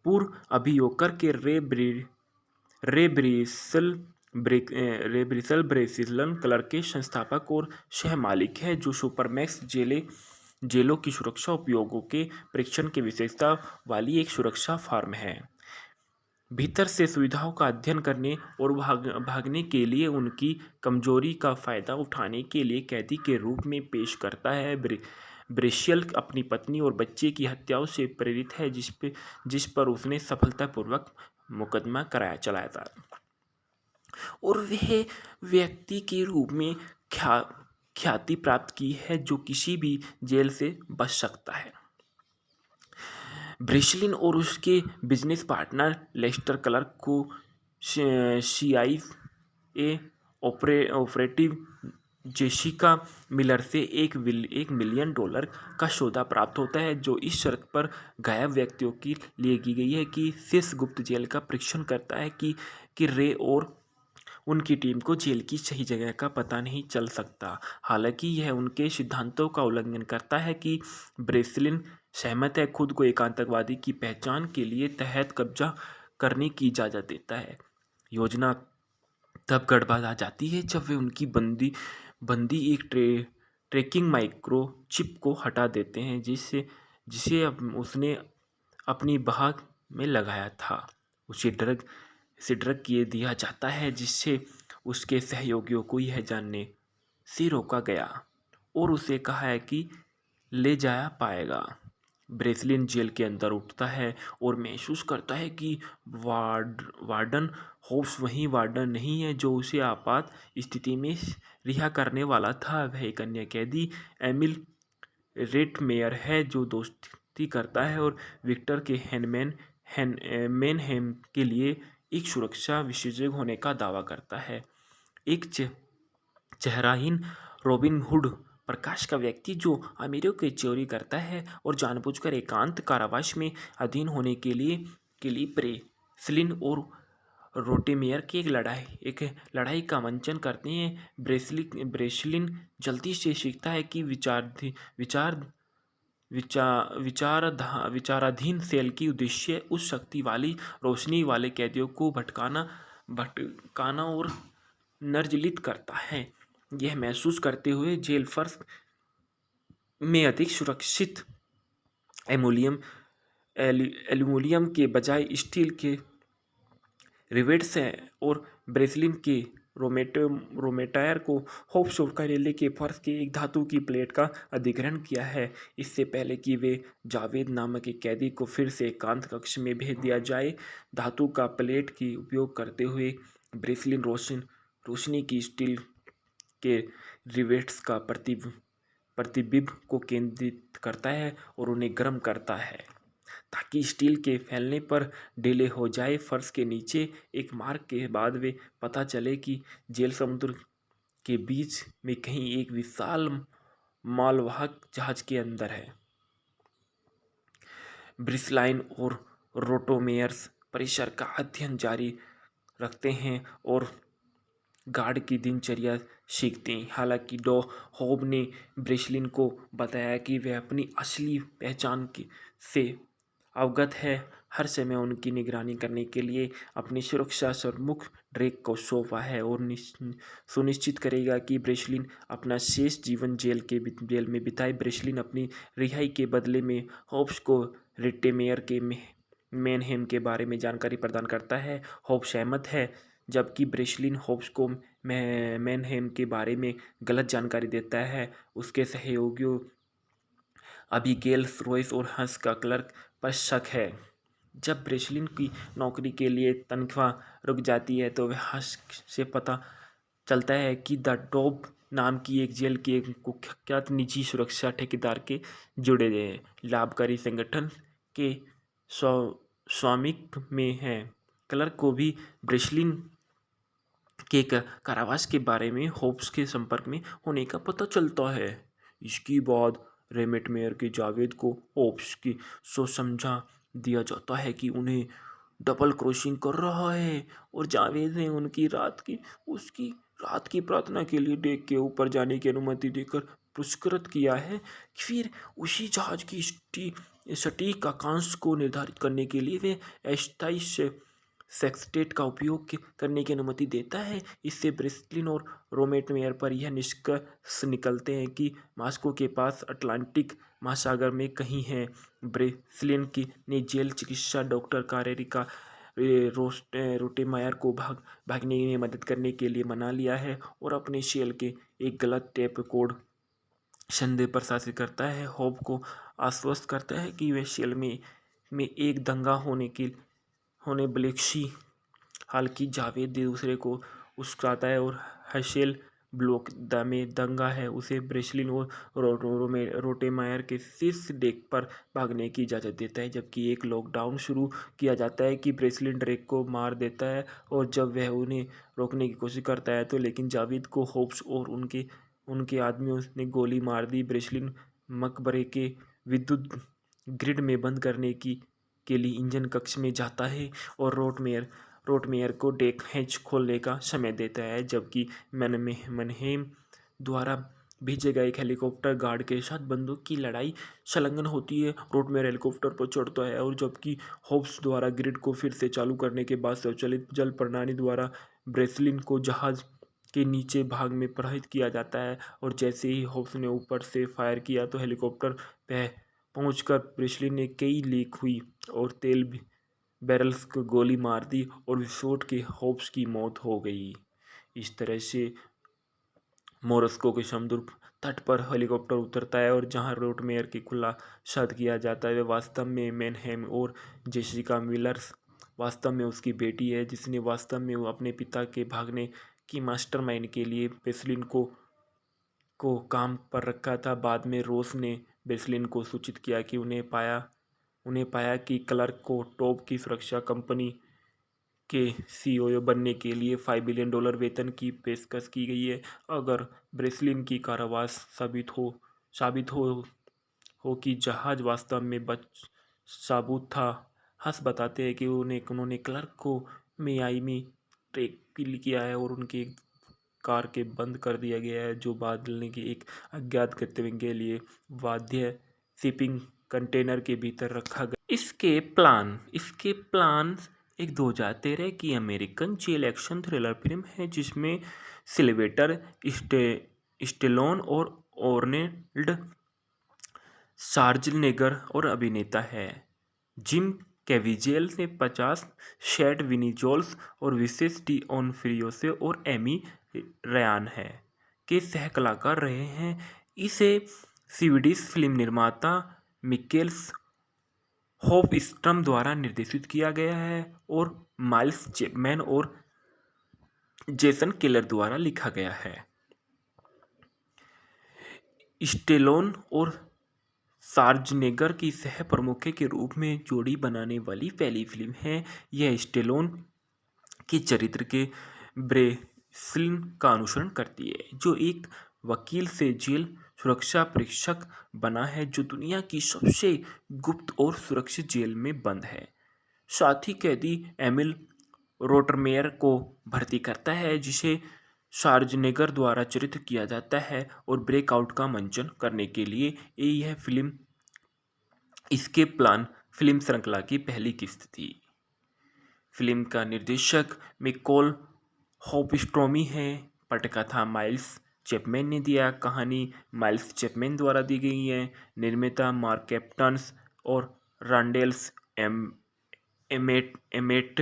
पूर्व अभियोजक के रे ब्रेसिलन कलर के संस्थापक और सह मालिक है, जो सुपरमैक्स जेलों की सुरक्षा उपयोगों के परीक्षण की विशेषता वाली एक सुरक्षा फर्म है। भीतर से सुविधाओं का अध्ययन करने और भागने के लिए उनकी कमजोरी का फायदा उठाने के लिए कैदी के रूप में पेश करता है। ब्रेशियल अपनी पत्नी और बच्चे की हत्याओं से प्रेरित है, जिस पर उसने सफलतापूर्वक मुकदमा चलाया था और वह व्यक्ति के रूप में ख्याति प्राप्त की है जो किसी भी जेल से बच सकता है। ब्रेसलिन और उसके बिजनेस पार्टनर लेस्टर क्लार्क को CIA ऑपरेटिव जेसिका मिलर से $1 मिलियन का सौदा प्राप्त होता है, जो इस शर्त पर गायब व्यक्तियों के लिए की गई है कि शेष गुप्त जेल का परीक्षण करता है कि रे और उनकी टीम को जेल की सही जगह का पता नहीं चल सकता। हालांकि यह उनके सिद्धांतों का उल्लंघन करता है कि ब्रेसलिन सहमत है खुद को एक आतंकवादी की पहचान के लिए तहत कब्जा करने की इजाज़त देता है। योजना तब गड़बड़ा जाती है जब वे उनकी बंदी एक ट्रैकिंग माइक्रो चिप को हटा देते हैं जिसे उसने अपनी बाह में लगाया था। उसे ड्रग किए दिया जाता है, जिससे उसके सहयोगियों को यह जानने से रोका गया और उसे कहा है कि ले जाया पाएगा। ब्रेसलिन जेल के अंदर उठता है और महसूस करता है कि वार्डन होप्स वही वार्डन नहीं है जो उसे आपात स्थिति में रिहा करने वाला था। वह एक अन्य कैदी एमिल रेटमेयर है जो दोस्ती करता है और विक्टर के मैनहेम के लिए एक सुरक्षा विशेषज्ञ होने का दावा करता है। एक चेहराहीन रॉबिन हुड प्रकाश का व्यक्ति जो अमीरों की चोरी करता है और जानबूझकर एकांत कारावास में अधीन होने के लिए ब्रेसलिन और रोटेमेयर की एक लड़ाई का मंचन करते हैं। ब्रेसलिन जल्दी से सीखता है कि विचाराधीन सेल की उद्देश्य उस शक्ति वाली रोशनी वाले कैदियों को भटकाना और निर्जलित करता है। यह महसूस करते हुए जेल फर्श में अधिक सुरक्षित एल्यूमिनियम के बजाय स्टील के रिवेट्स हैं और ब्रेसलिन के रोमेटायर को होप्स और कार्यालय के फर्श के एक धातु की प्लेट का अधिग्रहण किया है, इससे पहले कि वे जावेद नामक एक कैदी को फिर से एकांत कक्ष में भेज दिया जाए। धातु का प्लेट की उपयोग करते हुए ब्रेसलिन रोशनी की स्टील के रिवेट्स का प्रतिबिंब को केंद्रित करता है और उन्हें गर्म करता है ताकि स्टील के फैलने पर डिले हो जाए। फर्श के नीचे एक मार्ग के बाद वे पता चले कि जेल समुद्र के बीच में कहीं एक विशाल मालवाहक जहाज के अंदर है। ब्रिसलाइन और रोटोमेयर्स परिसर का अध्ययन जारी रखते हैं और गार्ड की दिनचर्या सीखते हैं। हालांकि डॉ होब ने ब्रेसलिन को बताया कि वह अपनी असली पहचान से अवगत है, हर समय उनकी निगरानी करने के लिए अपनी सुरक्षा प्रमुख ड्रेक को सौंपा है और सुनिश्चित करेगा कि ब्रेसलिन अपना शेष जीवन जेल में बिताए। ब्रेसलिन अपनी रिहाई के बदले में होब्स को रिटेमेयर के मैनहेम के बारे में जानकारी प्रदान करता है। होब्स सहमत है, जबकि ब्रेसलिन होब्स को मैनहेम के बारे में गलत जानकारी देता है। उसके सहयोगियों अबीगेल रॉयस और हंस का क्लर्क पर शक है। जब ब्रेसलिन की नौकरी के लिए तनख्वाह रुक जाती है तो वह हंस से पता चलता है कि द डॉब नाम की एक जेल के एक कुख्यात निजी सुरक्षा ठेकेदार के जुड़े हैं लाभकारी संगठन के स्वामित्व में है। क्लर्क को भी ब्रेसलिन के कारावास के बारे में होप्स के संपर्क में होने का पता चलता है। इसके बाद रेटमेयर के जावेद को होप्स की सोच समझा दिया जाता है कि उन्हें डबल क्रॉसिंग कर रहा है, और जावेद ने उसकी रात की प्रार्थना के लिए डेक के ऊपर जाने की अनुमति देकर पुरस्कृत किया है। फिर उसी जहाज की सटीक अक्षांश को निर्धारित करने के लिए वे अस्थायी सेक्सटेट का उपयोग करने की अनुमति देता है। इससे ब्रेसलिन और रोमेटमेयर पर यह निष्कर्ष निकलते हैं कि मॉस्को के पास अटलांटिक महासागर में कहीं है। ब्रेसलिन की ने जेल चिकित्सा डॉक्टर कारेरिका रोटेमायर को भागने में मदद करने के लिए मना लिया है, और अपने शेल के एक गलत टेप कोड संदेह प्रशासित करता है। होप को आश्वस्त करता है कि वे शेल में एक दंगा होने ब्लेक्सी, हालांकि जावेद दूसरे को उस्काता है और हशेल ब्लॉक में दंगा है उसे ब्रेसलिन और रोटेमायर के शीर्ष डेक पर भागने की इजाज़त देता है, जबकि एक लॉकडाउन शुरू किया जाता है कि ब्रेसलिन ड्रेक को मार देता है, और जब वह उन्हें रोकने की कोशिश करता है तो लेकिन जावेद को होप्स और उनके आदमियों ने गोली मार दी। ब्रेसलिन मकबरे के विद्युत ग्रिड में बंद करने के लिए इंजन कक्ष में जाता है और रोटमेयर को डेक हैच खोलने का समय देता है, जबकि मनहेम द्वारा भेजे गए एक हेलीकॉप्टर गार्ड के साथ बंदूक की लड़ाई संलग्न होती है। रोटमेयर हेलीकॉप्टर पर चढ़ता है, और जबकि होप्स द्वारा ग्रिड को फिर से चालू करने के बाद स्वचालित जल प्रणाली द्वारा ब्रेसलिन को जहाज के नीचे भाग में प्रवाहित किया जाता है, और जैसे ही होप्स ने ऊपर से फायर किया तो हेलीकॉप्टर पे पहुंचकर ब्रेसलिन ने कई लीक हुई और तेल बैरल्स को गोली मार दी, और विस्फोट के होप्स की मौत हो गई। इस तरह से मोरस्को के समुद्र तट पर हेलीकॉप्टर उतरता है, और जहां रोटमेयर के खुलासा किया जाता है वे वास्तव में मैनहेम और जेसिका मिलर्स वास्तव में उसकी बेटी है, जिसने वास्तव में अपने पिता के भागने की मास्टरमाइंड के लिए ब्रेसलिन को काम पर रखा था। बाद में रोस ने ब्रेसलिन को सूचित किया कि उन्हें पाया कि क्लर्क को टॉप की सुरक्षा कंपनी के सीईओ बनने के लिए $5 बिलियन वेतन की पेशकश की गई है। अगर ब्रेसलिन की कारावास साबित हो कि जहाज वास्तव में साबुत था। हंस बताते हैं कि उन्होंने क्लर्क को मियामी ट्रैक किया है और उनके कार के बंद कर दिया गया है, जो बदलने के एक अज्ञात गंतव्य के लिए वाद्य शिपिंग कंटेनर के भीतर रखा गया। इसके प्लान एक 2013 की American jail action thriller film है, जिसमें सिल्वेस्टर स्टेलोन और आर्नोल्ड श्वार्ज़नेगर और अभिनेता है। जिम कैविजेल ने 50 शेड विनीजोल्स और विशेष डीओनोफ्रियो और एमी रयान है के सह कलाकार रहे हैं। इसे स्वीडिश फिल्म निर्माता मिकेल्स होफस्ट्रम द्वारा निर्देशित किया गया है और माइल्स चैपमैन और जेसन केलर द्वारा लिखा गया है। स्टेलोन और श्वार्ज़नेगर की सह प्रमुख के रूप में जोड़ी बनाने वाली पहली फिल्म है। यह स्टेलोन के चरित्र के ब्रेसलिन का अनुसरण करती है, जो एक वकील से जेल सुरक्षा परीक्षक बना है जो दुनिया की सबसे गुप्त और सुरक्षित जेल में बंद है। साथी कैदी एमिल रोटरमेयर को भर्ती करता है, जिसे श्वार्ज़नेगर द्वारा चरित्र किया जाता है, और ब्रेकआउट का मंचन करने के लिए यह फिल्म इसके प्लान फिल्म श्रृंखला की पहली किस्त थी। फिल्म का निर्देशक मिकोल होफस्ट्रोमी है। पटकथा माइल्स चैपमैन ने दिया। कहानी माइल्स चैपमैन द्वारा दी गई है। निर्माता मार्क कैप्टन्स और रांडेल्स एमेट